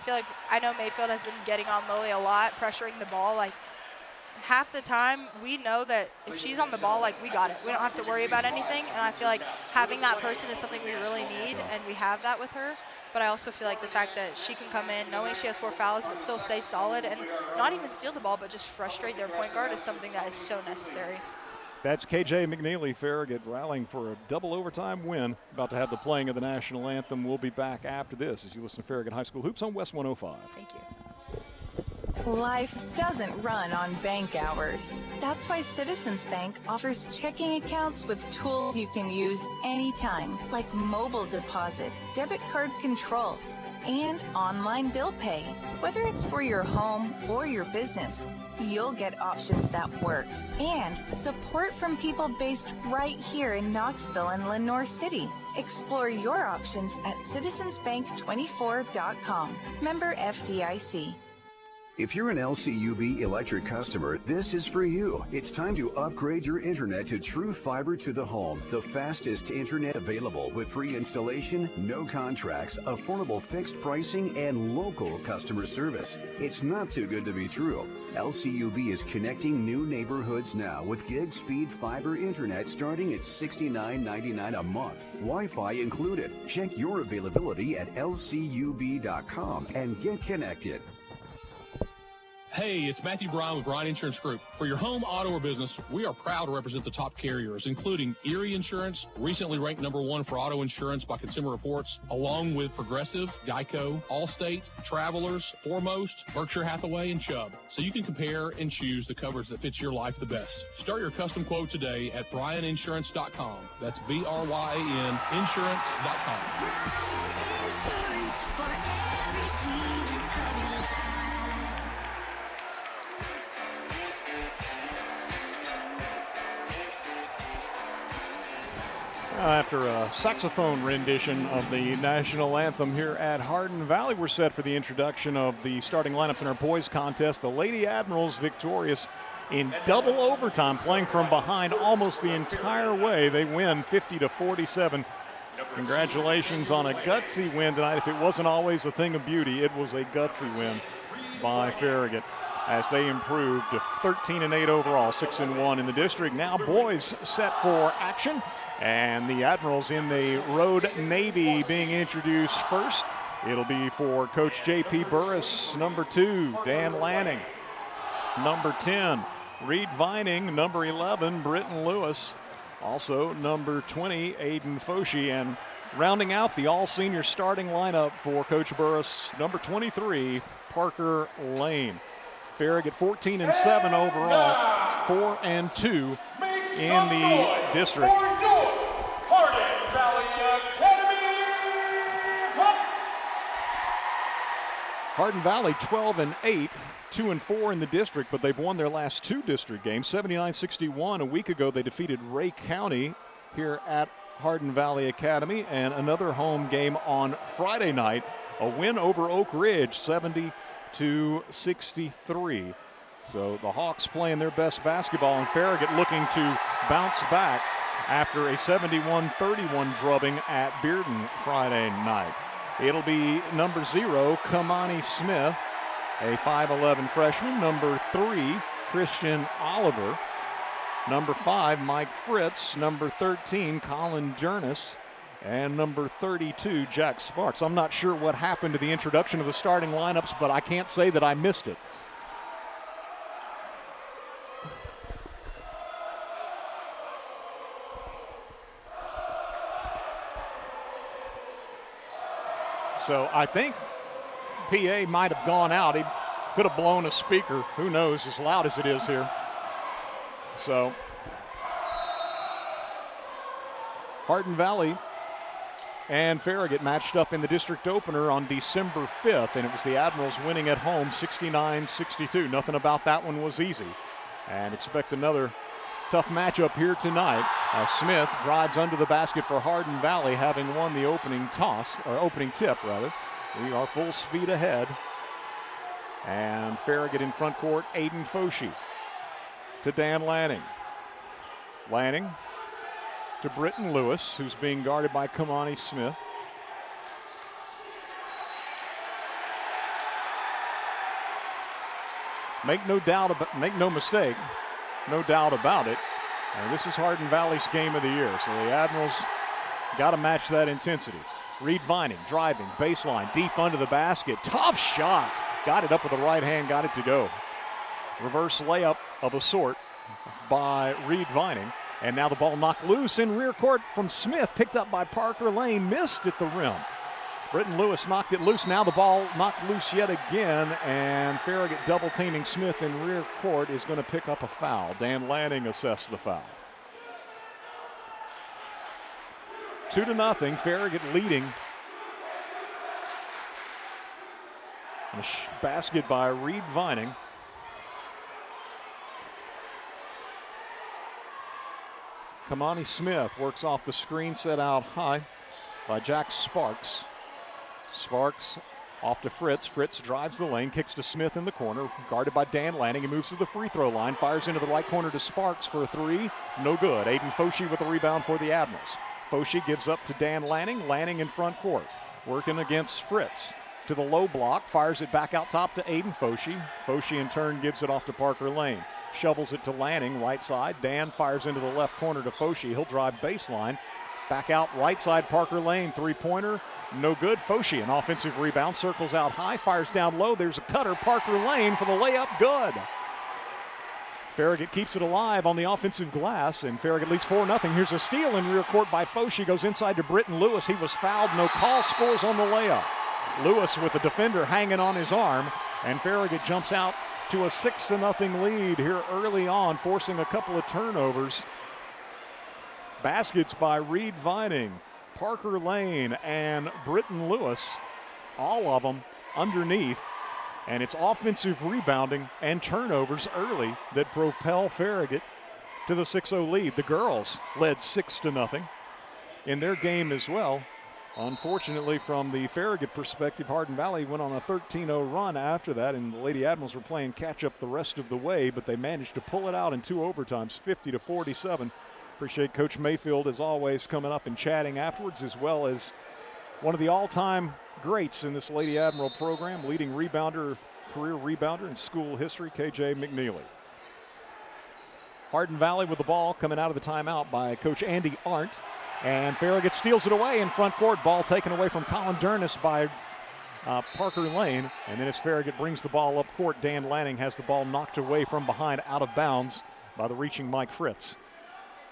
know Mayfield has been getting on Lily a lot, pressuring the ball. Like, half the time, we know that if she's on the ball, like, we got it. We don't have to worry about anything, and I feel like having that person is something we really need, and we have that with her. But I also feel like the fact that she can come in knowing she has 4 fouls but still stay solid and not even steal the ball but just frustrate their point guard is something that is so necessary. That's KJ McNeely. Farragut rallying for a double overtime win. About to have the playing of the national anthem. We'll be back after this as you listen to Farragut High School Hoops on West 105. Thank you. Life doesn't run on bank hours. That's why Citizens Bank offers checking accounts with tools you can use anytime, like mobile deposit, debit card controls, and online bill pay. Whether it's for your home or your business, you'll get options that work and support from people based right here in Knoxville and Lenore City. Explore your options at citizensbank24.com. Member FDIC. If you're an LCUB electric customer, this is for you. It's time to upgrade your internet to True Fiber to the Home, the fastest internet available with free installation, no contracts, affordable fixed pricing, and local customer service. It's not too good to be true. LCUB is connecting new neighborhoods now with gig speed fiber internet starting at $69.99 a month, Wi-Fi included. Check your availability at lcub.com and get connected. Hey, it's Matthew Bryan with Bryan Insurance Group. For your home, auto, or business, we are proud to represent the top carriers, including Erie Insurance, recently ranked #1 for auto insurance by Consumer Reports, along with Progressive, Geico, Allstate, Travelers, Foremost, Berkshire Hathaway, and Chubb. So you can compare and choose the coverage that fits your life the best. Start your custom quote today at bryaninsurance.com. That's BRYN insurance.com. After a saxophone rendition of the national anthem here at Hardin Valley, we're set for the introduction of the starting lineups in our boys contest. The Lady Admirals victorious in double overtime, playing from behind almost the entire way. They win 50-47. Congratulations on a gutsy win tonight. If it wasn't always a thing of beauty, it was a gutsy win by Farragut as they improved to 13-8 overall, 6-1 in the district. Now boys set for action. And the Admirals in the Road Navy being introduced first. It'll be for Coach J.P. Burris, number 2, Dan Lanning. Number 10, Reed Vining. Number 11, Britton Lewis. Also number 20, Aiden Foshi. And rounding out the all-senior starting lineup for Coach Burris, number 23, Parker Lane. Farragut 14-7 overall, 4-2 in the district. Hardin Valley Academy. Hardin Valley 12-8, 2-4 in the district, but they've won their last 2 district games. 79-61 a week ago, they defeated Ray County here at Hardin Valley Academy, and another home game on Friday night, a win over Oak Ridge, 70-63. So the Hawks playing their best basketball, and Farragut looking to bounce back after a 71-31 drubbing at Bearden Friday night. It'll be number 0, Kamani Smith, a 5'11 freshman. Number 3, Christian Oliver. Number 5, Mike Fritz. Number 13, Colin Jernis. And number 32, Jack Sparks. I'm not sure what happened to the introduction of the starting lineups, but I can't say that I missed it. So I think PA might have gone out. He could have blown a speaker. Who knows, as loud as it is here. So Hardin Valley and Farragut matched up in the district opener on December 5th, and it was the Admirals winning at home 69-62. Nothing about that one was easy. And expect another tough matchup here tonight. Smith drives under the basket for Hardin Valley, having won the opening toss, or opening tip rather. We are full speed ahead. And Farragut in front court, Aiden Foshee to Dan Lanning. Lanning to Britton Lewis, who's being guarded by Kamani Smith. Make no mistake, no doubt about it. And this is Hardin Valley's game of the year. So the Admirals got to match that intensity. Reed Vining driving, baseline, deep under the basket. Tough shot. Got it up with the right hand, got it to go. Reverse layup of a sort by Reed Vining. And now the ball knocked loose in rear court from Smith, picked up by Parker Lane, missed at the rim. Britton Lewis knocked it loose. Now the ball knocked loose yet again, and Farragut double teaming Smith in rear court is going to pick up a foul. Dan Lanning assessed the foul. 2-0, Farragut leading. And a basket by Reed Vining. Kamani Smith works off the screen set out high by Jack Sparks. Sparks off to Fritz. Fritz drives the lane, kicks to Smith in the corner, guarded by Dan Lanning. He moves to the free throw line, fires into the right corner to Sparks for a three. No good. Aiden Foshee with the rebound for the Admirals. Foshee gives up to Dan Lanning. Lanning in front court, working against Fritz. To the low block, fires it back out top to Aiden Foshee. Foshee in turn gives it off to Parker Lane. Shovels it to Lanning, right side. Dan fires into the left corner to Foshee. He'll drive baseline. Back out right side, Parker Lane, three-pointer, no good. Foshee, an offensive rebound, circles out high, fires down low. There's a cutter, Parker Lane for the layup, good. Farragut keeps it alive on the offensive glass, and Farragut leads 4-0. Here's a steal in rear court by Foshee, goes inside to Britton Lewis. He was fouled, no call, scores on the layup. Lewis with the defender hanging on his arm, and Farragut jumps out to a 6-0 lead here early on, forcing a couple of turnovers. Baskets by Reed Vining, Parker Lane, and Britton Lewis, all of them underneath. And it's offensive rebounding and turnovers early that propel Farragut to the 6-0 lead. The girls led 6-0 in their game as well. Unfortunately, from the Farragut perspective, Hardin Valley went on a 13-0 run after that, and the Lady Admirals were playing catch-up the rest of the way, but they managed to pull it out in two overtimes, 50-47. Appreciate Coach Mayfield, as always, coming up and chatting afterwards, as well as one of the all-time greats in this Lady Admiral program, leading rebounder, career rebounder in school history, KJ McNeely. Hardin Valley with the ball coming out of the timeout by Coach Andy Arndt. And Farragut steals it away in front court. Ball taken away from Colin Dernis by Parker Lane. And then as Farragut brings the ball up court, Dan Lanning has the ball knocked away from behind, out of bounds by the reaching Mike Fritz.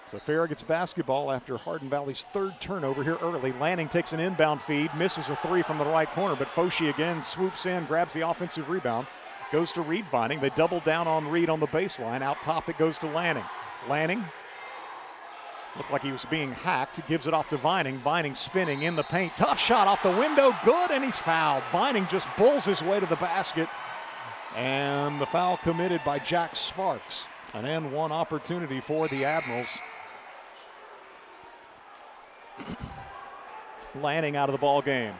So Farragut's basketball after Hardin Valley's third turnover here early. Lanning takes an inbound feed, misses a three from the right corner, but Foshee again swoops in, grabs the offensive rebound, goes to Reed Vining. They double down on Reed on the baseline. Out top it goes to Lanning. Lanning looked like he was being hacked, gives it off to Vining. Vining spinning in the paint. Tough shot off the window, good, and he's fouled. Vining just bulls his way to the basket, and the foul committed by Jack Sparks. An N1 opportunity for the Admirals. Lanning out of the ball game.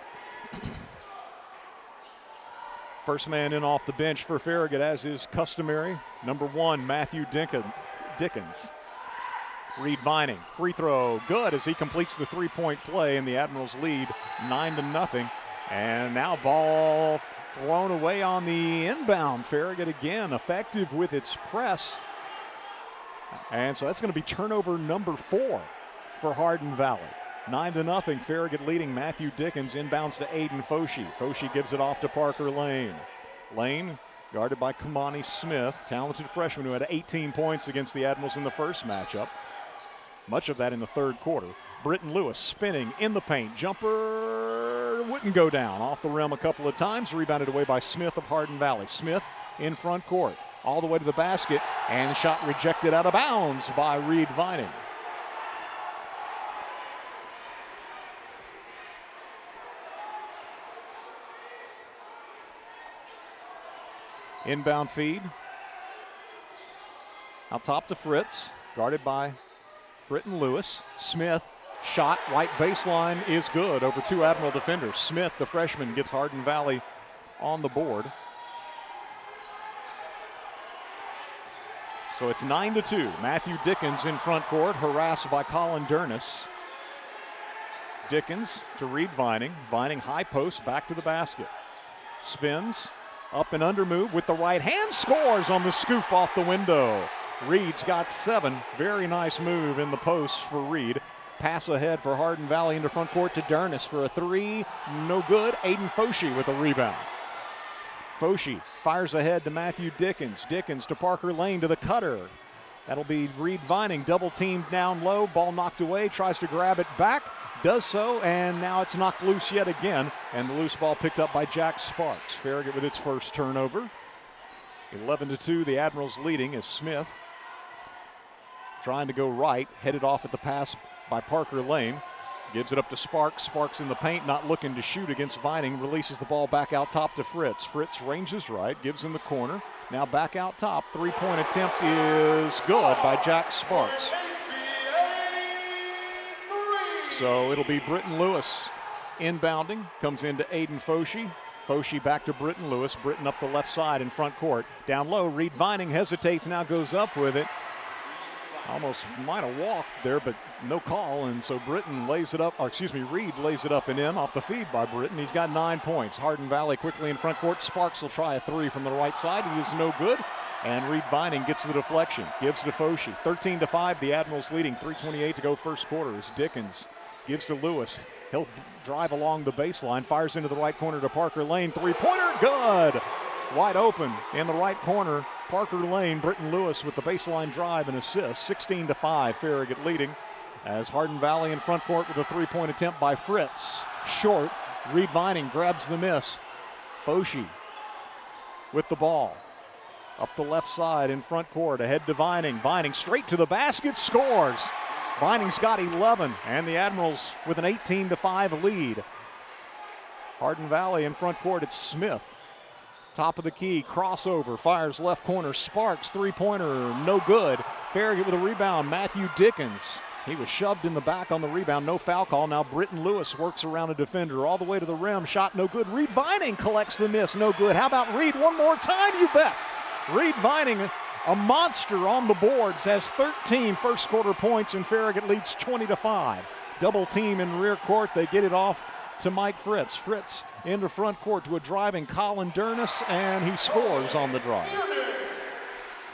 First man in off the bench for Farragut, as is customary. Number 1, Matthew Dickens. Reed Vining, free throw, good as he completes the three-point play, and the Admirals lead 9-0. And now ball thrown away on the inbound. Farragut again effective with its press. And so that's going to be turnover number 4 for Hardin Valley. 9-0, Farragut leading. Matthew Dickens inbounds to Aiden Foshee. Foshee gives it off to Parker Lane. Lane guarded by Kamani Smith, talented freshman who had 18 points against the Admirals in the first matchup. Much of that in the third quarter. Britton Lewis spinning in the paint. Jumper wouldn't go down. Off the rim a couple of times. Rebounded away by Smith of Hardin Valley. Smith in front court. All the way to the basket. And the shot rejected out of bounds by Reed Vining. Inbound feed. Out top to Fritz. guarded by Britton Lewis. Smith, shot, right baseline is good over 2 Admiral defenders. Smith, the freshman, gets Hardin Valley on the board. So it's 9-2. Matthew Dickens in front court, harassed by Colin Dernis. Dickens to Reed Vining. Vining high post, back to the basket. Spins, up and under move with the right hand, scores on the scoop off the window. Reed's got 7. Very nice move in the post for Reed. Pass ahead for Hardin Valley into front court to Dernis for a 3. No good. Aiden Foshee with a rebound. Foshee fires ahead to Matthew Dickens. Dickens to Parker Lane to the cutter. That'll be Reed Vining, double teamed down low. Ball knocked away, tries to grab it back. Does so, and now it's knocked loose yet again. And the loose ball picked up by Jack Sparks. Farragut with its first turnover. 11-2, the Admirals leading as Smith trying to go right, headed off at the pass by Parker Lane. Gives it up to Sparks. Sparks in the paint, not looking to shoot against Vining. Releases the ball back out top to Fritz. Fritz ranges right, gives him the corner. Now back out top. 3-point attempt is good by Jack Sparks. So it'll be Britton Lewis inbounding. Comes into Aiden Foshee. Foshee back to Britton Lewis. Britton up the left side in front court. Down low, Reed Vining hesitates, now goes up with it. Almost might have walked there, but no call, and so Britton lays it up, or excuse me, Reed lays it up and in off the feed by Britton. He's got 9 points. Hardin Valley quickly in front court. Sparks will try a 3 from the right side. He is no good, and Reed Vining gets the deflection. Gives to Foshee. 13-5, the Admirals leading. 3:28 to go first quarter as Dickens gives to Lewis. He'll drive along the baseline, fires into the right corner to Parker Lane. 3-pointer, good! Wide open in the right corner. Parker Lane, Britton Lewis with the baseline drive and assist. 16-5, Farragut leading as Hardin Valley in front court with a 3-point attempt by Fritz. Short, Reed Vining grabs the miss. Foshee with the ball. Up the left side in front court, ahead to Vining. Vining straight to the basket, scores. Vining's got 11, and the Admirals with an 18-5 lead. Hardin Valley in front court, it's Smith. Top of the key, crossover, fires left corner. Sparks, 3-pointer, no good. Farragut with a rebound, Matthew Dickens. He was shoved in the back on the rebound, no foul call. Now Britton Lewis works around a defender all the way to the rim, shot no good. Reed Vining collects the miss, no good. How about Reed one more time? You bet. Reed Vining, a monster on the boards, has 13 first quarter points, and Farragut leads 20-5. Double team in rear court, they get it off to Mike Fritz. Fritz into front court to a driving Colin Dernis, and he scores on the drive.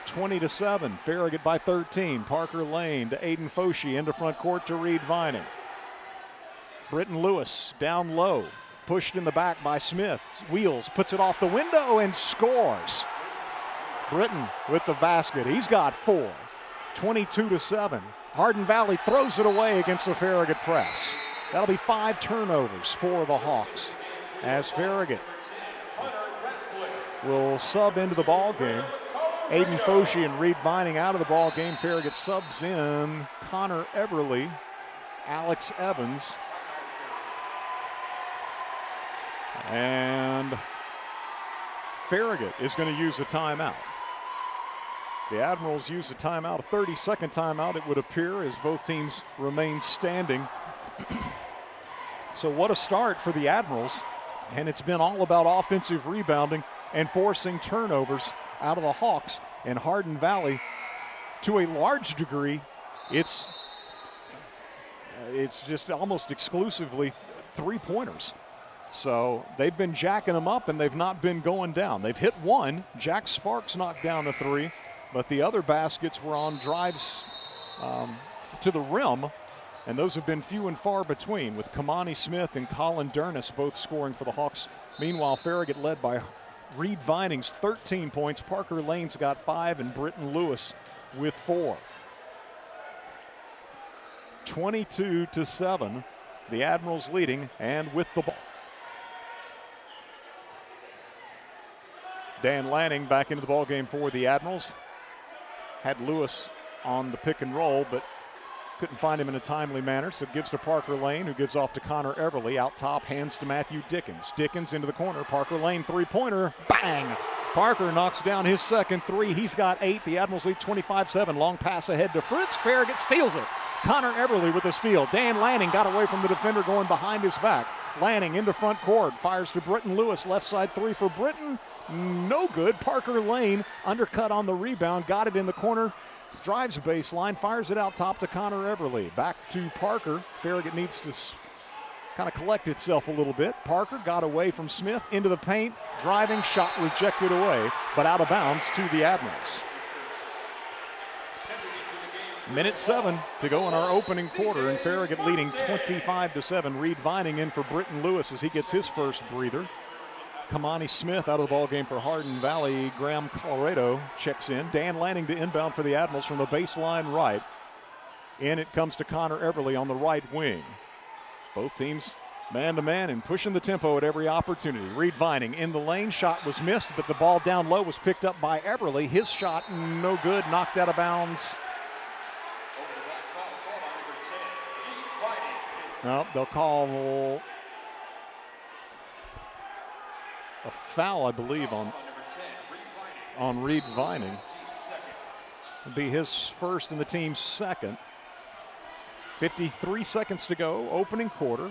20-7, Farragut by 13. Parker Lane to Aiden Foshee into front court to Reed Vining. Britton Lewis down low, pushed in the back by Smith. Wheels, puts it off the window and scores. Britton with the basket. He's got 4. 22-7. Hardin Valley throws it away against the Farragut press. That'll be 5 turnovers for the Hawks as Farragut will sub into the ball game. Aiden Foshee and Reed Vining out of the ball game. Farragut subs in Connor Everly, Alex Evans, and Farragut is going to use a timeout. The Admirals use a timeout, a 30-second timeout, it would appear, as both teams remain standing. So what a start for the Admirals, and it's been all about offensive rebounding and forcing turnovers out of the Hawks. And Hardin Valley, to a large degree, it's just almost exclusively 3-pointers. So they've been jacking them up, and they've not been going down. They've hit one. Jack Sparks knocked down a 3, but the other baskets were on drives to the rim, and those have been few and far between, with Kamani Smith and Colin Dernis both scoring for the Hawks. Meanwhile, Farragut led by Reed Vining's 13 points. Parker Lane's got 5, and Britton Lewis with 4. 22-7, the Admirals leading and with the ball. Dan Lanning back into the ball game for the Admirals. Had Lewis on the pick and roll, but couldn't find him in a timely manner, so gives to Parker Lane, who gives off to Connor Everly. Out top, hands to Matthew Dickens. Dickens into the corner. Parker Lane, 3-pointer. Bang! Parker knocks down his second three. He's got 8. The Admirals lead 25-7. Long pass ahead to Fritz. Farragut steals it. Connor Everly with the steal. Dan Lanning got away from the defender going behind his back. Lanning into front court. Fires to Britton Lewis. Left side three for Britton. No good. Parker Lane undercut on the rebound. Got it in the corner. Drives baseline. Fires it out top to Connor Everly. Back to Parker. Farragut needs to kind of collect itself a little bit. Parker got away from Smith into the paint. Driving shot rejected away, but out of bounds to the Admirals. Minute 7 to go in our opening quarter, and Farragut leading 25-7. Reed Vining in for Britton Lewis as he gets his first breather. Kamani Smith out of the ball game for Hardin Valley. Graham Colorado checks in. Dan Lanning to inbound for the Admirals from the baseline right. In it comes to Connor Everly on the right wing. Both teams man-to-man and pushing the tempo at every opportunity. Reed Vining in the lane. Shot was missed, but the ball down low was picked up by Everly. His shot no good, knocked out of bounds. No, they'll call a foul, I believe, on Reed Vining. It'll be his first and the team's second. 53 seconds to go, opening quarter.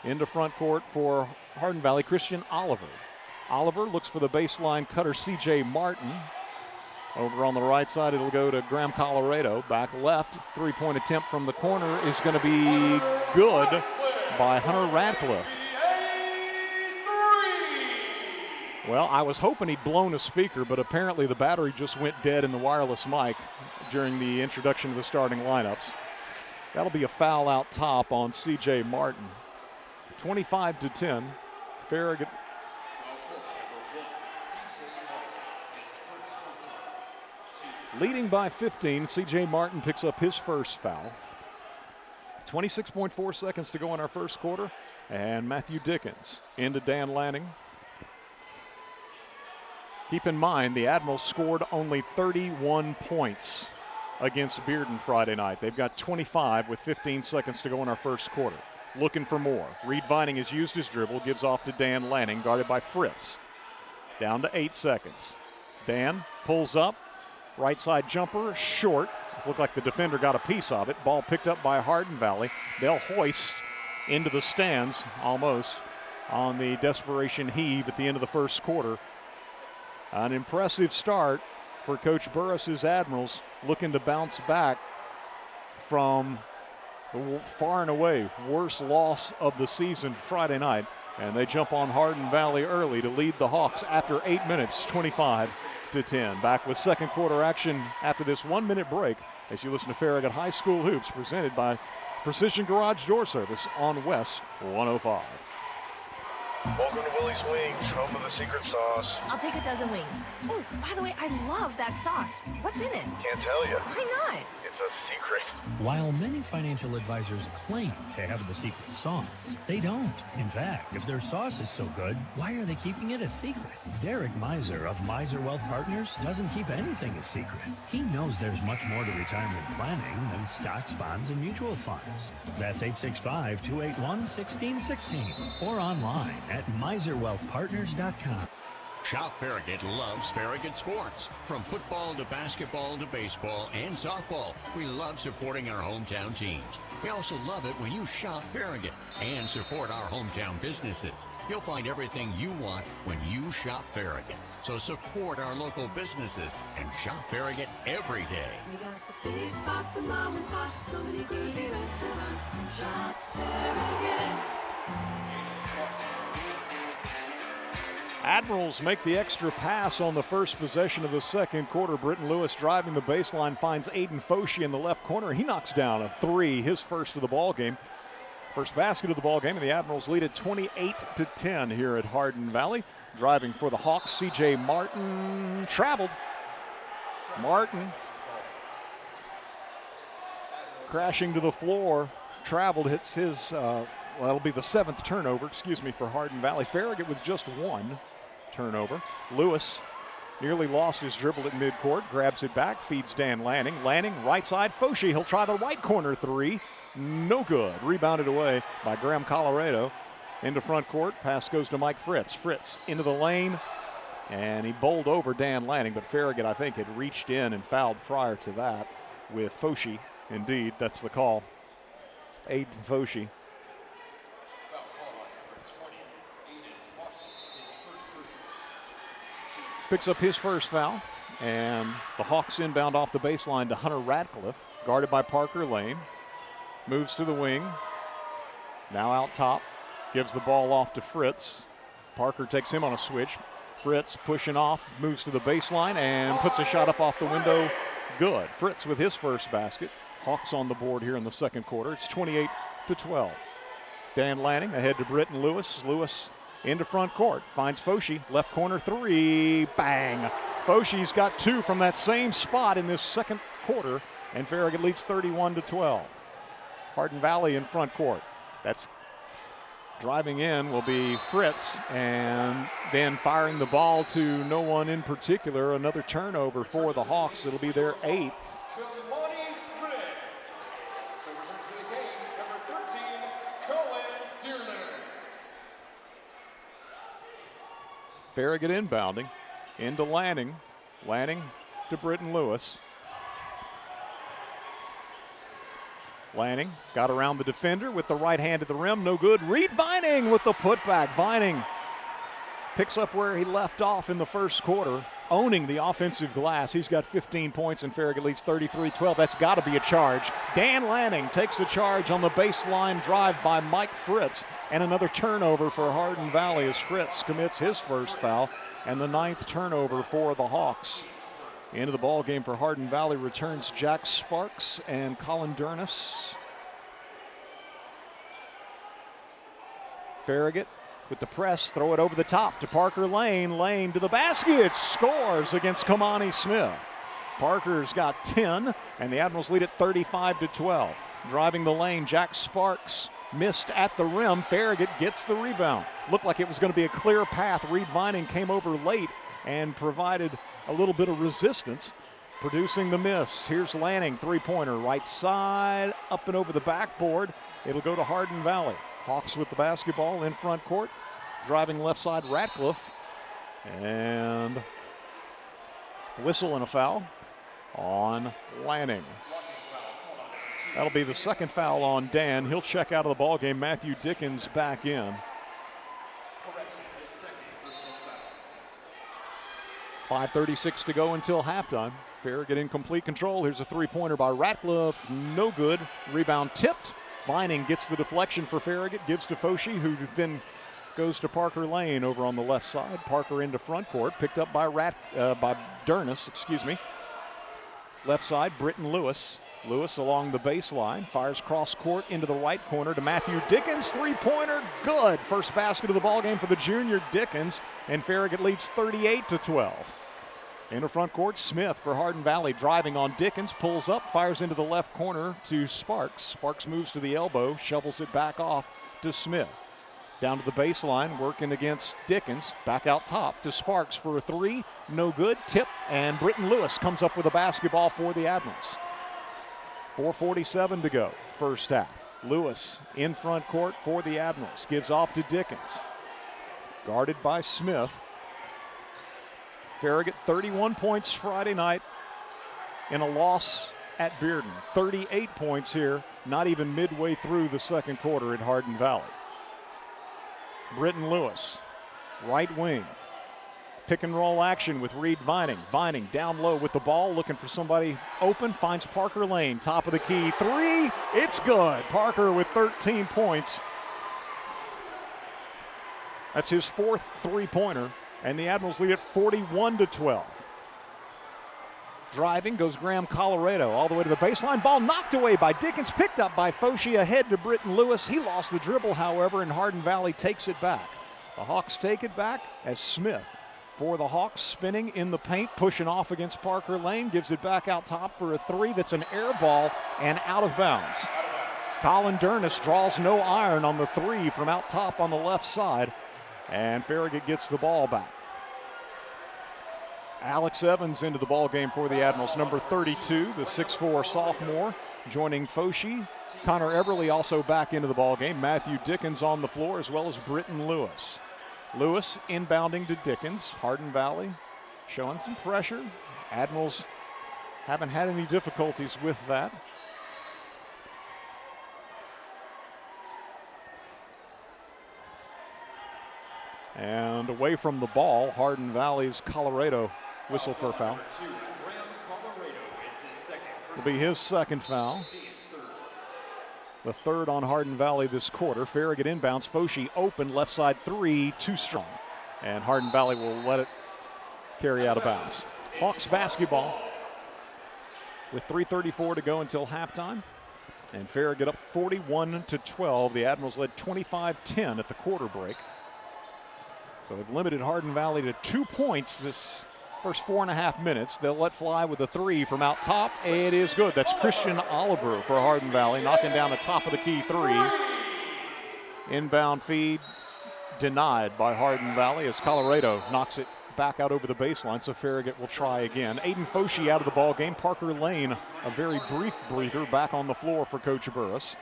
Into front court for Hardin Valley, Christian Oliver. Oliver looks for the baseline cutter, C.J. Martin. Over on the right side, it'll go to Graham Colorado. Back left, three-point attempt from the corner is going to be good by Hunter Radcliffe. Well, I was hoping he'd blown a speaker, but apparently the battery just went dead in the wireless mic during the introduction of the starting lineups. That'll be a foul out top on C.J. Martin. 25-10. Farragut. Leading by 15, C.J. Martin picks up his first foul. 26.4 seconds to go in our first quarter. And Matthew Dickens into Dan Lanning. Keep in mind, the Admirals scored only 31 points against Bearden Friday night. They've got 25 with 15 seconds to go in our first quarter. Looking for more. Reed Vining has used his dribble, gives off to Dan Lanning, guarded by Fritz. Down to 8 seconds. Dan pulls up. Right side jumper, short. Looked like the defender got a piece of it. Ball picked up by Hardin Valley. They'll hoist into the stands almost on the desperation heave at the end of the first quarter. An impressive start for Coach Burris's Admirals, looking to bounce back from the far and away worst loss of the season Friday night. And they jump on Hardin Valley early to lead the Hawks after 8 minutes, 25-10. Back with second quarter action after this 1 minute break as you listen to Farragut High School Hoops, presented by Precision Garage Door Service on West 105. Welcome to Willie's Wings, home of the secret sauce. I'll take a dozen wings. Oh, by the way, I love that sauce. What's in it? Can't tell you. Why not? It's a secret. While many financial advisors claim to have the secret sauce, they don't. In fact, if their sauce is so good, why are they keeping it a secret? Derek Miser of Miser Wealth Partners doesn't keep anything a secret. He knows there's much more to retirement planning than stocks, bonds, and mutual funds. That's 865-281-1616 or online at miserwealthpartners.com. Shop Farragut loves Farragut sports. From football to basketball to baseball and softball, we love supporting our hometown teams. We also love it when you shop Farragut and support our hometown businesses. You'll find everything you want when you shop Farragut. So support our local businesses and shop Farragut every day. We got the big box of mom and pop, so many groovy restaurants. Shop Farragut. Admirals make the extra pass on the first possession of the second quarter. Britton Lewis driving the baseline, finds Aiden Foshee in the left corner. He knocks down a three, his first of the ball game. First basket of the ball game, and the Admirals lead at 28-10 here at Hardin Valley. Driving for the Hawks, C.J. Martin traveled. Martin crashing to the floor, traveled, hits his, that'll be the 7th turnover, for Hardin Valley. Farragut with just 1 turnover. Lewis nearly lost his dribble at midcourt, grabs it back, feeds Dan Lanning. Lanning, right side, Foshee, he'll try the right corner three. No good. Rebounded away by Graham Colorado. Into front court, pass goes to Mike Fritz. Fritz into the lane. And he bowled over Dan Lanning, but Farragut, I think, had reached in and fouled prior to that with Foshi. Indeed, that's the call. Aiden Foshi. Picks up his first foul, and the Hawks inbound off the baseline to Hunter Ratcliffe, guarded by Parker Lane. Moves to the wing, now out top, gives the ball off to Fritz. Parker takes him on a switch. Fritz pushing off, moves to the baseline, and puts a shot up off the window. Good. Fritz with his first basket. Hawks on the board here in the second quarter. It's 28-12. Dan Lanning ahead to Britton Lewis. Lewis into front court, finds Foshi, left corner three, bang. Foshi's got two from that same spot in this second quarter, and Farragut leads 31-12. Hardin Valley in front court. That's driving in will be Fritz, and then firing the ball to no one in particular. Another turnover for the Hawks. It'll be their 8th. Farragut inbounding into Lanning. Lanning to Britton Lewis. Lanning got around the defender with the right hand at the rim. No good. Reed Vining with the putback. Vining picks up where he left off in the first quarter, owning the offensive glass. He's got 15 points and Farragut leads 33-12. That's got to be a charge. Dan Lanning takes the charge on the baseline drive by Mike Fritz. And another turnover for Hardin Valley as Fritz commits his first foul. And the 9th turnover for the Hawks. Into the ball game for Hardin Valley returns Jack Sparks and Colin Durness. Farragut with the press, throw it over the top to Parker Lane. Lane to the basket, scores against Kamani Smith. Parker's got 10, and the Admirals lead at 35-12. Driving the lane, Jack Sparks missed at the rim. Farragut gets the rebound. Looked like it was going to be a clear path. Reed Vining came over late and provided a little bit of resistance, producing the miss. Here's Lanning, three-pointer, right side, up and over the backboard. It'll go to Hardin Valley. Hawks with the basketball in front court. Driving left side, Ratcliffe. And whistle and a foul on Lanning. That'll be the second foul on Dan. He'll check out of the ball game. Matthew Dickens back in. 5:36 to go until halftime. Farragut in complete control. Here's a three-pointer by Ratcliffe. No good. Rebound tipped. Vining gets the deflection for Farragut. Gives to Foshi, who then goes to Parker Lane over on the left side. Parker into front court. Picked up by Durness, excuse me. Left side, Britton Lewis. Lewis along the baseline. Fires cross court into the right corner to Matthew Dickens. Three-pointer, good. First basket of the ballgame for the junior Dickens. And Farragut leads 38-12. In the front court, Smith for Hardin Valley driving on Dickens, pulls up, fires into the left corner to Sparks. Sparks moves to the elbow, shovels it back off to Smith. Down to the baseline, working against Dickens. Back out top to Sparks for a three. No good. Tip, and Britton Lewis comes up with a basketball for the Admirals. 4:47 to go, first half. Lewis in front court for the Admirals. Gives off to Dickens. Guarded by Smith. Farragut 31 points Friday night in a loss at Bearden. 38 points here, not even midway through the second quarter at Hardin Valley. Britton Lewis, right wing. Pick and roll action with Reed Vining. Vining down low with the ball, looking for somebody open, finds Parker Lane, top of the key. Three, it's good. Parker with 13 points. That's his fourth three-pointer. And the Admirals lead at 41-12. Driving goes Graham Colorado all the way to the baseline. Ball knocked away by Dickens, picked up by Foshi, ahead to Britton Lewis. He lost the dribble, however, and Hardin Valley takes it back. The Hawks take it back as Smith for the Hawks, spinning in the paint, pushing off against Parker Lane, gives it back out top for a three. That's an air ball and out of bounds. Colin Durness draws no iron on the three from out top on the left side. And Farragut gets the ball back. Alex Evans into the ball game for the Admirals, number 32, the 6'4" sophomore, joining Foshi. Connor Everly also back into the ball game. Matthew Dickens on the floor, as well as Britton Lewis. Lewis inbounding to Dickens. Hardin Valley showing some pressure. Admirals haven't had any difficulties with that. And away from the ball, Hardin Valley's Colorado whistled for a foul. Will be his second foul. The third on Hardin Valley this quarter. Farragut inbounds. Foshi open, left side three, too strong. And Hardin Valley will let it carry out of bounds. Hawks basketball with 3:34 to go until halftime. And Farragut up 41-12. The Admirals led 25-10 at the quarter break. So it limited Hardin Valley to 2 points this first 4.5 minutes. They'll let fly with a three from out top. It is good. That's Christian Oliver for Hardin Valley, knocking down the top of the key three. Inbound feed denied by Hardin Valley as Colorado knocks it back out over the baseline, so Farragut will try again. Aiden Foshi out of the ball game. Parker Lane, a very brief breather, back on the floor for Coach Burris.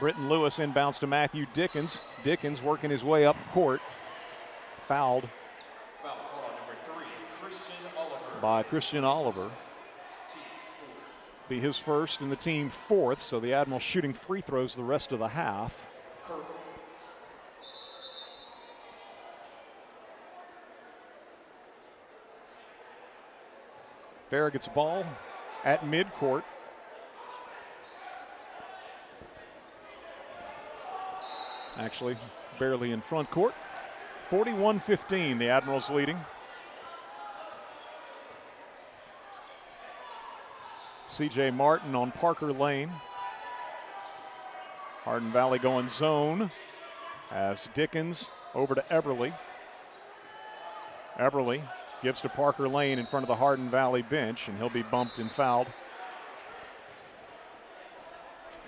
Britton Lewis inbounds to Matthew Dickens. Dickens working his way up court. Fouled by Christian Oliver. Be his first and the team fourth, so the Admirals shooting free throws the rest of the half. Farragut's ball at midcourt. Actually, barely in front court. 41-15, the Admirals leading. C.J. Martin on Parker Lane. Hardin Valley going zone as Dickens over to Everly. Everly gives to Parker Lane in front of the Hardin Valley bench, and he'll be bumped and fouled.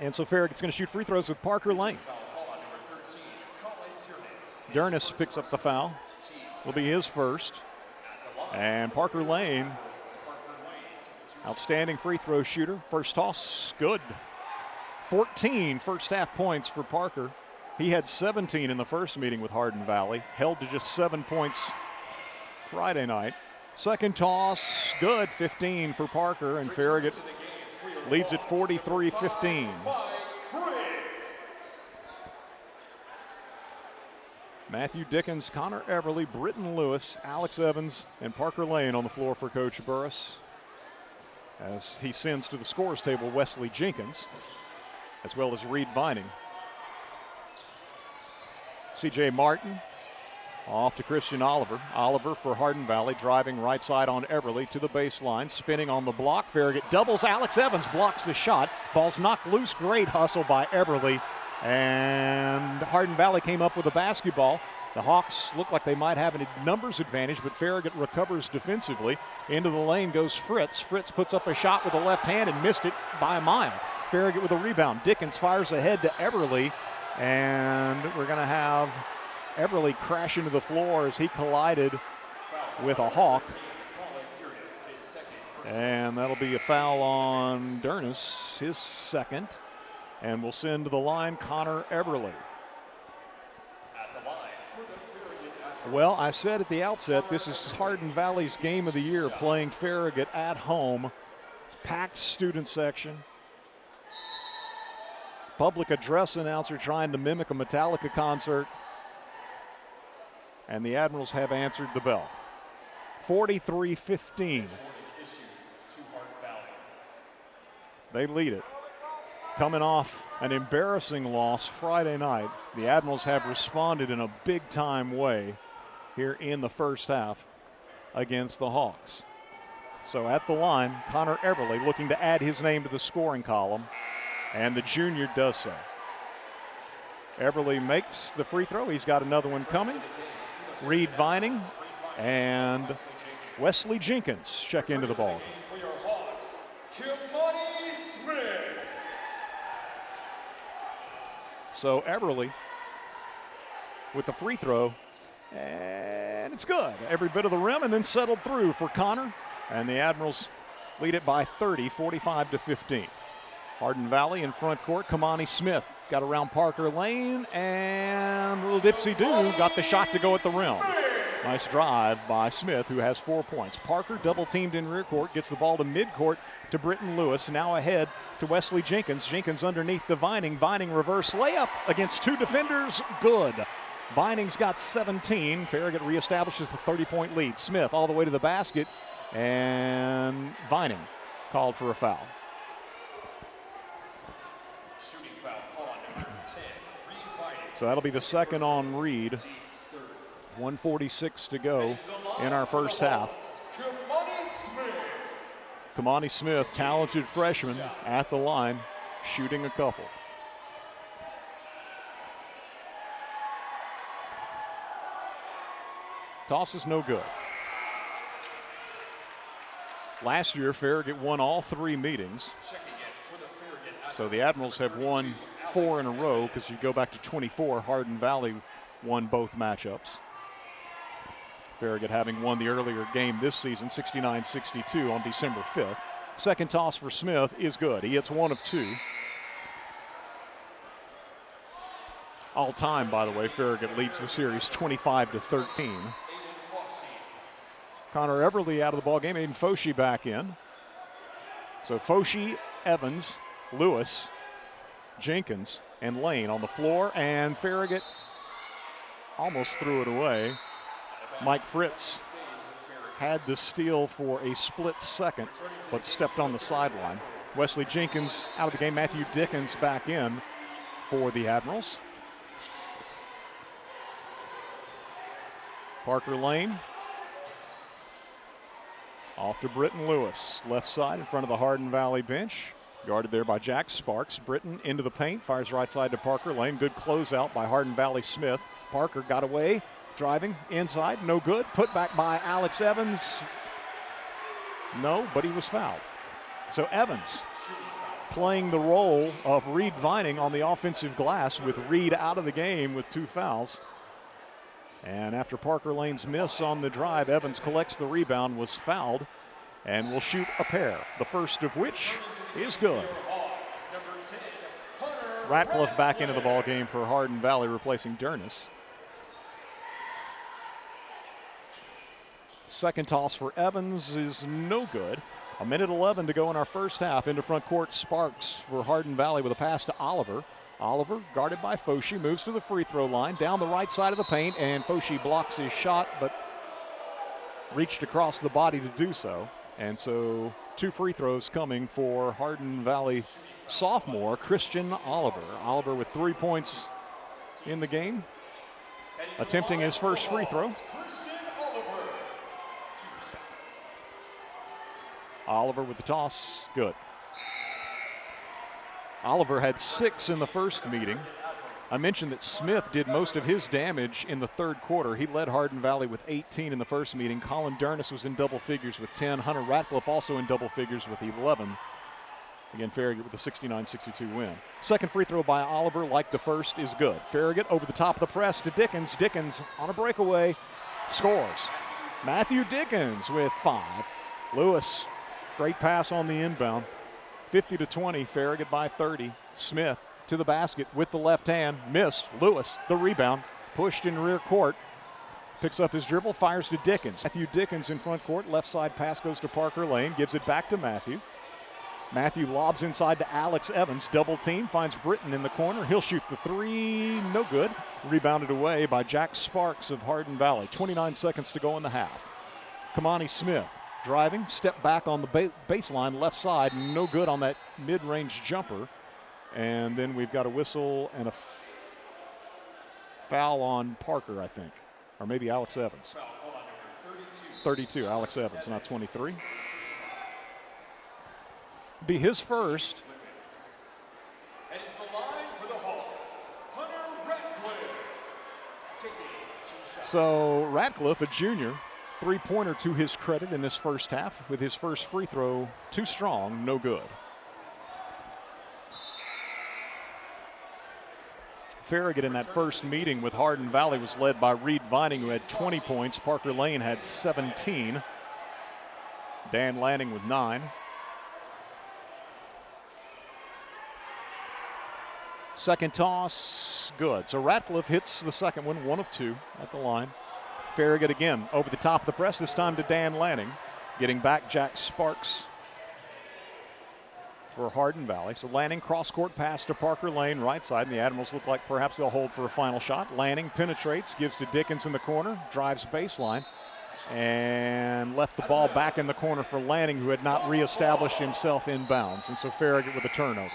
And so Farragut's going to shoot free throws with Parker Lane. Dernis picks up the foul. Will be his first. And Parker Lane, outstanding free throw shooter. First toss, good. 14 first half points for Parker. He had 17 in the first meeting with Hardin Valley. Held to just 7 points Friday night. Second toss, good. 15 for Parker, and Farragut leads at 43-15. Matthew Dickens, Connor Everly, Britton Lewis, Alex Evans, and Parker Lane on the floor for Coach Burris. As he sends to the scores table Wesley Jenkins, as well as Reed Vining. C.J. Martin off to Christian Oliver. Oliver for Hardin Valley, driving right side on Everly to the baseline, spinning on the block. Farragut doubles Alex Evans, blocks the shot. Ball's knocked loose. Great hustle by Everly. And Hardin Valley came up with a basketball. The Hawks look like they might have a numbers advantage, but Farragut recovers defensively. Into the lane goes Fritz. Fritz puts up a shot with the left hand and missed it by a mile. Farragut with a rebound. Dickens fires ahead to Everly, and we're going to have Everly crash into the floor as he collided with a Hawk. And that'll be a foul on Dernis, his second. And we'll send to the line Connor Everly. Well, I said at the outset, this is Hardin Valley's game of the year, playing Farragut at home. Packed student section. Public address announcer trying to mimic a Metallica concert. And the Admirals have answered the bell. 43-15. They lead it. Coming off an embarrassing loss Friday night, the Admirals have responded in a big-time way here in the first half against the Hawks. So at the line, Connor Everly looking to add his name to the scoring column, and the junior does so. Everly makes the free throw. He's got another one coming. Reed Vining and Wesley Jenkins check into the ball. So Everly with the free throw, and it's good. Every bit of the rim, and then settled through for Connor, and the Admirals lead it by 30, 45-15. Hardin Valley in front court. Kamani Smith got around Parker Lane, and a little dipsy-do, got the shot to go at the rim. Nice drive by Smith, who has 4 points. Parker double-teamed in rear court, gets the ball to midcourt to Britton Lewis. Now ahead to Wesley Jenkins. Jenkins underneath the Vining. Vining reverse layup against 2 defenders. Good. Vining's got 17. Farragut reestablishes the 30-point lead. Smith all the way to the basket, and Vining called for a foul. Shooting foul call on number 10, Reed Vining. So that'll be the second on Reed. 1:46 to go in our first half. Kamani Smith, talented freshman at the line, shooting a couple. Toss is no good. Last year, Farragut won all 3 meetings. So the Admirals have won 4 in a row, because you go back to 24, Hardin Valley won both matchups. Farragut having won the earlier game this season, 69-62 on December 5th. Second toss for Smith is good. He hits 1 of 2. All time, by the way, Farragut leads the series 25-13. Connor Everly out of the ballgame. Aiden Foshee back in. So Foshee, Evans, Lewis, Jenkins, and Lane on the floor, and Farragut almost threw it away. Mike Fritz had the steal for a split second, but stepped on the sideline. Wesley Jenkins out of the game. Matthew Dickens back in for the Admirals. Parker Lane off to Britton Lewis. Left side in front of the Hardin Valley bench. Guarded there by Jack Sparks. Britton into the paint. Fires right side to Parker Lane. Good closeout by Hardin Valley Smith. Parker got away. Driving inside. No good. Put back by Alex Evans. No, but he was fouled. So Evans playing the role of Reed Vining on the offensive glass, with Reed out of the game with 2 fouls. And after Parker Lane's miss on the drive, Evans collects the rebound, was fouled, and will shoot a pair, the first of which is good. Ratcliffe back into the ball game for Hardin Valley, replacing Dernis. Second toss for Evans is no good. 1:11 to go in our first half. Into front court, Sparks for Hardin Valley with a pass to Oliver. Oliver, guarded by Foshee, moves to the free throw line, down the right side of the paint, and Foshee blocks his shot, but reached across the body to do so. And so 2 free throws coming for Hardin Valley sophomore Christian Oliver. Oliver with 3 points in the game, attempting his first free throw. Oliver with the toss, good. Oliver had 6 in the first meeting. I mentioned that Smith did most of his damage in the third quarter. He led Hardin Valley with 18 in the first meeting. Colin Dernis was in double figures with 10. Hunter Ratcliffe also in double figures with 11. Again, Farragut with a 69-62 win. Second free throw by Oliver, like the first, is good. Farragut over the top of the press to Dickens. Dickens on a breakaway, scores. Matthew Dickens with 5. Lewis, great pass on the inbound. 50-20, Farragut by 30. Smith to the basket with the left hand, missed. Lewis, the rebound, pushed in rear court. Picks up his dribble, fires to Dickens. Matthew Dickens in front court, left side pass goes to Parker Lane, gives it back to Matthew. Matthew lobs inside to Alex Evans, double team, finds Britton in the corner. He'll shoot the 3, no good. Rebounded away by Jack Sparks of Hardin Valley. 29 seconds to go in the half. Kamani Smith driving, step back on the baseline, left side, no good on that mid-range jumper. And then we've got a whistle and a foul on Parker, I think. Or maybe Alex Evans. 32, Alex Evans, not 23. Be his first. Heading to the line for the Hawks, Hunter Ratcliffe. Taking 2 shots. So Ratcliffe, a junior, 3-pointer to his credit in this first half, with his first free throw too strong, no good. Farragut in that first meeting with Hardin Valley was led by Reed Vining, who had 20 points. Parker Lane had 17. Dan Lanning with 9. Second toss, good. So Ratcliffe hits the second one, 1 of 2 at the line. Farragut again over the top of the press, this time to Dan Lanning. Getting back Jack Sparks for Hardin Valley. So Lanning cross-court pass to Parker Lane, right side, and the Admirals look like perhaps they'll hold for a final shot. Lanning penetrates, gives to Dickens in the corner, drives baseline, and left the ball back in the corner for Lanning, who had not reestablished himself inbounds. And so Farragut with a turnover.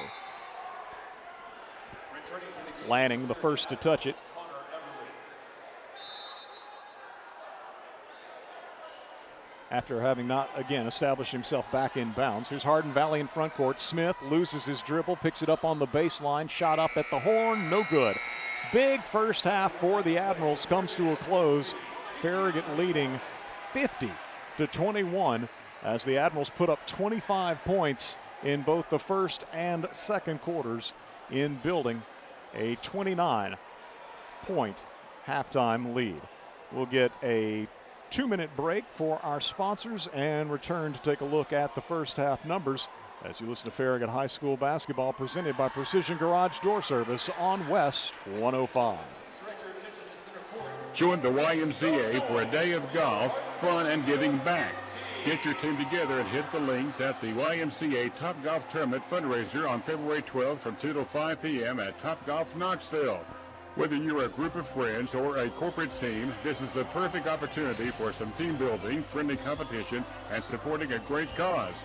Lanning, the first to touch it. After having not, again, established himself back in bounds. Here's Hardin Valley in front court. Smith loses his dribble, picks it up on the baseline, shot up at the horn, no good. Big first half for the Admirals comes to a close. Farragut leading 50-21 as the Admirals put up 25 points in both the first and second quarters in building a 29-point halftime lead. We'll get a 2-minute break for our sponsors and return to take a look at the first half numbers as you listen to Farragut High School basketball presented by Precision Garage Door Service on West 105. Join the YMCA for a day of golf, fun, and giving back. Get your team together and hit the links at the YMCA Top Golf Tournament fundraiser on February 12th from 2 to 5 p.m. at Top Golf Knoxville. Whether you're a group of friends or a corporate team, this is the perfect opportunity for some team building, friendly competition, and supporting a great cause.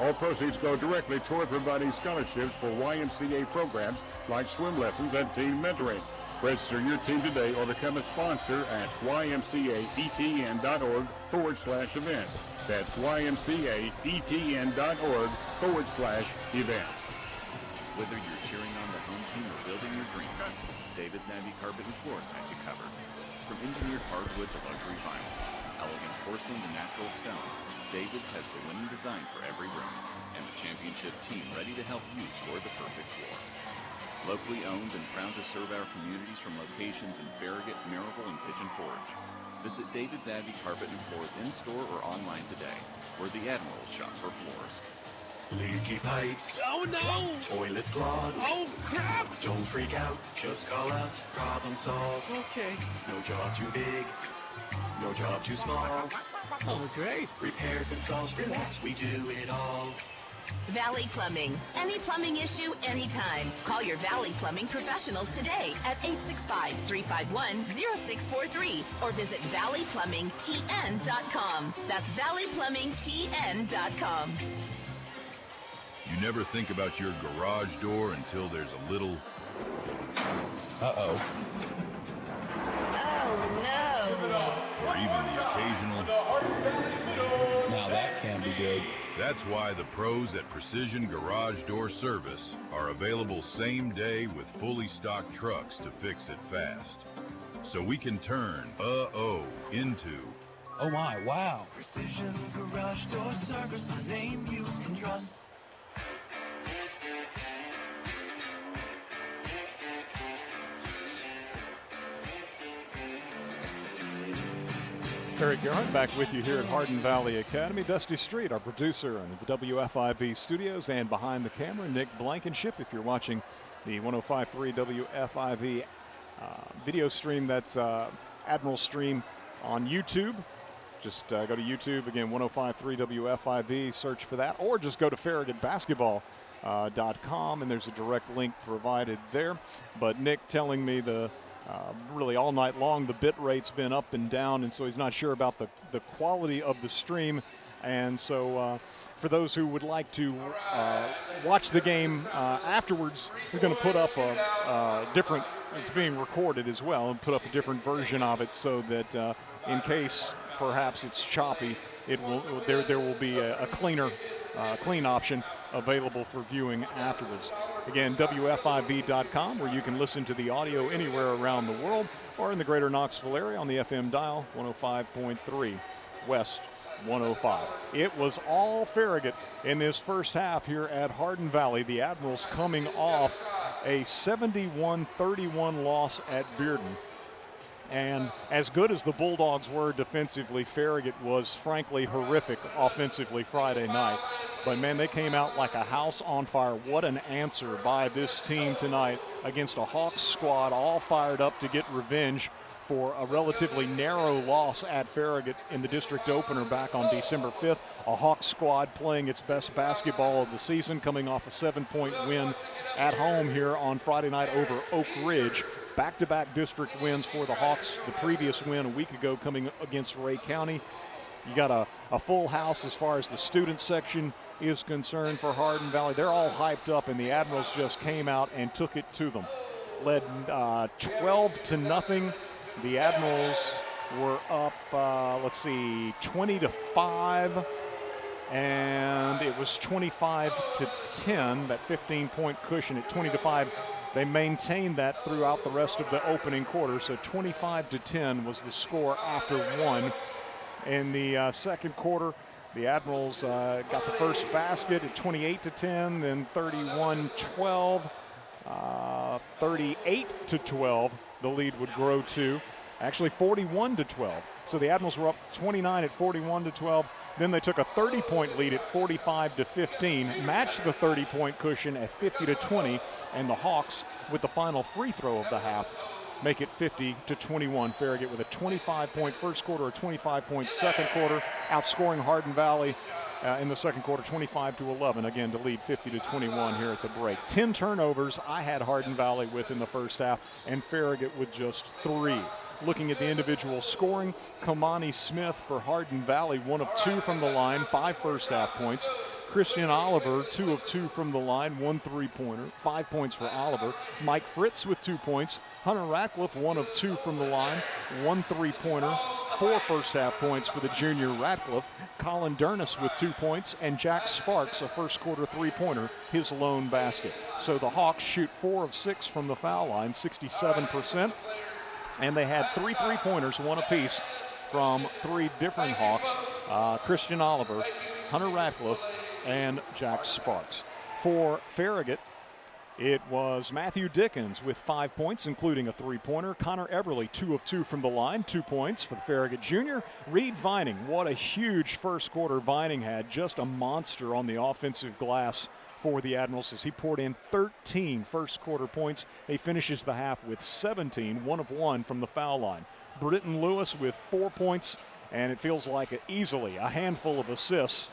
All proceeds go directly toward providing scholarships for YMCA programs like swim lessons and team mentoring. Register your team today or become a sponsor at ymcaetn.org/events. That's ymcaetn.org/events. Whether you're cheering on the home team or building your dream home, David's Navy Carpet and Floors has you covered. From engineered hardwood to luxury vinyl, elegant porcelain to natural stone, David's has the winning design for every room and the championship team ready to help you score the perfect floor. Locally owned and proud to serve our communities from locations in Farragut, Maryville, and Pigeon Forge. Visit David's Abbey Carpet and Floors in-store or online today, where the Admirals shop for floors. Leaky pipes. Oh no! Toilets clogged. Oh crap! Don't freak out. Just call us. Problem solved. Okay. No job too big. No job too small. Oh great. Repairs, installs, relax. We do it all. Valley Plumbing. Any plumbing issue, anytime. Call your Valley Plumbing professionals today at 865-351-0643 or visit valleyplumbingtn.com. That's valleyplumbingtn.com. You never think about your garage door until there's a little... Uh-oh. Oh, no. Or even the occasional... Now that can be good. That's why the pros at Precision Garage Door Service are available same day with fully stocked trucks to fix it fast. So we can turn into... Oh my, wow. Precision Garage Door Service, the name you can trust. Eric Garrett back with you here at Hardin Valley Academy. Dusty Street, our producer in the WFIV studios, and behind the camera, Nick Blankenship. If you're watching the 105.3 WFIV video stream, that's Admiral Stream on YouTube. Just go to YouTube, again, 105.3 WFIV, search for that, or just go to farragutbasketball.com, and there's a direct link provided there. But Nick telling me really all night long the bit rate's been up and down, and so he's not sure about the quality of the stream. And so for those who would like to watch the game afterwards, we're going to put up a different, it's being recorded as well, and put up a different version of it so that in case perhaps it's choppy, there will be a clean option available for viewing afterwards. Again, WFIV.com, where you can listen to the audio anywhere around the world or in the greater Knoxville area on the FM dial, 105.3 West 105. It was all Farragut in this first half here at Hardin Valley. The Admirals coming off a 71-31 loss at Bearden. And as good as the Bulldogs were defensively, Farragut was frankly horrific offensively Friday night. But, man, they came out like a house on fire. What an answer by this team tonight against a Hawks squad all fired up to get revenge for a relatively narrow loss at Farragut in the district opener back on December 5th. A Hawks squad playing its best basketball of the season, coming off a 7-point win at home here on Friday night over Oak Ridge. Back-to-back district wins for the Hawks. The previous win a week ago coming against Ray County. You got a full house as far as the student section is concerned for Hardin Valley. They're all hyped up, and the Admirals just came out and took it to them. Led 12-0. The Admirals were up, 20-5, and it was 25-10, that 15-point cushion at 20-5. They maintained that throughout the rest of the opening quarter, so 25-10 was the score after one. In the second quarter, the Admirals got the first basket at 28-10, then 31-12, 38-12. The lead would grow to actually 41-12. So the Admirals were up 29 at 41-12. Then they took a 30-point lead at 45-15, matched the 30-point cushion at 50-20, and the Hawks, with the final free throw of the half, make it 50-21. Farragut with a 25-point first quarter, a 25-point second quarter, outscoring Hardin Valley in the second quarter, 25-11, again to lead 50-21 here at the break. 10 turnovers I had Hardin Valley with in the first half, and Farragut with just 3. Looking at the individual scoring, Kamani Smith for Hardin Valley, 1 of 2 from the line, 5 first half points. Christian Oliver, 2 of 2 from the line, 1 3-pointer, 5 points for Oliver. Mike Fritz with 2 points. Hunter Ratcliffe, 1 of 2 from the line, 1 3-pointer, 4 first half points for the junior Ratcliffe. Colin Durness with 2 points, and Jack Sparks, a first quarter 3-pointer, his lone basket. So the Hawks shoot 4 of 6 from the foul line, 67%. And they had 3 3-pointers, 1 apiece from 3 different Hawks, Christian Oliver, Hunter Ratcliffe, and Jack Sparks. For Farragut, it was Matthew Dickens with 5 points, including a 3-pointer. Connor Everly, 2 of 2 from the line, 2 points for the Farragut junior. Reed Vining, what a huge first quarter Vining had, just a monster on the offensive glass for the Admirals as he poured in 13 first quarter points. He finishes the half with 17, 1 of 1 from the foul line. Britton Lewis with 4 points, and it feels like easily a handful of assists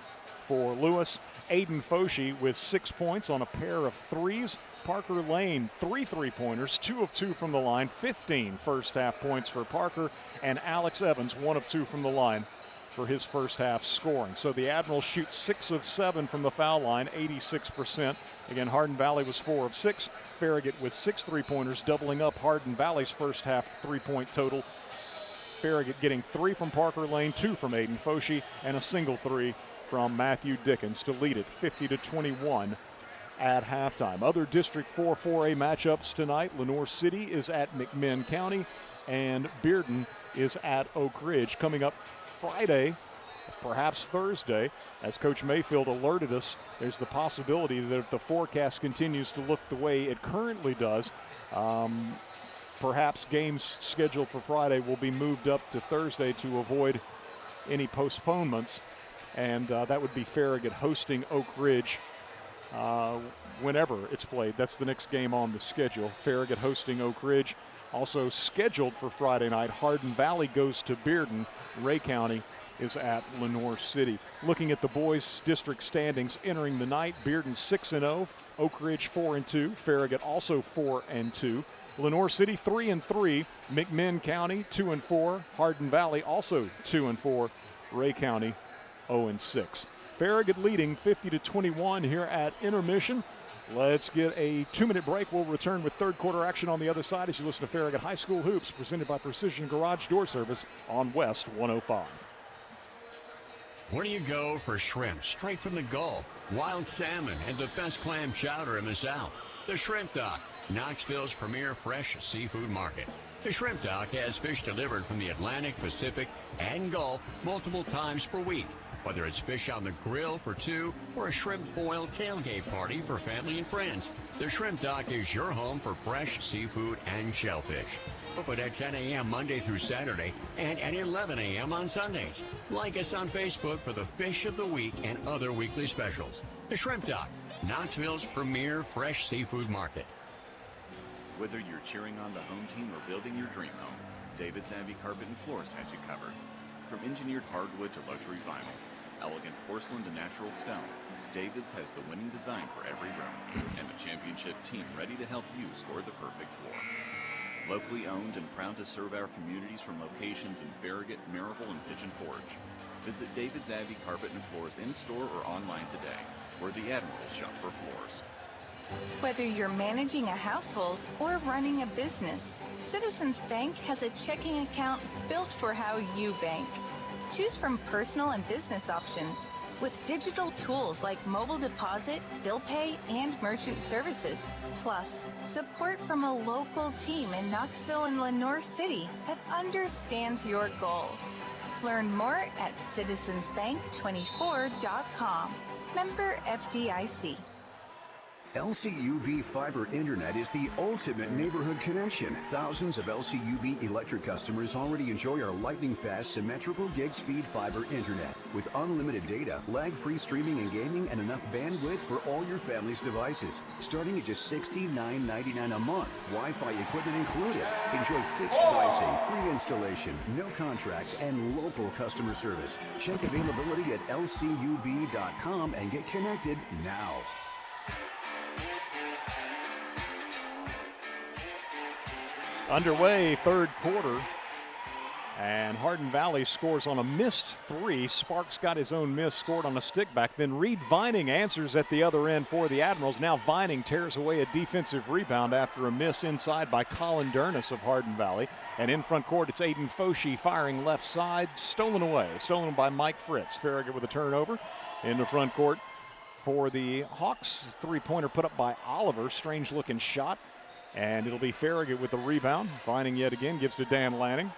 for Lewis. Aiden Foshi with 6 points on a pair of threes. Parker Lane, 3 3-pointers, 2 of 2 from the line, 15 first half points for Parker. And Alex Evans, 1 of 2 from the line for his first half scoring. So the Admirals shoot 6 of 7 from the foul line, 86%. Again, Hardin Valley was 4 of 6. Farragut with 6 3-pointers, doubling up Hardin Valley's first half 3-point total. Farragut getting 3 from Parker Lane, 2 from Aiden Foshi, and a single 3 from Matthew Dickens to lead it 50-21 at halftime. Other District 4 4A matchups tonight. Lenoir City is at McMinn County, and Bearden is at Oak Ridge. Coming up Friday, perhaps Thursday, as Coach Mayfield alerted us, there's the possibility that if the forecast continues to look the way it currently does, perhaps games scheduled for Friday will be moved up to Thursday to avoid any postponements. And that would be Farragut hosting Oak Ridge whenever it's played. That's the next game on the schedule. Farragut hosting Oak Ridge. Also scheduled for Friday night, Hardin Valley goes to Bearden. Ray County is at Lenoir City. Looking at the boys' district standings entering the night, Bearden 6-0, Oak Ridge 4-2, Farragut also 4-2. Lenoir City 3-3, McMinn County 2-4, Hardin Valley also 2-4, Ray County 0-6. Farragut leading 50-21 here at intermission. Let's get a 2-minute break. We'll return with third quarter action on the other side as you listen to Farragut High School Hoops, presented by Precision Garage Door Service on West 105. Where do you go for shrimp straight from the Gulf, wild salmon, and the best clam chowder in the South? The Shrimp Dock, Knoxville's premier fresh seafood market. The Shrimp Dock has fish delivered from the Atlantic, Pacific, and Gulf multiple times per week. Whether it's fish on the grill for two or a shrimp boil tailgate party for family and friends, the Shrimp Dock is your home for fresh seafood and shellfish. Open at 10 a.m. Monday through Saturday and at 11 a.m. on Sundays. Like us on Facebook for the Fish of the Week and other weekly specials. The Shrimp Dock, Knoxville's premier fresh seafood market. Whether you're cheering on the home team or building your dream home, David's Abbey Carpet and Floors has you covered. From engineered hardwood to luxury vinyl, elegant porcelain to natural stone, David's has the winning design for every room and the championship team ready to help you score the perfect floor. Locally owned and proud to serve our communities from locations in Farragut, Maryville, and Pigeon Forge. Visit David's Abbey Carpet and Floors in-store or online today, where the Admirals shop for floors. Whether you're managing a household or running a business, Citizens Bank has a checking account built for how you bank. Choose from personal and business options with digital tools like mobile deposit, bill pay, and merchant services. Plus, support from a local team in Knoxville and Lenoir City that understands your goals. Learn more at citizensbank24.com. Member FDIC. LCUB Fiber Internet is the ultimate neighborhood connection. Thousands of LCUB electric customers already enjoy our lightning-fast, symmetrical gig-speed fiber internet. With unlimited data, lag-free streaming and gaming, and enough bandwidth for all your family's devices. Starting at just $69.99 a month. Wi-Fi equipment included. Enjoy fixed pricing, free installation, no contracts, and local customer service. Check availability at lcub.com and get connected now. Underway, third quarter, and Hardin Valley scores on a missed three. Sparks got his own miss, scored on a stick back. Then Reed Vining answers at the other end for the Admirals. Now Vining tears away a defensive rebound after a miss inside by Colin Durness of Hardin Valley. And in front court, it's Aiden Foshee firing left side, stolen away. Stolen by Mike Fritz. Farragut with a turnover in the front court for the Hawks. Three-pointer put up by Oliver. Strange-looking shot. And it'll be Farragut with the rebound. Vining yet again gives to Dan Lanning.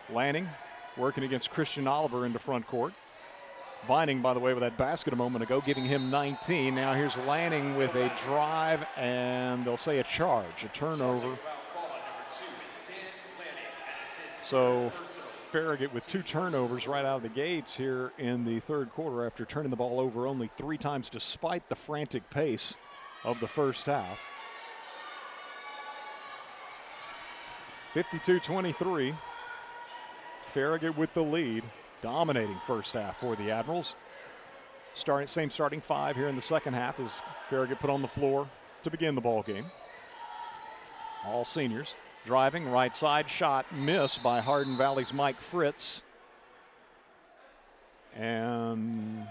Lanning working against Christian Oliver into front court. Vining, by the way, with that basket a moment ago, giving him 19. Now here's Lanning with a drive, and they'll say a charge, a turnover. So Farragut with two turnovers right out of the gates here in the third quarter after turning the ball over only 3 times despite the frantic pace of the first half. 52-23. Farragut with the lead, dominating first half for the Admirals. Same starting 5 here in the second half as Farragut put on the floor to begin the ball game. All seniors. Driving, right side shot, miss by Hardin Valley's Mike Fritz. And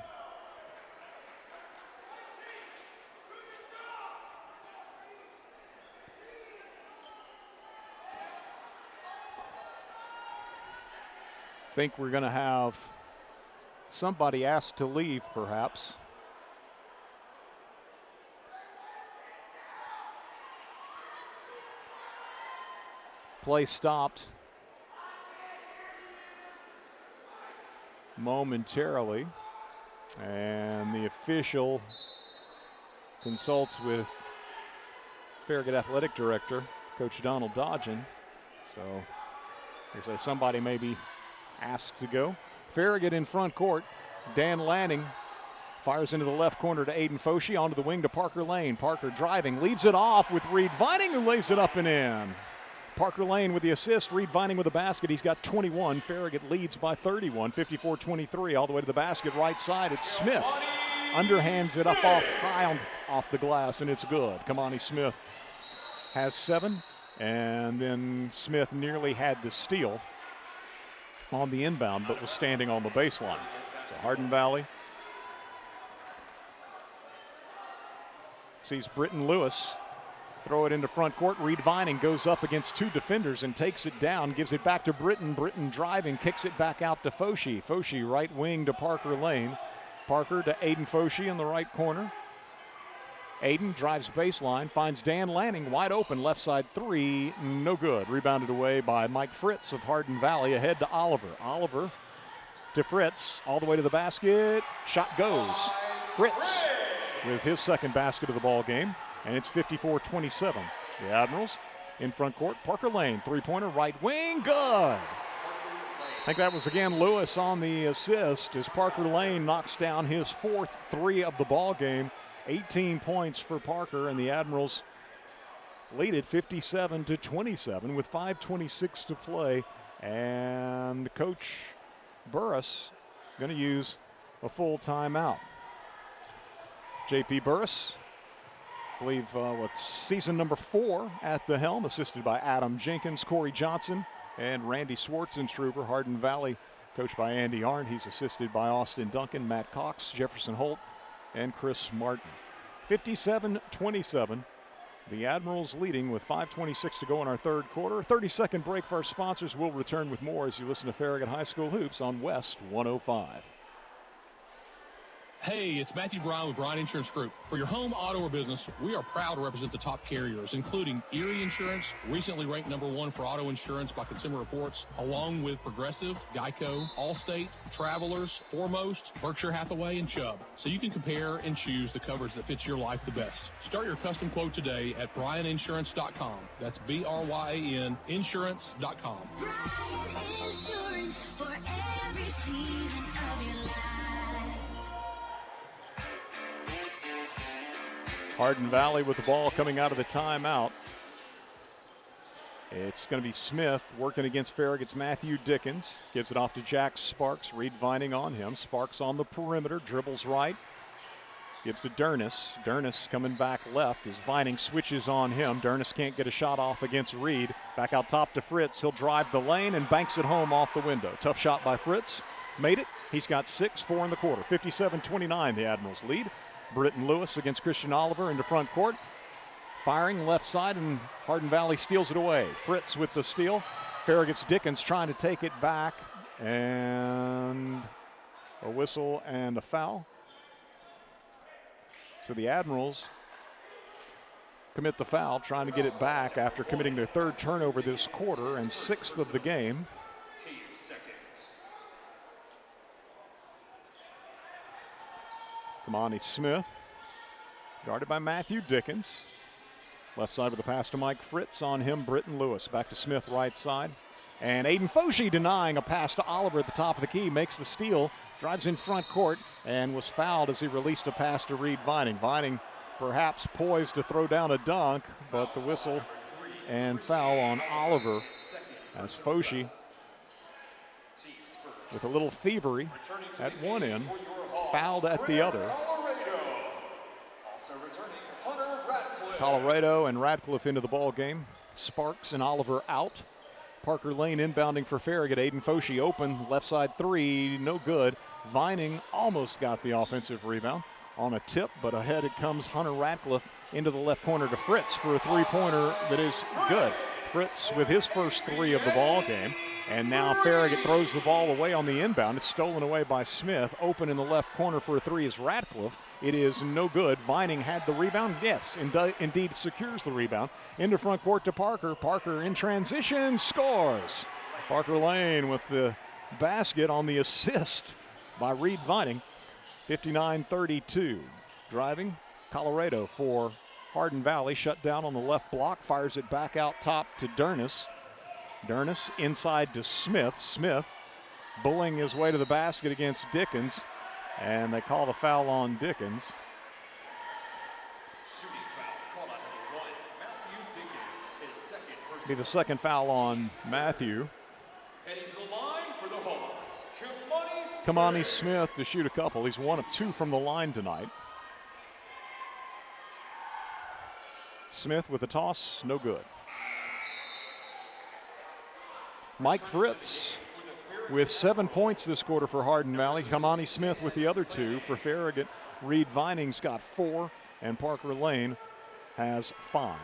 think we're going to have somebody asked to leave, perhaps. Play stopped momentarily, and the official consults with Farragut Athletic Director, Coach Donald Dodgen. So there's somebody maybe asked to go. Farragut in front court. Dan Lanning fires into the left corner to Aiden Foshee, onto the wing to Parker Lane. Parker driving, leaves it off with Reed Vining, who lays it up and in. Parker Lane with the assist, Reed Vining with the basket. He's got 21. Farragut leads by 31, 54-23, all the way to the basket right side. It's Smith. Underhands it up high off the glass, and it's good. Kamani Smith has 7, and then Smith nearly had the steal on the inbound, but was standing on the baseline. So Hardin Valley sees Britton Lewis throw it into front court. Reed Vining goes up against 2 defenders and takes it down, gives it back to Britton. Britton driving, kicks it back out to Foshee. Foshee right wing to Parker Lane. Parker to Aiden Foshee in the right corner. Aiden drives baseline, finds Dan Lanning wide open, left side 3, no good. Rebounded away by Mike Fritz of Hardin Valley, ahead to Oliver. Oliver to Fritz, all the way to the basket. Shot goes. Fritz with his second basket of the ball game, and it's 54-27. The Admirals in front court. Parker Lane, three-pointer, right wing, good. I think that was again Lewis on the assist as Parker Lane knocks down his fourth three of the ball game. 18 points for Parker, and the Admirals lead it 57-27 with 5:26 to play. And Coach Burris going to use a full timeout. J.P. Burris, I believe, season number 4 at the helm, assisted by Adam Jenkins, Corey Johnson, and Randy Schwarzentrooper. Hardin Valley, coached by Andy Arndt. He's assisted by Austin Duncan, Matt Cox, Jefferson Holt, and Chris Martin. 57-27. The Admirals leading with 5:26 to go in our third quarter. 30-second break for our sponsors. We'll return with more as you listen to Farragut High School Hoops on West 105. Hey, it's Matthew Brown with Brown Insurance Group. For your home, auto, or business, we are proud to represent the top carriers, including Erie Insurance, recently ranked #1 for auto insurance by Consumer Reports, along with Progressive, Geico, Allstate, Travelers, Foremost, Berkshire Hathaway, and Chubb. So you can compare and choose the coverage that fits your life the best. Start your custom quote today at bryaninsurance.com. That's BRYAN insurance.com. Insurance for every season of your life. Hardin Valley with the ball coming out of the timeout. It's going to be Smith working against Farragut's Matthew Dickens. Gives it off to Jack Sparks. Reed Vining on him. Sparks on the perimeter. Dribbles right. Gives to Dernis. Dernis coming back left as Vining switches on him. Dernis can't get a shot off against Reed. Back out top to Fritz. He'll drive the lane and banks it home off the window. Tough shot by Fritz. Made it. He's got 6, 4 in the quarter. 57-29, the Admirals lead. Britton Lewis against Christian Oliver into front court. Firing left side, and Hardin Valley steals it away. Fritz with the steal. Farragut's Dickens trying to take it back, and a whistle and a foul. So the Admirals commit the foul, trying to get it back after committing their third turnover this quarter and 6th of the game. Kamani Smith, guarded by Matthew Dickens. Left side with a pass to Mike Fritz on him. Britton Lewis back to Smith right side. And Aiden Foshi denying a pass to Oliver at the top of the key. Makes the steal, drives in front court, and was fouled as he released a pass to Reed Vining. Vining perhaps poised to throw down a dunk, but the whistle and foul on Oliver as Foshi with a little thievery at one end, fouled at the other. Colorado and Radcliffe into the ball game. Sparks and Oliver out. Parker Lane inbounding for Farragut. Aiden Foshi open, left side three, no good. Vining almost got the offensive rebound on a tip, but ahead it comes Hunter Radcliffe into the left corner to Fritz for a three-pointer that is good. Fritz with his first 3 of the ball game. And now Farragut throws the ball away on the inbound. It's stolen away by Smith. Open in the left corner for a 3 is Radcliffe. It is no good. Vining had the rebound. Yes, indeed secures the rebound. Into front court to Parker. Parker in transition, scores. Parker Lane with the basket on the assist by Reed Vining. 59-32. Driving Colorado for Hardin Valley. Shut down on the left block. Fires it back out top to Dernis. Dernis inside to Smith. Smith bullying his way to the basket against Dickens, and they call the foul on Dickens. Be the second foul on Matthew. Heading to the line for the Hawks, Kamani Smith to shoot a couple. He's 1 of 2 from the line tonight. Smith with a toss, no good. Mike Fritz with 7 points this quarter for Hardin Valley. Kamani Smith with the other 2 for Farragut. Reed Vining's got 4, and Parker Lane has 5.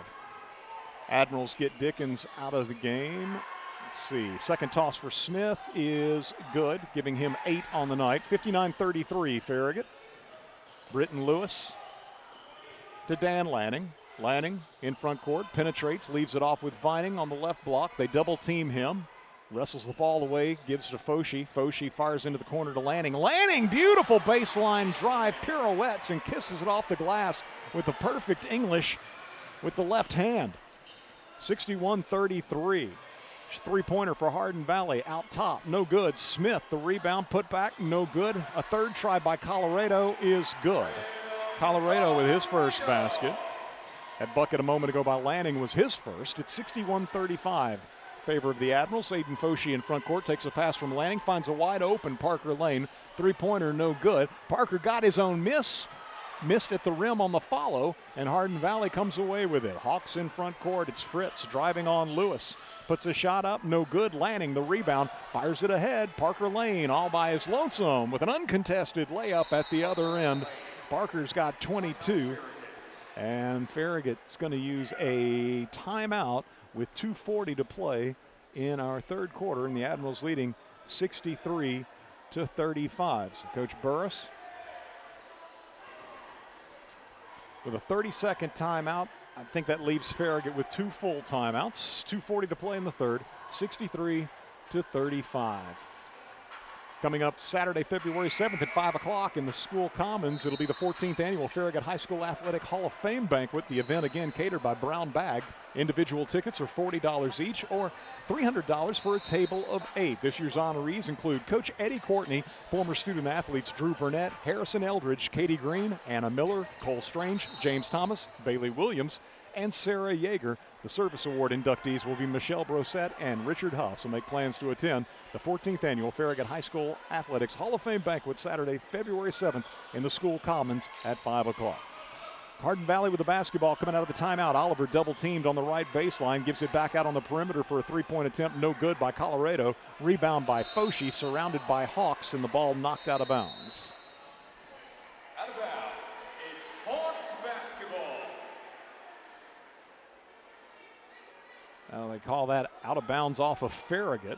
Admirals get Dickens out of the game. Let's see. Second toss for Smith is good, giving him 8 on the night. 59-33 Farragut. Britton Lewis to Dan Lanning. Lanning in front court, penetrates, leaves it off with Vining on the left block. They double team him. Wrestles the ball away, gives to Foshi. Foshi fires into the corner to Lanning. Lanning, beautiful baseline drive, pirouettes and kisses it off the glass with the perfect English with the left hand. 61-33. Three-pointer for Hardin Valley, out top, no good. Smith, the rebound, put back, no good. A third try by Colorado is good. Colorado with his first basket. That bucket a moment ago by Lanning was his first. It's 61-35. Favor of the Admirals. Aiden Foshi in front court takes a pass from Lanning, finds a wide open Parker Lane. Three-pointer, no good. Parker got his own miss. Missed at the rim on the follow, and Hardin Valley comes away with it. Hawks in front court. It's Fritz driving on Lewis. Puts a shot up, no good. Lanning, the rebound, fires it ahead. Parker Lane all by his lonesome with an uncontested layup at the other end. Parker's got 22, and Farragut's going to use a timeout with 2:40 to play in our third quarter, and the Admirals leading 63-35. So Coach Burris with a 30-second timeout. I think that leaves Farragut with 2 full timeouts. 2:40 to play in the third, 63-35. Coming up Saturday, February 7th at 5 o'clock in the school commons, it'll be the 14th annual Farragut High School Athletic Hall of Fame banquet. The event again catered by Brown Bag. Individual tickets are $40 each or $300 for a table of 8. This year's honorees include Coach Eddie Courtney, former student athletes Drew Burnett, Harrison Eldridge, Katie Green, Anna Miller, Cole Strange, James Thomas, Bailey Williams, and Sarah Yeager. The Service Award inductees will be Michelle Brosette and Richard Huff, so make plans to attend the 14th annual Farragut High School Athletics Hall of Fame banquet Saturday, February 7th in the school commons at 5 o'clock. Hardin Valley with the basketball coming out of the timeout. Oliver double teamed on the right baseline, gives it back out on the perimeter for a three-point attempt, no good by Colorado. Rebound by Foshi, surrounded by Hawks, and the ball knocked out of bounds. Out of bounds, it's Hawks basketball. They call that out of bounds off of Farragut.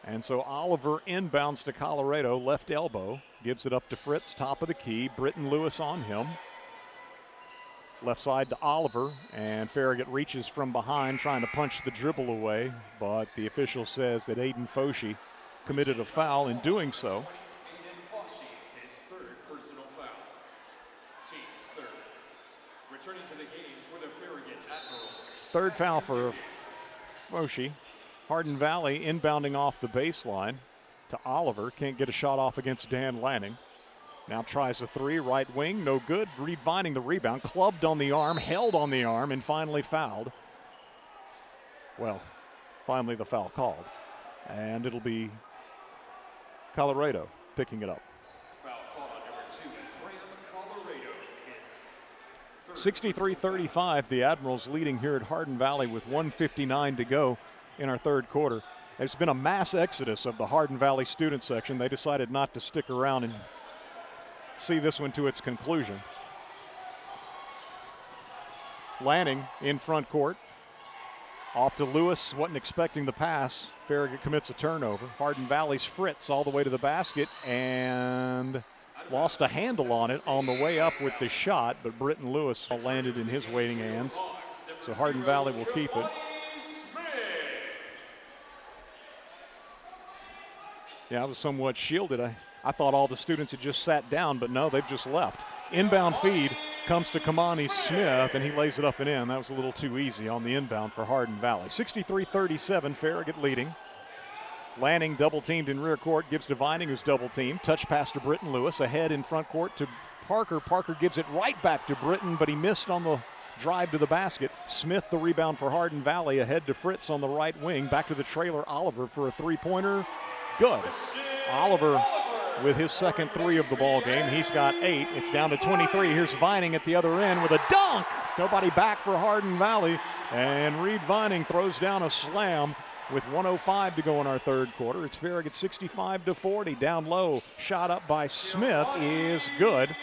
And so Oliver inbounds to Colorado, left elbow, gives it up to Fritz, top of the key. Britton Lewis on him. Left side to Oliver, and Farragut reaches from behind trying to punch the dribble away, but the official says that Aiden Foshi committed a foul in doing so. Aiden Foshi, his third personal foul. Team's third. Returning to the game for the Farragut Admirals. Third foul for Foshi. Hardin Valley inbounding off the baseline to Oliver. Can't get a shot off against Dan Lanning. Now tries a three, right wing, no good. Reed Vining the rebound, clubbed on the arm, held on the arm, and finally fouled. Well, finally the foul called. And it'll be Colorado picking it up. Foul call on number 2, Graham Colorado. 63-35, the Admirals leading here at Hardin Valley with 1:59 to go in our third quarter. There's been a mass exodus of the Hardin Valley student section. They decided not to stick around and see this one to its conclusion. Lanning in front court. Off to Lewis, wasn't expecting the pass. Farragut commits a turnover. Hardin Valley's Fritz all the way to the basket and lost a handle on it on the way up with the shot, but Britton Lewis landed in his waiting hands. So Hardin Valley will keep it. Yeah, I was somewhat shielded. I thought all the students had just sat down, but no, they've just left. Inbound feed comes to Kamani Smith, and he lays it up and in. That was a little too easy on the inbound for Hardin Valley. 63-37, Farragut leading. Lanning double teamed in rear court, gives to Vining, who's double teamed. Touch pass to Britton Lewis, ahead in front court to Parker. Parker gives it right back to Britton, but he missed on the drive to the basket. Smith the rebound for Hardin Valley, ahead to Fritz on the right wing. Back to the trailer, Oliver for a three-pointer. Good. Oliver with his second three of the ball game. He's got 8. It's down to 23. Here's Vining at the other end with a dunk. Nobody back for Hardin Valley. And Reed Vining throws down a slam with 1:05 to go in our third quarter. It's Farragut 65-40. Down low, shot up by Smith is good.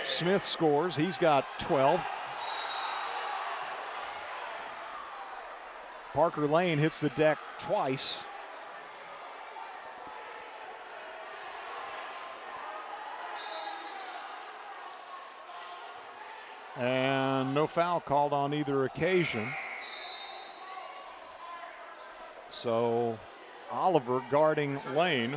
Smith scores. He's got 12. Parker Lane hits the deck twice. And no foul called on either occasion. So Oliver guarding Lane.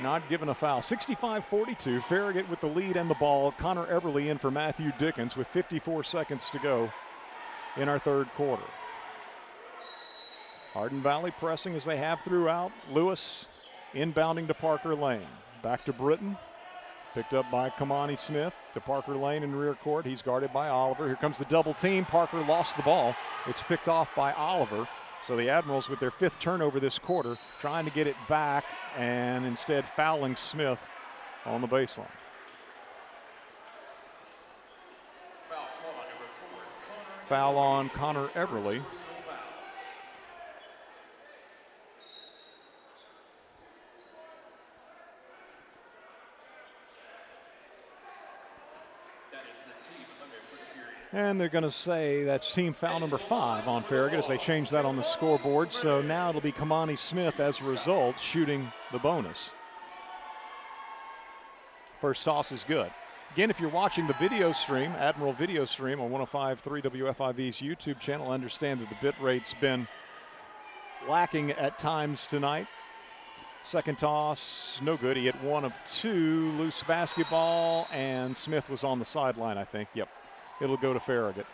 Not given a foul. 65-42. Farragut with the lead and the ball. Connor Everly in for Matthew Dickens with 54 seconds to go in our third quarter. Hardin Valley pressing as they have throughout. Lewis inbounding to Parker Lane. Back to Britton. Picked up by Kamani Smith to Parker Lane in rear court. He's guarded by Oliver. Here comes the double team. Parker lost the ball. It's picked off by Oliver. So the Admirals with their 5th turnover this quarter, trying to get it back and instead fouling Smith on the baseline. Foul on Connor Everly. And they're going to say that's team foul number 5 on Farragut as they change that on the scoreboard. So now it'll be Kamani Smith as a result shooting the bonus. First toss is good. Again, if you're watching the video stream, Admiral video stream on 105.3 WFIV's YouTube channel, understand that the bit rate's been lacking at times tonight. Second toss, no good. He hit 1 of 2. Loose basketball, and Smith was on the sideline, I think. Yep. It'll go to Farragut.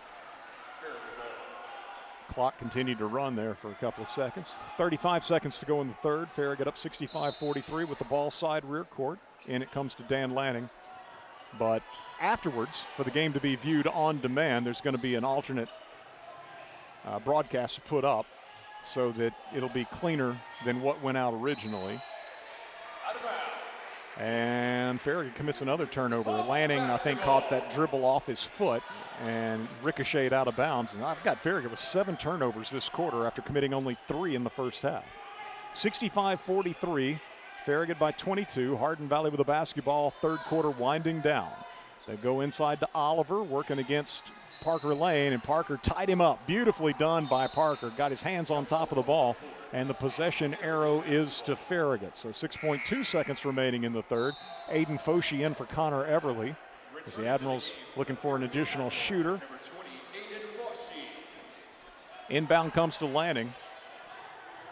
Clock continued to run there for a couple of seconds. 35 seconds to go in the third. Farragut up 65-43 with the ball side rear court. And it comes to Dan Lanning. But afterwards, for the game to be viewed on demand, there's going to be an alternate broadcast put up so that it'll be cleaner than what went out originally. And Farragut commits another turnover. Lanning, I think, caught that dribble off his foot and ricocheted out of bounds. And I've got Farragut with 7 turnovers this quarter after committing only 3 in the first half. 65-43, Farragut by 22. Hardin Valley with the basketball, third quarter winding down. They go inside to Oliver, working against Parker Lane, and Parker tied him up. Beautifully done by Parker. Got his hands on top of the ball, and the possession arrow is to Farragut. So 6.2 seconds remaining in the third. Aiden Foshee in for Connor Everly as the Admirals looking for an additional shooter. Inbound comes to Lanning.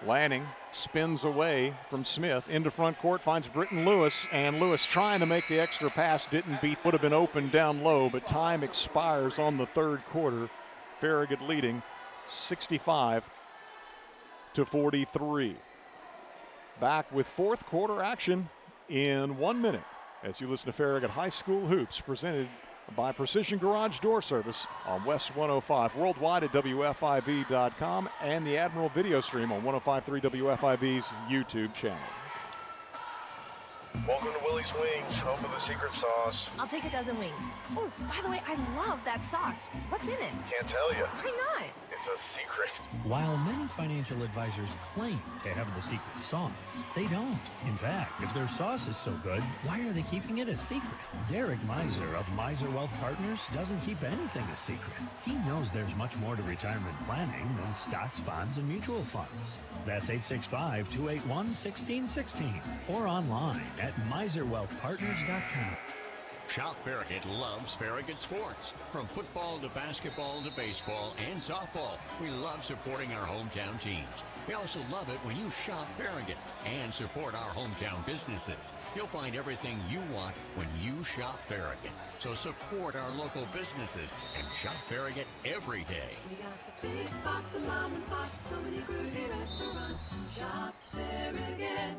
Lanning spins away from Smith into front court, finds Britton Lewis, and Lewis trying to make the extra pass, didn't beat, would have been open down low, but time expires on the third quarter. Farragut leading 65-43. Back with fourth quarter action in 1 minute as you listen to Farragut High School Hoops, presented by Precision Garage Door Service on West 105, worldwide at WFIV.com, and the Admiral video stream on 105.3 WFIV's YouTube channel. Welcome to Willie's Wings, home of the secret sauce. I'll take a dozen wings. Oh, by the way, I love that sauce. What's in it? Can't tell you. Why not? It's a secret. While many financial advisors claim to have the secret sauce, they don't. In fact, if their sauce is so good, why are they keeping it a secret? Derek Miser of Miser Wealth Partners doesn't keep anything a secret. He knows there's much more to retirement planning than stocks, bonds, and mutual funds. That's 865-281-1616 or online at miserwealthpartners.com. Shop Farragut loves Farragut sports. From football to basketball to baseball and softball, we love supporting our hometown teams. We also love it when you shop Farragut and support our hometown businesses. You'll find everything you want when you shop Farragut. So support our local businesses and shop Farragut every day. We got the big box of mom and pop, so many groovy restaurants. Shop Farragut.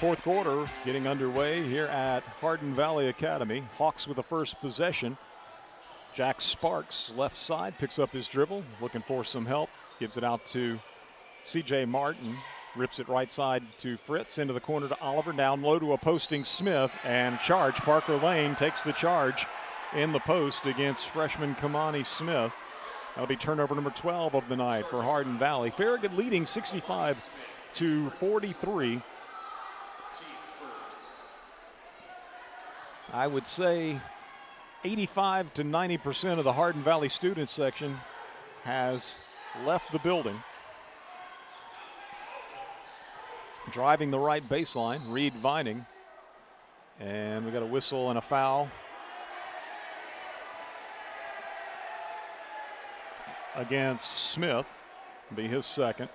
Fourth quarter getting underway here at Hardin Valley Academy. Hawks with the first possession. Jack Sparks, left side, picks up his dribble, looking for some help. Gives it out to C.J. Martin. Rips it right side to Fritz, into the corner to Oliver. Down low to a posting Smith, and charge. Parker Lane takes the charge in the post against freshman Kamani Smith. That'll be turnover number 12 of the night for Hardin Valley. Farragut leading 65-43. I would say 85 to 90% of the Hardin Valley student section has left the building. Driving the right baseline, Reed Vining. And we got a whistle and a foul. against Smith. Be his second.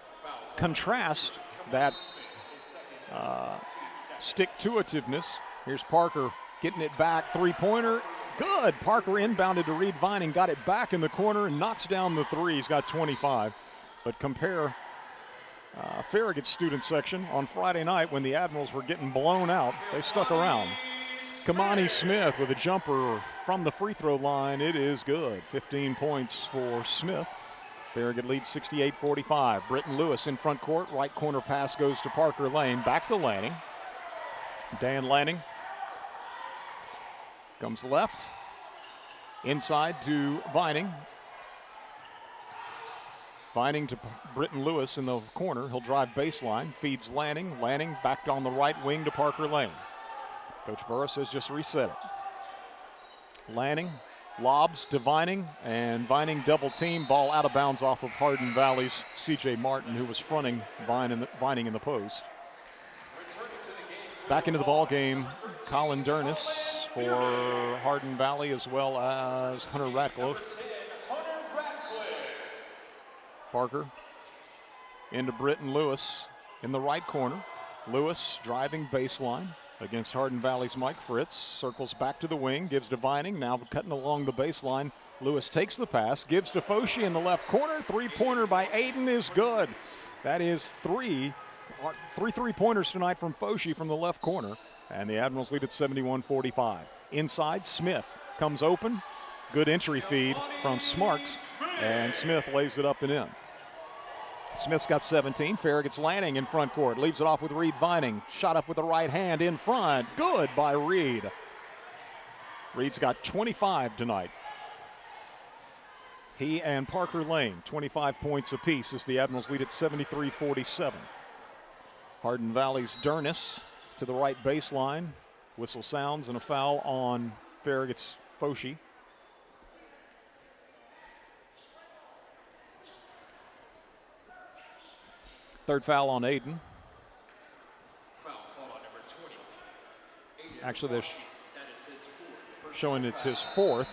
Contrast that stick-to-itiveness. Here's Parker getting it back. Three-pointer. Good. Parker inbounded to Reed Vining. Got it back in the corner and knocks down the three. He's got 25. But compare Farragut's student section on Friday night when the Admirals were getting blown out. They stuck around. Kamani Smith with a jumper from the free throw line. It is good. 15 points for Smith. Farragut leads 68-45. Britton Lewis in front court. Right corner pass goes to Parker Lane. Back to Lanning. Dan Lanning comes left. Inside to Vining. Vining to Britton Lewis in the corner. He'll drive baseline. Feeds Lanning. Lanning back on the right wing to Parker Lane. Coach Burris has just reset it. Lanning lobs to Vining, and Vining double team. Ball out of bounds off of Hardin Valley's C.J. Martin, who was fronting Vining in the post. Back into the ball game, Colin Dernis for Hardin Valley, as well as Hunter Ratcliffe. Parker into Britton Lewis in the right corner. Lewis driving baseline against Hardin Valley's Mike Fritz. Circles back to the wing, gives to Vining, now cutting along the baseline. Lewis takes the pass, gives to Foshee in the left corner. Three-pointer by Aiden is good. That is three three-pointers tonight from Foshee from the left corner. And the Admirals lead at 71-45. Inside, Smith comes open. Good entry feed from Smarks, and Smith lays it up and in. Smith's got 17. Farragut's Lanning in front court. Leaves it off with Reed Vining. Shot up with the right hand in front. Good by Reed. Reed's got 25 tonight. He and Parker Lane, 25 points apiece as the Admirals lead at 73-47. Hardin Valley's Dernis to the right baseline. Whistle sounds and a foul on Farragut's Foshee. Third foul on Aiden. Actually, they're showing it's his fourth.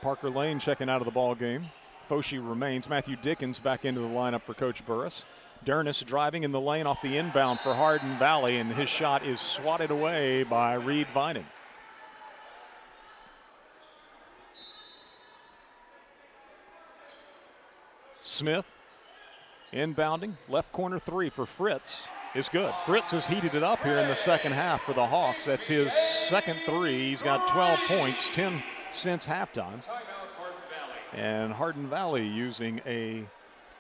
Parker Lane checking out of the ball game. Foshee remains. Matthew Dickens back into the lineup for Coach Burris. Dernis driving in the lane off the inbound for Hardin Valley, and his shot is swatted away by Reed Vining. Smith inbounding, left corner three for Fritz is good. Fritz has heated it up here in the second half for the Hawks. That's his second three. He's got 12 points, 10 since halftime. And Hardin Valley using a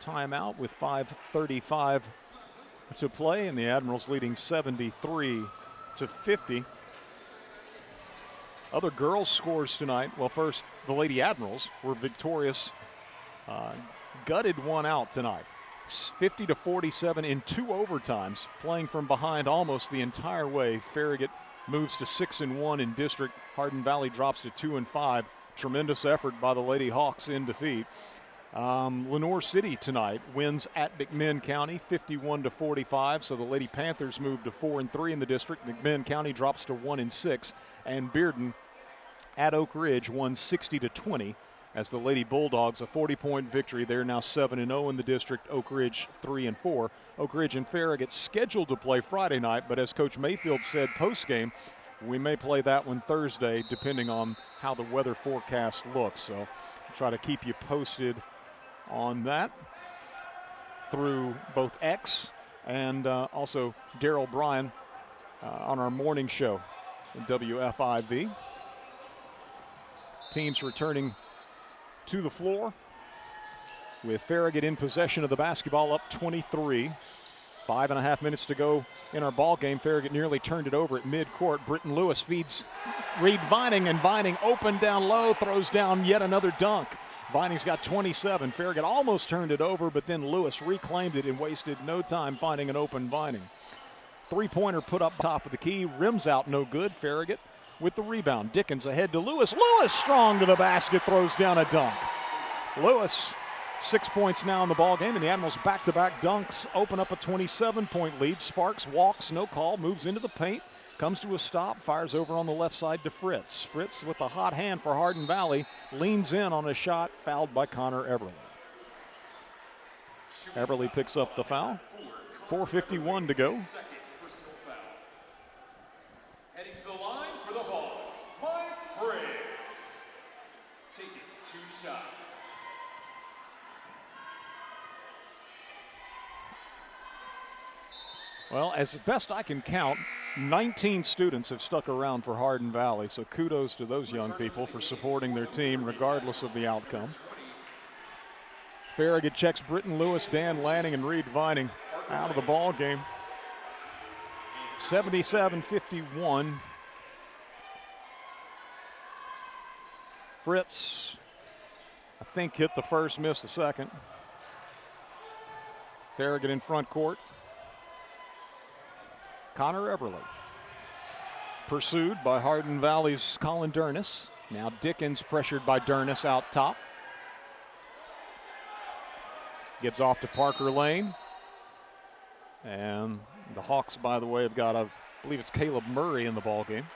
timeout with 5:35 to play, and the Admirals leading 73-50. Other girls' scores tonight. Well, first, the Lady Admirals were victorious, gutted one out tonight. 50-47 in two overtimes, playing from behind almost the entire way. Farragut moves to 6-1 in district. Hardin Valley drops to 2-5. Tremendous effort by the Lady Hawks in defeat. Lenoir City tonight wins at McMinn County 51-45. So the Lady Panthers move to 4-3 in the district. McMinn County drops to 1-6, and Bearden at Oak Ridge won 60-20. As the Lady Bulldogs, a 40-point victory. They're now 7-0 in the district. Oak Ridge 3-4. Oak Ridge and Farragut scheduled to play Friday night, but as Coach Mayfield said post-game, we may play that one Thursday depending on how the weather forecast looks. So I'll try to keep you posted on that through both X and also Daryl Bryan on our morning show in WFIV. Teams returning to the floor with Farragut in possession of the basketball, up 23. 5.5 minutes to go in our ball game. Farragut nearly turned it over at midcourt. Britton Lewis feeds Reed Vining, and Vining open down low, throws down yet another dunk. Vining's got 27. Farragut almost turned it over, but then Lewis reclaimed it and wasted no time finding an open Vining. Three-pointer put up top of the key, rims out no good. Farragut with the rebound. Dickens ahead to Lewis. Lewis strong to the basket, throws down a dunk. Lewis, 6 points now in the ball game, and the Admirals back-to-back dunks open up a 27-point lead. Sparks walks, no call, moves into the paint, comes to a stop, fires over on the left side to Fritz. Fritz with the hot hand for Hardin Valley, leans in on a shot, fouled by Connor Everly. Everly picks up the foul. 4:51 to go. Heading to the line for the Hawks, Mike Fritz. Taking 2 shots. Well, as best I can count, 19 students have stuck around for Hardin Valley, so kudos to those young people for supporting their team regardless of the outcome. Farragut checks Britton Lewis, Dan Lanning, and Reed Vining out of the ball game. 77-51. Fritz, I think, hit the first, missed the second. Farragut in front court. Connor Everly, pursued by Hardin Valley's Colin Dernis. Now Dickens pressured by Dernis out top. Gives off to Parker Lane. And the Hawks, by the way, have got, I believe it's Caleb Murray in the ball game.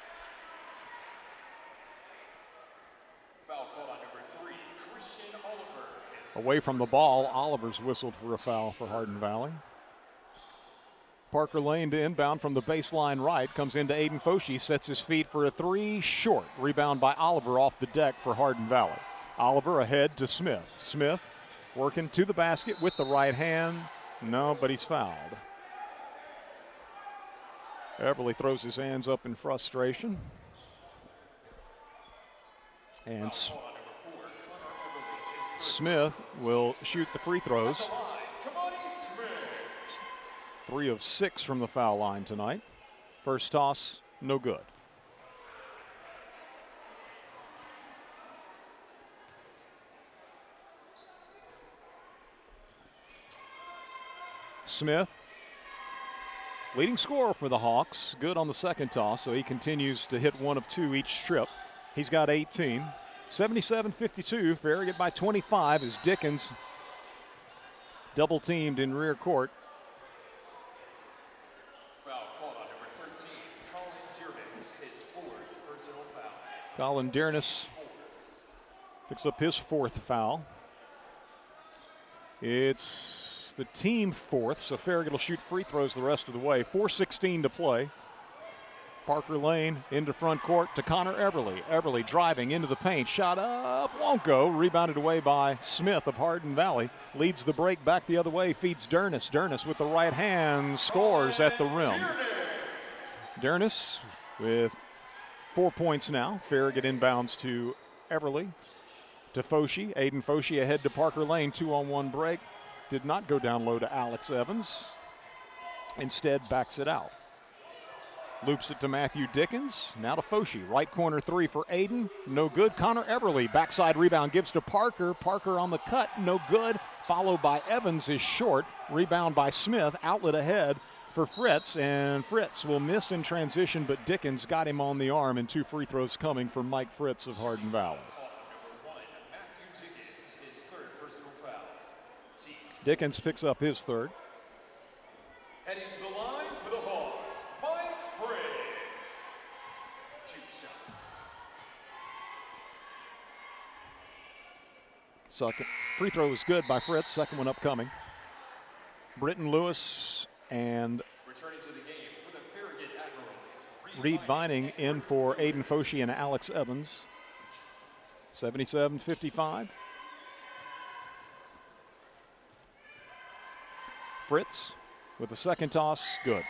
Foul call on number 3, Christian Oliver. Away from the ball, Oliver's whistled for a foul for Hardin Valley. Parker Lane to inbound from the baseline right. Comes into Aiden Foshee, sets his feet for a 3, short. Rebound by Oliver off the deck for Hardin Valley. Oliver ahead to Smith. Smith working to the basket with the right hand. No, but he's fouled. Everly throws his hands up in frustration. And Smith will shoot the free throws. 3 of 6 from the foul line tonight. First toss, no good. Smith, leading scorer for the Hawks, good on the second toss, so he continues to hit 1 of 2 each trip. He's got 18. 77-52, Farragut by 25 as Dickens double teamed in rear court. Colin Dernis picks up his 4th foul. It's the team 4th, so Farragut will shoot free throws the rest of the way. 4:16 to play. Parker Lane into front court to Connor Everly. Everly driving into the paint, shot up, won't go. Rebounded away by Smith of Hardin Valley. Leads the break back the other way, feeds Dernis. Dernis with the right hand, scores at the rim. Dernis with 4 points now. Farragut inbounds to Everly, to Foshee. Aiden Foshee ahead to Parker Lane. 2-on-1 break. Did not go down low to Alex Evans. Instead backs it out. Loops it to Matthew Dickens. Now to Foshee. Right corner 3 for Aiden. No good. Connor Everly. Backside rebound gives to Parker. Parker on the cut. No good. Followed by Evans is short. Rebound by Smith. Outlet ahead for Fritz, and Fritz will miss in transition, but Dickens got him on the arm, and 2 free throws coming from Mike Fritz of Hardin Valley. Dickens picks up his 3rd. Heading to the line for the Hawks, Mike Fritz. 2 shots. Second free throw is good by Fritz. Second one upcoming. Britton Lewis and returning to the game for the Farragut Admirals, Reed Vining in for Aiden Foshee and Alex Evans. 77-55. Fritz with the second toss, good.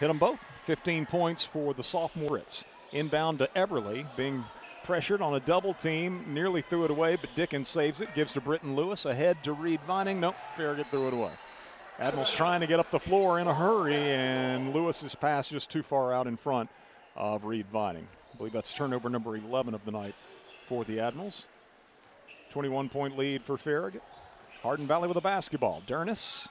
Hit them both. 15 points for the sophomore Fritz. Inbound to Everly, being pressured on a double team. Nearly threw it away, but Dickens saves it. Gives to Britton Lewis. Ahead to Reed Vining. Nope, Farragut threw it away. Admirals trying to get up the floor in a hurry, and Lewis's pass just too far out in front of Reed Vining. I believe that's turnover number 11 of the night for the Admirals. 21-point lead for Farragut. Hardin Valley with a basketball. Dernis,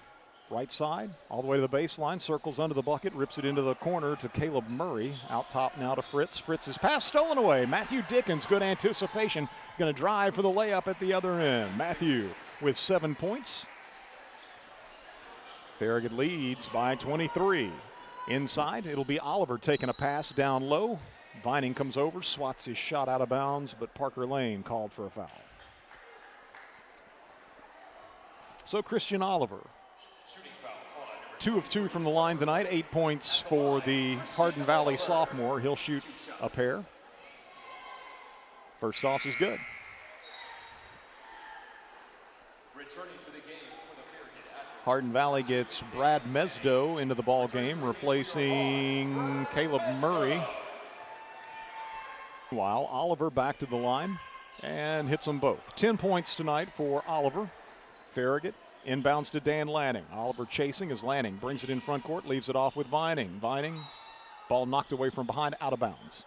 right side, all the way to the baseline, circles under the bucket, rips it into the corner to Caleb Murray. Out top now to Fritz. Fritz's pass stolen away. Matthew Dickens, good anticipation, going to drive for the layup at the other end. Matthew with 7 points. Farragut leads by 23. Inside, it'll be Oliver taking a pass down low. Vining comes over, swats his shot out of bounds, but Parker Lane called for a foul. So Christian Oliver, 2 of 2 from the line tonight, 8 points for the Hardin Valley sophomore. He'll shoot a pair. First toss is good. Hardin Valley gets Brad Mesdo into the ball game, replacing Caleb Murray. While Oliver back to the line and hits them both. 10 points tonight for Oliver. Farragut inbounds to Dan Lanning. Oliver chasing as Lanning brings it in front court, leaves it off with Vining. Vining, ball knocked away from behind, out of bounds.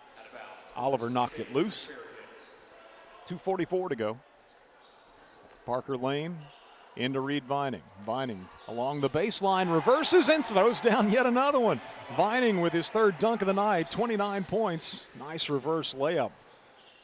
Oliver knocked it loose. 2:44 to go. Parker Lane into Reed Vining. Vining along the baseline, reverses and throws down yet another one. Vining with his third dunk of the night, 29 points. Nice reverse layup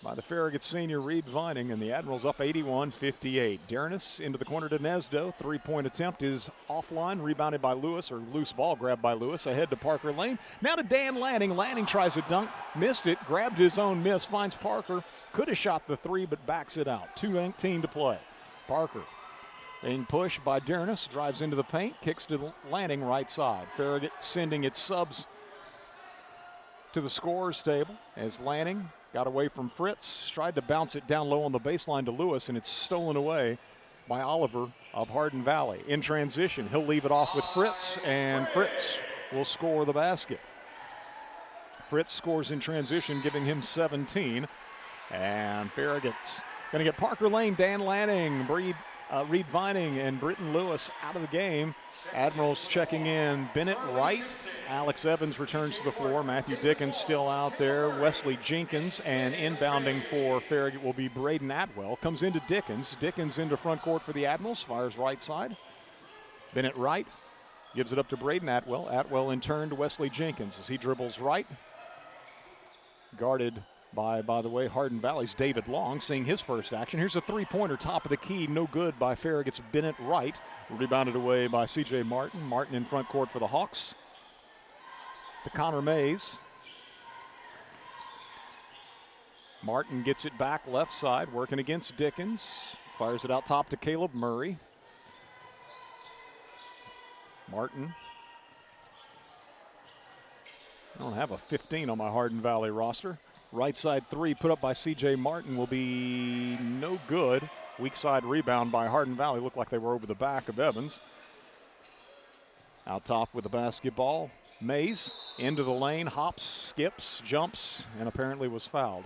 by the Farragut senior Reed Vining, and the Admirals up 81-58. Dearness into the corner to Nesdo. Three-point attempt is offline, rebounded by Lewis, or loose ball grabbed by Lewis. Ahead to Parker Lane. Now to Dan Lanning. Lanning tries a dunk, missed it, grabbed his own miss, finds Parker. Could have shot the three, but backs it out. 2:19 to play. Parker being pushed by Dearness, drives into the paint, kicks to Lanning right side. Farragut sending its subs to the scorer's table as Lanning got away from Fritz, tried to bounce it down low on the baseline to Lewis, and it's stolen away by Oliver of Hardin Valley. In transition, he'll leave it off with Fritz, and Fritz will score the basket. Fritz scores in transition, giving him 17. And Farragut's going to get Parker Lane, Dan Lanning, Reed Vining, and Britton Lewis out of the game. Admirals checking in Bennett Wright. Alex Evans returns to the floor. Matthew Dickens still out there. Wesley Jenkins, and inbounding for Farragut will be Braden Atwell. Comes into Dickens. Dickens into front court for the Admirals. Fires right side. Bennett Wright gives it up to Braden Atwell. Atwell in turn to Wesley Jenkins as he dribbles right. Guarded by the way, Hardin Valley's David Long, seeing his first action. Here's a three-pointer, top of the key, no good by Farragut's Bennett Wright. Rebounded away by C.J. Martin. Martin in front court for the Hawks. To Connor Mays. Martin gets it back left side, working against Dickens. Fires it out top to Caleb Murray. Martin. I don't have a 15 on my Hardin Valley roster. Right side three put up by C.J. Martin will be no good. Weak side rebound by Hardin Valley. Looked like they were over the back of Evans. Out top with the basketball. Mays into the lane, hops, skips, jumps, and apparently was fouled.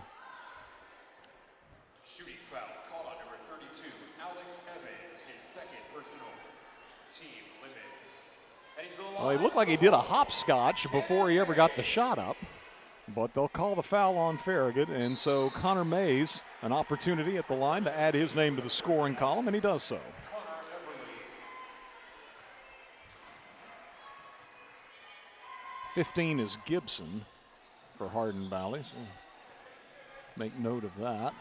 Shooting foul called on number 32, Alex Evans, his second personal, team limits. Well, he looked like he did a hopscotch before he ever got the shot up. But they'll call the foul on Farragut, and so Connor Mays, an opportunity at the line to add his name to the scoring column, and he does so. '15 is Gibson for Hardin Valley, so make note of that.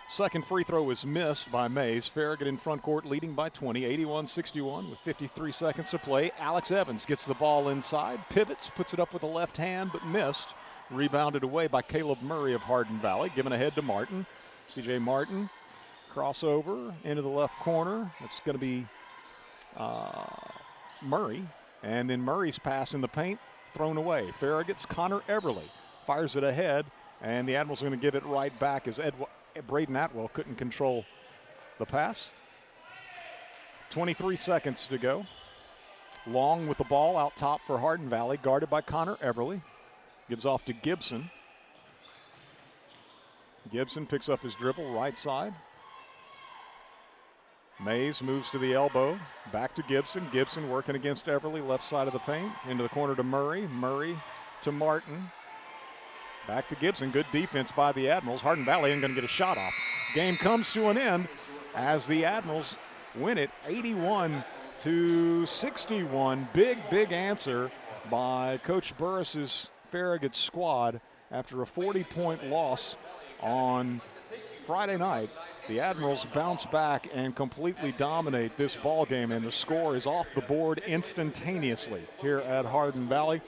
Second free throw is missed by Mays. Farragut in front court leading by 20, 81-61 with 53 seconds to play. Alex Evans gets the ball inside, pivots, puts it up with the left hand, but missed. Rebounded away by Caleb Murray of Hardin Valley, given ahead to Martin. C.J. Martin, crossover into the left corner. It's going to be Murray, and then Murray's pass in the paint, thrown away. Farragut's Connor Everly fires it ahead, and the Admirals are going to give it right back as Braden Atwell couldn't control the pass. 23 seconds to go. Long with the ball out top for Hardin Valley, guarded by Connor Everly. Gives off to Gibson. Gibson picks up his dribble right side. Mays moves to the elbow. Back to Gibson. Gibson working against Everly, left side of the paint. Into the corner to Murray. Murray to Martin. Back to Gibson. Good defense by the Admirals. Hardin Valley ain't going to get a shot off. Game comes to an end as the Admirals win it 81-61. Big answer by Coach Burris's Farragut squad after a 40-point loss on Friday night. The Admirals bounce back and completely dominate this ball game, and the score is off the board instantaneously here at Hardin Valley.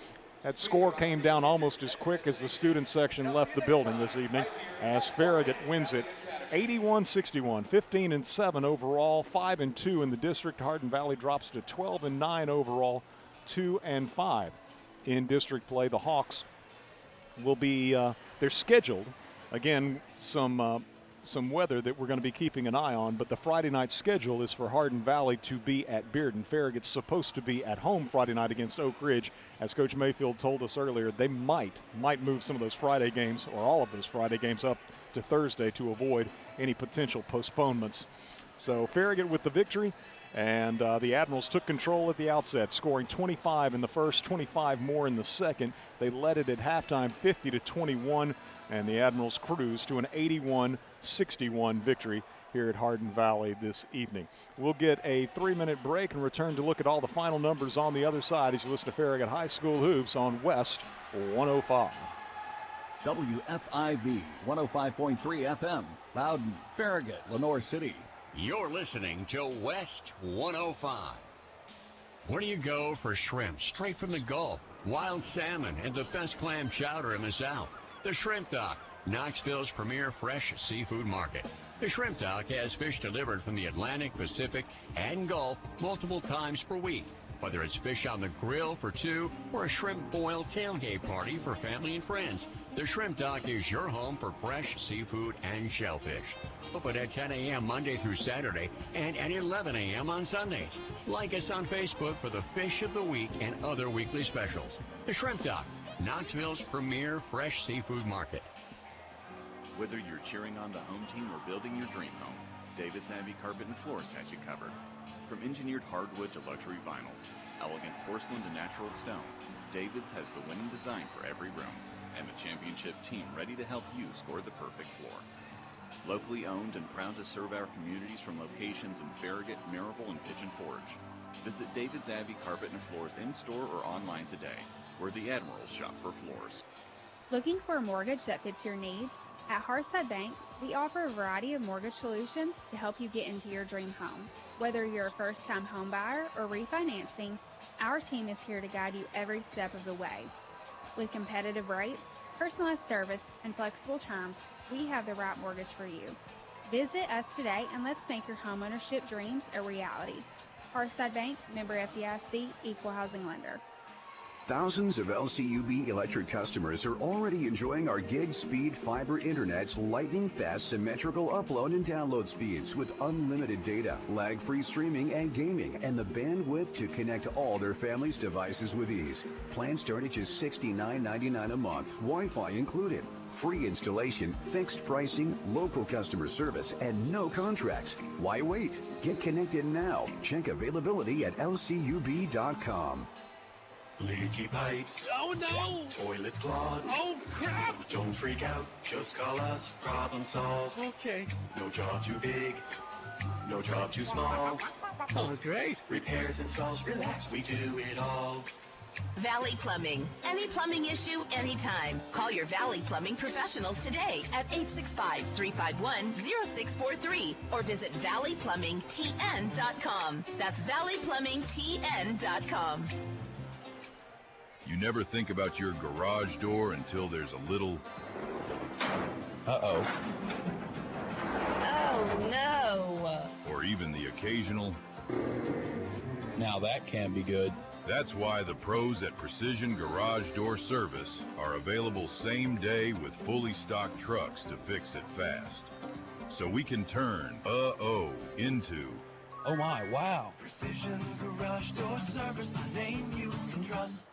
That score came down almost as quick as the student section left the building this evening, as Farragut wins it 81-61, 15-7 overall, 5-2 in the district. Hardin Valley drops to 12-9 overall, 2-5 in district play. The Hawks will be they're scheduled, again, some weather that we're going to be keeping an eye on, but the Friday night schedule is for Hardin Valley to be at Bearden. Farragut's supposed to be at home Friday night against Oak Ridge. As Coach Mayfield told us earlier, they might move some of those Friday games, or all of those Friday games, up to Thursday to avoid any potential postponements. So Farragut with the victory, and the Admirals took control at the outset, scoring 25 in the first, 25 more in the second. They led it at halftime 50-21, and the Admirals cruised to an 81-61 victory here at Hardin Valley this evening. We'll get a 3-minute break and return to look at all the final numbers on the other side as you listen to Farragut High School Hoops on West 105. WFIV 105.3 FM, Loudon, Farragut, Lenore City. You're listening to West 105. Where do you go for shrimp straight from the Gulf, wild salmon, and the best clam chowder in the South? The Shrimp Dock, Knoxville's premier fresh seafood market. The Shrimp Dock has fish delivered from the Atlantic, Pacific, and Gulf multiple times per week. Whether it's fish on the grill for two or a shrimp boil tailgate party for family and friends, the Shrimp Dock is your home for fresh seafood and shellfish. Open at 10 a.m. Monday through Saturday and at 11 a.m. on Sundays. Like us on Facebook for the Fish of the Week and other weekly specials. The Shrimp Dock, Knoxville's premier fresh seafood market. Whether you're cheering on the home team or building your dream home, David's Abbey Carpet and Floors has you covered. From engineered hardwood to luxury vinyl, elegant porcelain to natural stone, David's has the winning design for every room and the championship team ready to help you score the perfect floor. Locally owned and proud to serve our communities from locations in Farragut, Maryville, and Pigeon Forge. Visit David's Abbey Carpet and Floors in-store or online today, where the Admirals shop for floors. Looking for a mortgage that fits your needs? At Hearthside Bank, we offer a variety of mortgage solutions to help you get into your dream home. Whether you're a first-time home buyer or refinancing, our team is here to guide you every step of the way. With competitive rates, personalized service, and flexible terms, we have the right mortgage for you. Visit us today and let's make your homeownership dreams a reality. Hearthside Bank, member FDIC, equal housing lender. Thousands of LCUB electric customers are already enjoying our gig speed fiber internet's lightning fast symmetrical upload and download speeds with unlimited data, lag-free streaming and gaming, and the bandwidth to connect all their family's devices with ease. Plans start at just $69.99 a month, Wi-Fi included. Free installation, fixed pricing, local customer service, and no contracts. Why wait? Get connected now. Check availability at lcub.com. Leaky pipes. Oh no! Toilets clogged. Oh crap! Don't freak out. Just call us. Problem solved. Okay. No job too big. No job too small. Oh, great. Repairs, installs, relax. We do it all. Valley Plumbing. Any plumbing issue, anytime. Call your Valley Plumbing professionals today at 865-351-0643 or visit valleyplumbingtn.com. That's valleyplumbingtn.com. You never think about your garage door until there's a little... Uh-oh. Oh, no. Or even the occasional... Now that can be good. That's why the pros at Precision Garage Door Service are available same day with fully stocked trucks to fix it fast. So we can turn into... Oh my, wow. Precision Garage Door Service, the name you can trust.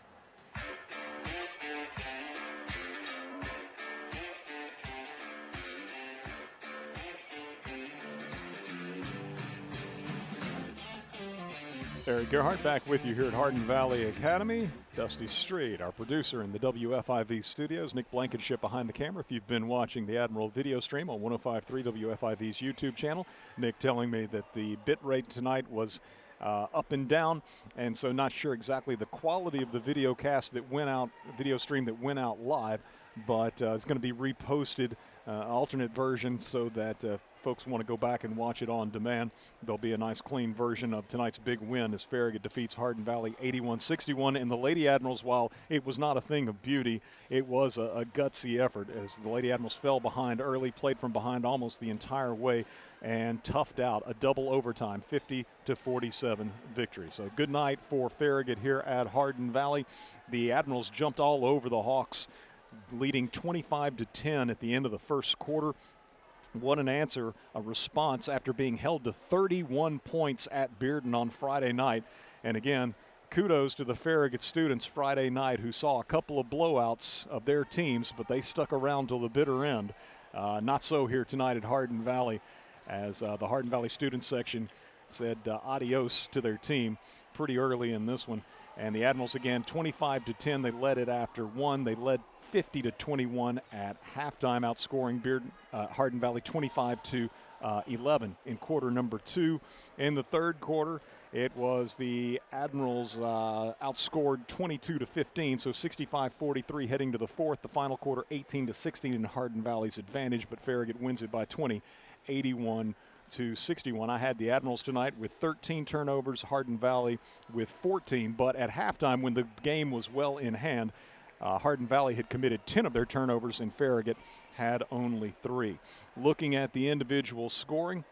Eric Gerhardt back with you here at Hardin Valley Academy. Dusty Street, our producer in the WFIV studios. Nick Blankenship behind the camera. If you've been watching the Admiral video stream on 105.3 WFIV's YouTube channel, Nick telling me that the bit rate tonight was up and down, and so not sure exactly the quality of the video cast that went out, video stream that went out live, but it's going to be reposted, alternate version, so that folks want to go back and watch it on demand, there'll be a nice clean version of tonight's big win as Farragut defeats Hardin Valley 81-61. And the Lady Admirals, while it was not a thing of beauty, it was a gutsy effort as the Lady Admirals fell behind early, played from behind almost the entire way, and toughed out a double overtime 50-47 victory. So good night for Farragut here at Hardin Valley. The Admirals jumped all over the Hawks, leading 25-10 at the end of the first quarter. What an answer, a response after being held to 31 points at Bearden on Friday night. And again, kudos to the Farragut students Friday night who saw a couple of blowouts of their teams, but they stuck around till the bitter end. Not so here tonight at Hardin Valley, as the Hardin Valley student section said adios to their team pretty early in this one. And the Admirals again 25-10. They led it after one. They led 50-21 at halftime, outscoring Hardin Valley 25-11 in quarter number 2. In the third quarter, it was the Admirals outscored 22-15, so 65-43 heading to the fourth. The final quarter 18-16 in Hardin Valley's advantage, but Farragut wins it by 20, 81-61. I had the Admirals tonight with 13 turnovers, Hardin Valley with 14, but at halftime when the game was well in hand, Hardin Valley had committed 10 of their turnovers and Farragut had only 3. Looking at the individual scoring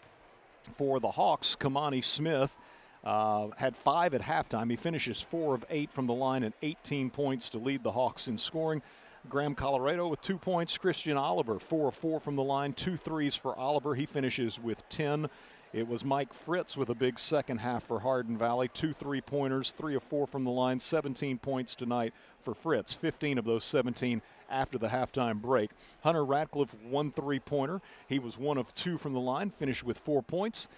for the Hawks, Kamani Smith had 5 at halftime. He finishes 4 of 8 from the line and 18 points to lead the Hawks in scoring. Graham Colorado with 2 points. Christian Oliver 4 of 4 from the line, 2 threes for Oliver. He finishes with 10. It was Mike Fritz with a big second half for Hardin Valley. 2 3-pointers, 3 of 4 from the line, 17 points tonight for Fritz. 15 of those 17 after the halftime break. Hunter Ratcliffe, 1 3-pointer. He was 1 of 2 from the line, finished with 4 points.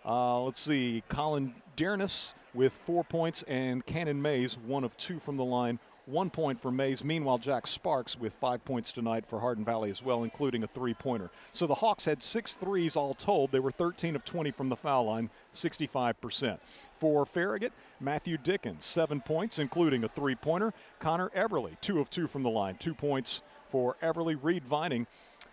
Let's see, Colin Dearness with 4 points, and Cannon Mays, 1 of 2 from the line, 1 point for Mays. Meanwhile, Jack Sparks with 5 points tonight for Hardin Valley as well, including a 3-pointer. So the Hawks had 6 threes all told. They were 13 of 20 from the foul line, 65%. For Farragut, Matthew Dickens, 7 points, including a 3-pointer. Connor Everly, 2 of 2 from the line, 2 points for Everly. Reed Vining,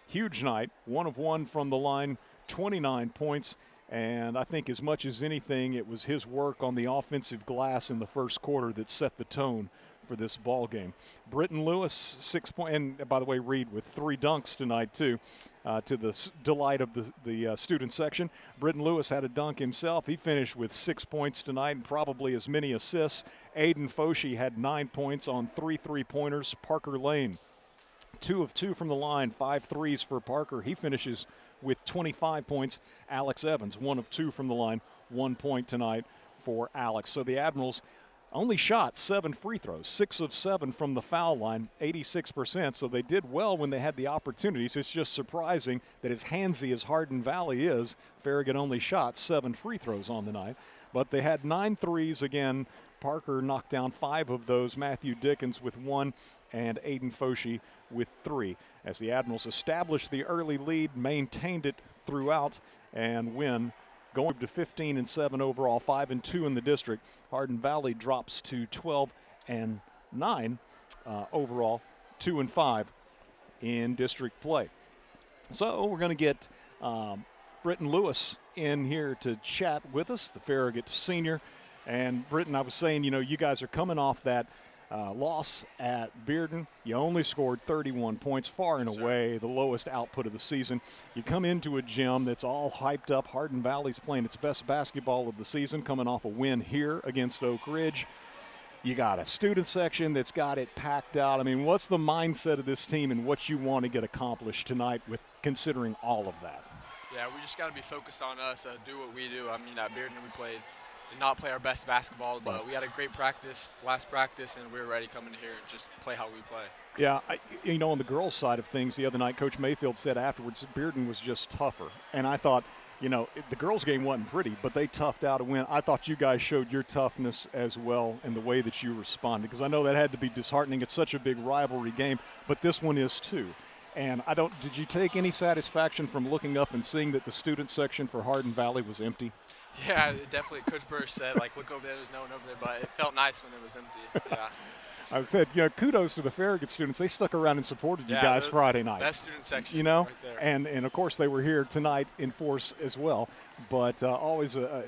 huge night, 1 of 1 from the line, 29 points. And I think as much as anything, it was his work on the offensive glass in the first quarter that set the tone for this ball game. Britton Lewis, 6 points, and by the way, Reed with 3 dunks tonight too, to the delight of the student section. Britton Lewis had a dunk himself. He finished with 6 points tonight and probably as many assists. Aiden Foshee had 9 points on 3 3-pointers. Parker Lane, 2 of 2 from the line, 5 threes for Parker. He finishes with 25 points. Alex Evans, 1 of 2 from the line, 1 point tonight for Alex. So the Admirals only shot 7 free throws, 6 of 7 from the foul line, 86%. So they did well when they had the opportunities. It's just surprising that as handsy as Hardin Valley is, Farragut only shot 7 free throws on the night. But they had 9 threes again. Parker knocked down 5 of those. Matthew Dickens with 1 and Aiden Foshee with 3. As the Admirals established the early lead, maintained it throughout, and win. Going to 15-7 overall, 5-2 in the district. Hardin Valley drops to 12-9 overall, 2-5 in district play. So we're going to get Britton Lewis in here to chat with us, the Farragut senior. And Britton, I was saying, you guys are coming off that loss at Bearden. You only scored 31 points, far and away the lowest output of the season. You come into a gym that's all hyped up. Hardin Valley's playing its best basketball of the season, coming off a win here against Oak Ridge. You got a student section that's got it packed out. I mean, what's the mindset of this team and what you want to get accomplished tonight with considering all of that? Yeah, we just got to be focused on us, do what we do. I mean, at Bearden we did not play our best basketball, but we had a great last practice, and we were ready coming here and just play how we play. Yeah, on the girls' side of things, the other night, Coach Mayfield said afterwards Bearden was just tougher. And I thought, the girls' game wasn't pretty, but they toughed out a win. I thought you guys showed your toughness as well in the way that you responded, because I know that had to be disheartening. It's such a big rivalry game, but this one is too. And did you take any satisfaction from looking up and seeing that the student section for Hardin Valley was empty? Yeah, definitely. Coach Burr said, look over there, there's no one over there, but it felt nice when it was empty. Yeah. I said, kudos to the Farragut students. They stuck around and supported you guys Friday night. Best student section, right there. And of course they were here tonight in force as well. But always a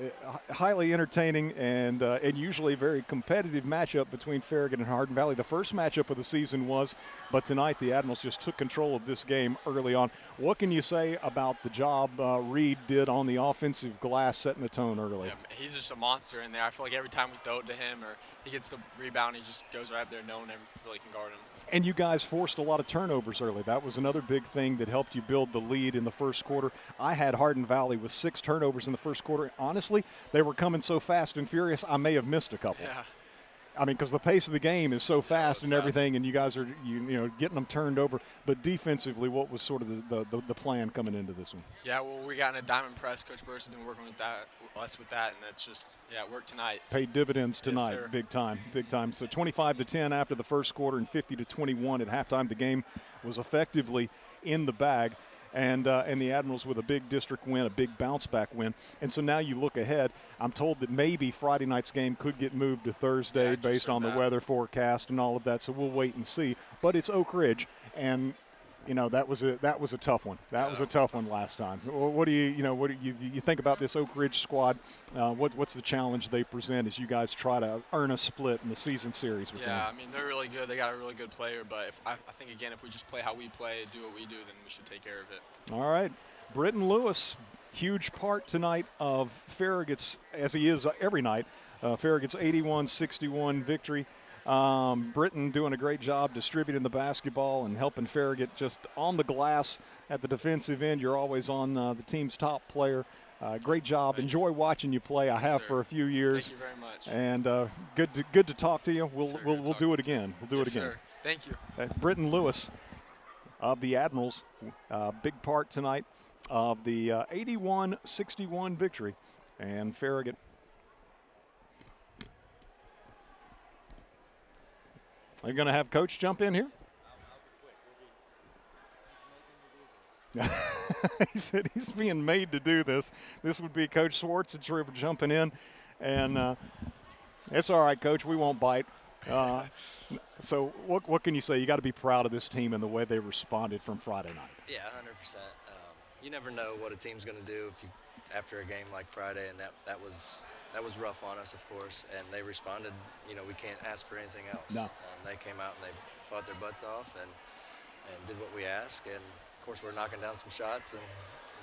highly entertaining and usually very competitive matchup between Farragut and Hardin Valley. The first matchup of the season was, but tonight the Admirals just took control of this game early on. What can you say about the job Reed did on the offensive glass, setting the tone early? Yeah, he's just a monster in there. I feel like every time we throw it to him or he gets the rebound, he just goes right up there. No one really can guard him. And you guys forced a lot of turnovers early. That was another big thing that helped you build the lead in the first quarter. I had Hardin Valley with 6 turnovers in the first quarter. Honestly, they were coming so fast and furious, I may have missed a couple. Yeah. I mean, because the pace of the game is so fast and everything, and you guys are getting them turned over. But defensively, what was sort of the plan coming into this one? Yeah, well, we got in a diamond press. Coach Burris has been working with us with that, and that's just it worked tonight. Paid dividends tonight, yes, big time. So 25-10 after the first quarter and 50-21 at halftime. The game was effectively in the bag. And the Admirals with a big district win, a big bounce-back win. And so now you look ahead. I'm told that maybe Friday night's game could get moved to Thursday based on the weather forecast and all of that. So we'll wait and see. But it's Oak Ridge, and that was a tough one. That was a tough one last time. What do you think about this Oak Ridge squad? What's the challenge they present as you guys try to earn a split in the season series with them? I mean, they're really good. They got a really good player, but I think again, if we just play how we play, do what we do, then we should take care of it. All right, Britton Lewis, huge part tonight of Farragut's, as he is every night. Farragut's 81-61 victory. Britton doing a great job distributing the basketball and helping Farragut just on the glass at the defensive end. You're always on the team's top player. Great job. Enjoy watching you play. I have for a few years. Thank you very much. And good to talk to you. We'll do it again. We'll do it again. Sir. Thank you. Britton Lewis of the Admirals, big part tonight of the 81-61 victory, and Farragut. Are you going to have Coach jump in here? He said he's being made to do this. This would be Coach Swartz jumping in, and it's all right, Coach. We won't bite. So what can you say? You got to be proud of this team and the way they responded from Friday night. Yeah, 100%. You never know what a team's going to do after a game like Friday, and that was rough on us, of course, and they responded. We can't ask for anything else. No. They came out and they fought their butts off and did what we asked, and of course we're knocking down some shots, and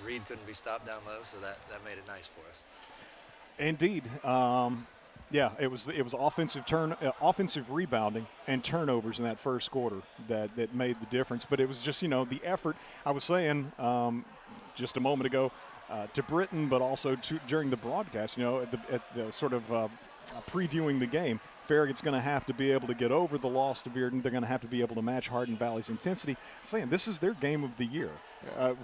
Reed couldn't be stopped down low, so that made it nice for us. Indeed. It was offensive rebounding and turnovers in that first quarter that made the difference. But it was just the effort. I was saying just a moment ago to Britton, but also during the broadcast. At the sort of previewing the game, Farragut's going to have to be able to get over the loss to Bearden. They're going to have to be able to match Hardin Valley's intensity. Saying this is their game of the year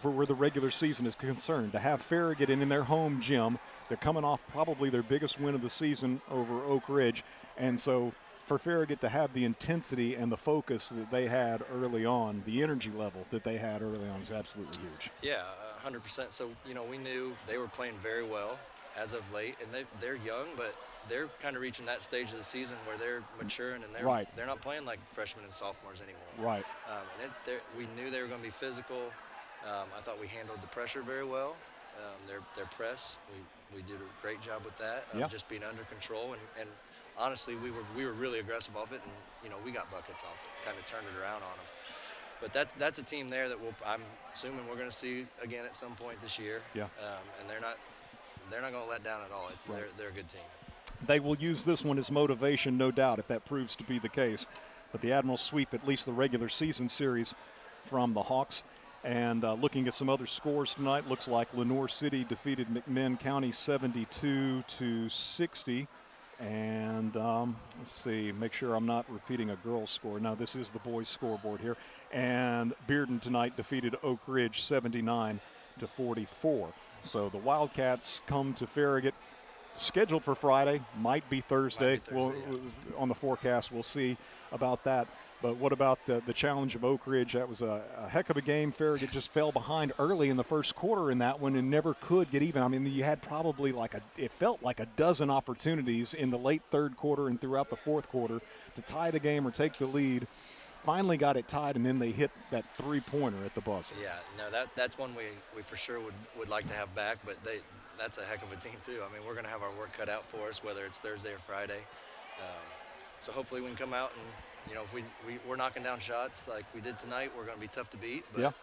for where the regular season is concerned. To have Farragut in their home gym, they're coming off probably their biggest win of the season over Oak Ridge. And so for Farragut to have the intensity and the focus that they had early on, the energy level that they had early on is absolutely huge. Yeah, 100%. So, we knew they were playing very well as of late, and they're young, but they're kind of reaching that stage of the season where they're maturing, and they're not playing like freshmen and sophomores anymore. Right. We knew they were going to be physical. I thought we handled the pressure very well. Their press, we did a great job with that. Just being under control, and honestly, we were really aggressive off it, and we got buckets off it, kind of turned it around on them. But that's a team there that I'm assuming we're going to see again at some point this year. Yeah. And they're not going to let down at all. They're a good team. They will use this one as motivation, no doubt, if that proves to be the case. But the Admirals sweep at least the regular season series from the Hawks. And looking at some other scores tonight, looks like Lenoir City defeated McMinn County 72-60. And let's see, make sure I'm not repeating a girls' score. No, this is the boys' scoreboard here. And Bearden tonight defeated Oak Ridge 79-44. So the Wildcats come to Farragut scheduled for Friday, might be Thursday. On the forecast, we'll see about that. But what about the challenge of Oak Ridge? That was a heck of a game. Farragut just fell behind early in the first quarter in that one and never could get even. I mean, you had probably it felt like a dozen opportunities in the late third quarter and throughout the fourth quarter to tie the game or take the lead. Finally got it tied, and then they hit that three-pointer at the buzzer. Yeah, no, that's one we for sure would like to have back, but that's a heck of a team too. I mean, we're going to have our work cut out for us, whether it's Thursday or Friday. So hopefully we can come out and, if we're knocking down shots like we did tonight, we're going to be tough to beat. But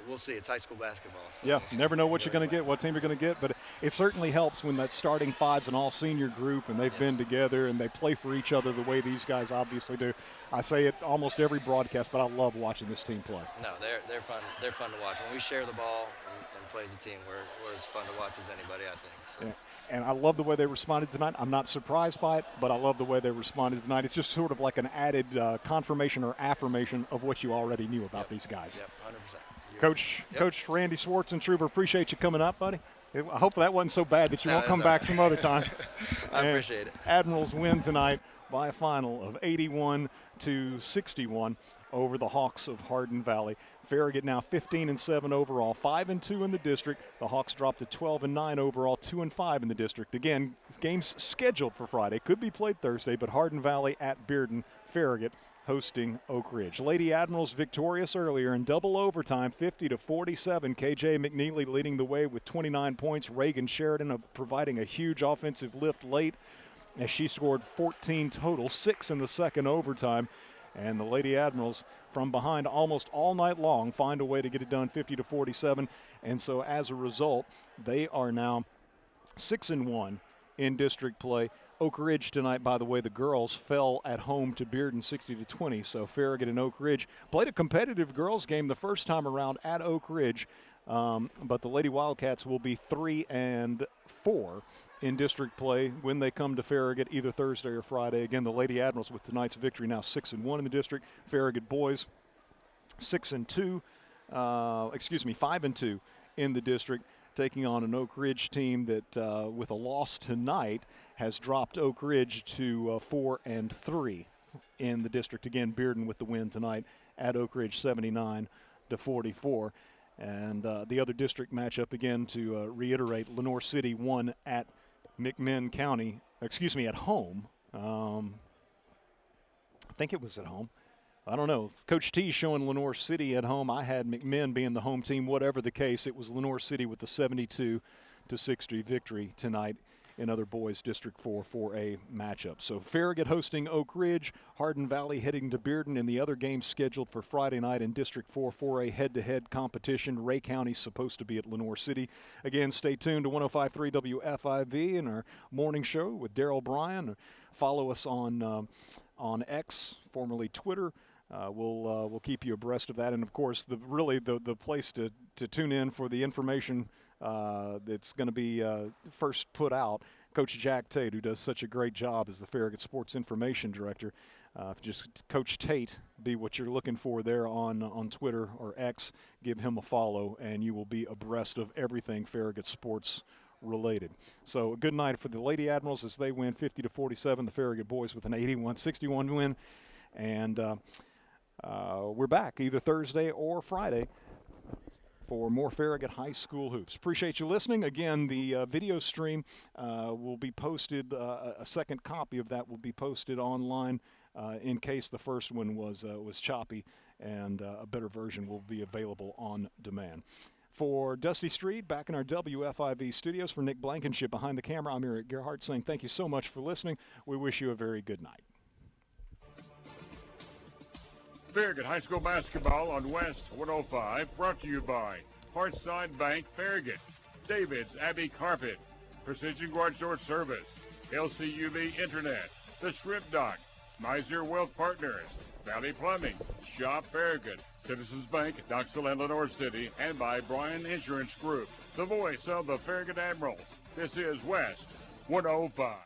we'll see. It's high school basketball. So yeah, you never know what you're going to get, what team you're going to get. But it certainly helps when that starting five's an all-senior group and they've been together and they play for each other the way these guys obviously do. I say it almost every broadcast, but I love watching this team play. No, they're fun. They're fun to watch. When we share the ball and play as a team, we're as fun to watch as anybody, I think. So. Yeah. And I love the way they responded tonight. I'm not surprised by it, but I love the way they responded tonight. It's just sort of like an added confirmation or affirmation of what you already knew about these guys. Yep, 100%. Coach Randy Schwartzentruber, appreciate you coming up, buddy. I hope that wasn't so bad that you won't come back some other time. I appreciate it. Admirals win tonight by a final of 81-61 over the Hawks of Hardin Valley. Farragut now 15-7 overall, 5-2 in the district. The Hawks dropped to 12-9 overall, 2-5 in the district. Again, games scheduled for Friday. Could be played Thursday, but Hardin Valley at Bearden, Farragut hosting Oak Ridge. Lady Admirals victorious earlier in double overtime, 50-47. KJ McNeely leading the way with 29 points. Reagan Sheridan providing a huge offensive lift late as she scored 14 total, 6 in the second overtime. And the Lady Admirals from behind almost all night long find a way to get it done, 50-47. And so as a result, they are now 6-1 in district play. Oak Ridge tonight, by the way, the girls fell at home to Bearden 60-20. So Farragut and Oak Ridge played a competitive girls game the first time around at Oak Ridge. But the Lady Wildcats will be 3-4 in district play when they come to Farragut either Thursday or Friday. Again, the Lady Admirals with tonight's victory now 6-1 in the district. Farragut boys 5-2 in the district, taking on an Oak Ridge team that with a loss tonight has dropped Oak Ridge to 4-3 in the district. Again, Bearden with the win tonight at Oak Ridge 79-44. And the other district matchup, again, to reiterate, Lenoir City won at McMinn County, at home. I think it was at home. I don't know. Coach T showing Lenoir City at home. I had McMinn being the home team. Whatever the case, it was Lenoir City with the 72-60 victory tonight in other boys District 4 4A matchup. So Farragut hosting Oak Ridge, Hardin Valley heading to Bearden, and the other games scheduled for Friday night in District 4 4A head-to-head competition. Ray County's supposed to be at Lenoir City. Again, stay tuned to 105.3 WFIV and our morning show with Darryl Bryan. Follow us on X, formerly Twitter. We'll keep you abreast of that, and of course, the place to tune in for the information that's going to be first put out. Coach Jack Tate, who does such a great job as the Farragut Sports Information Director. Just Coach Tate be what you're looking for there on Twitter or X. Give him a follow, and you will be abreast of everything Farragut sports related. So a good night for the Lady Admirals as they win 50-47. The Farragut boys with an 81-61 win, and we're back either Thursday or Friday for more Farragut High School hoops. Appreciate you listening. Again, the video stream will be posted. A second copy of that will be posted online in case the first one was choppy, and a better version will be available on demand. For Dusty Street, back in our WFIV studios, for Nick Blankenship behind the camera, I'm Eric Gerhardt saying thank you so much for listening. We wish you a very good night. Farragut High School basketball on West 105, brought to you by Hearthside Bank Farragut, David's Abbey Carpet, Precision Garage Door Service, LCUV Internet, The Shrimp Dock, Miser Wealth Partners, Valley Plumbing, Shop Farragut, Citizens Bank, Knoxville and Lenoir City, and by Bryan Insurance Group, the voice of the Farragut Admirals. This is West 105.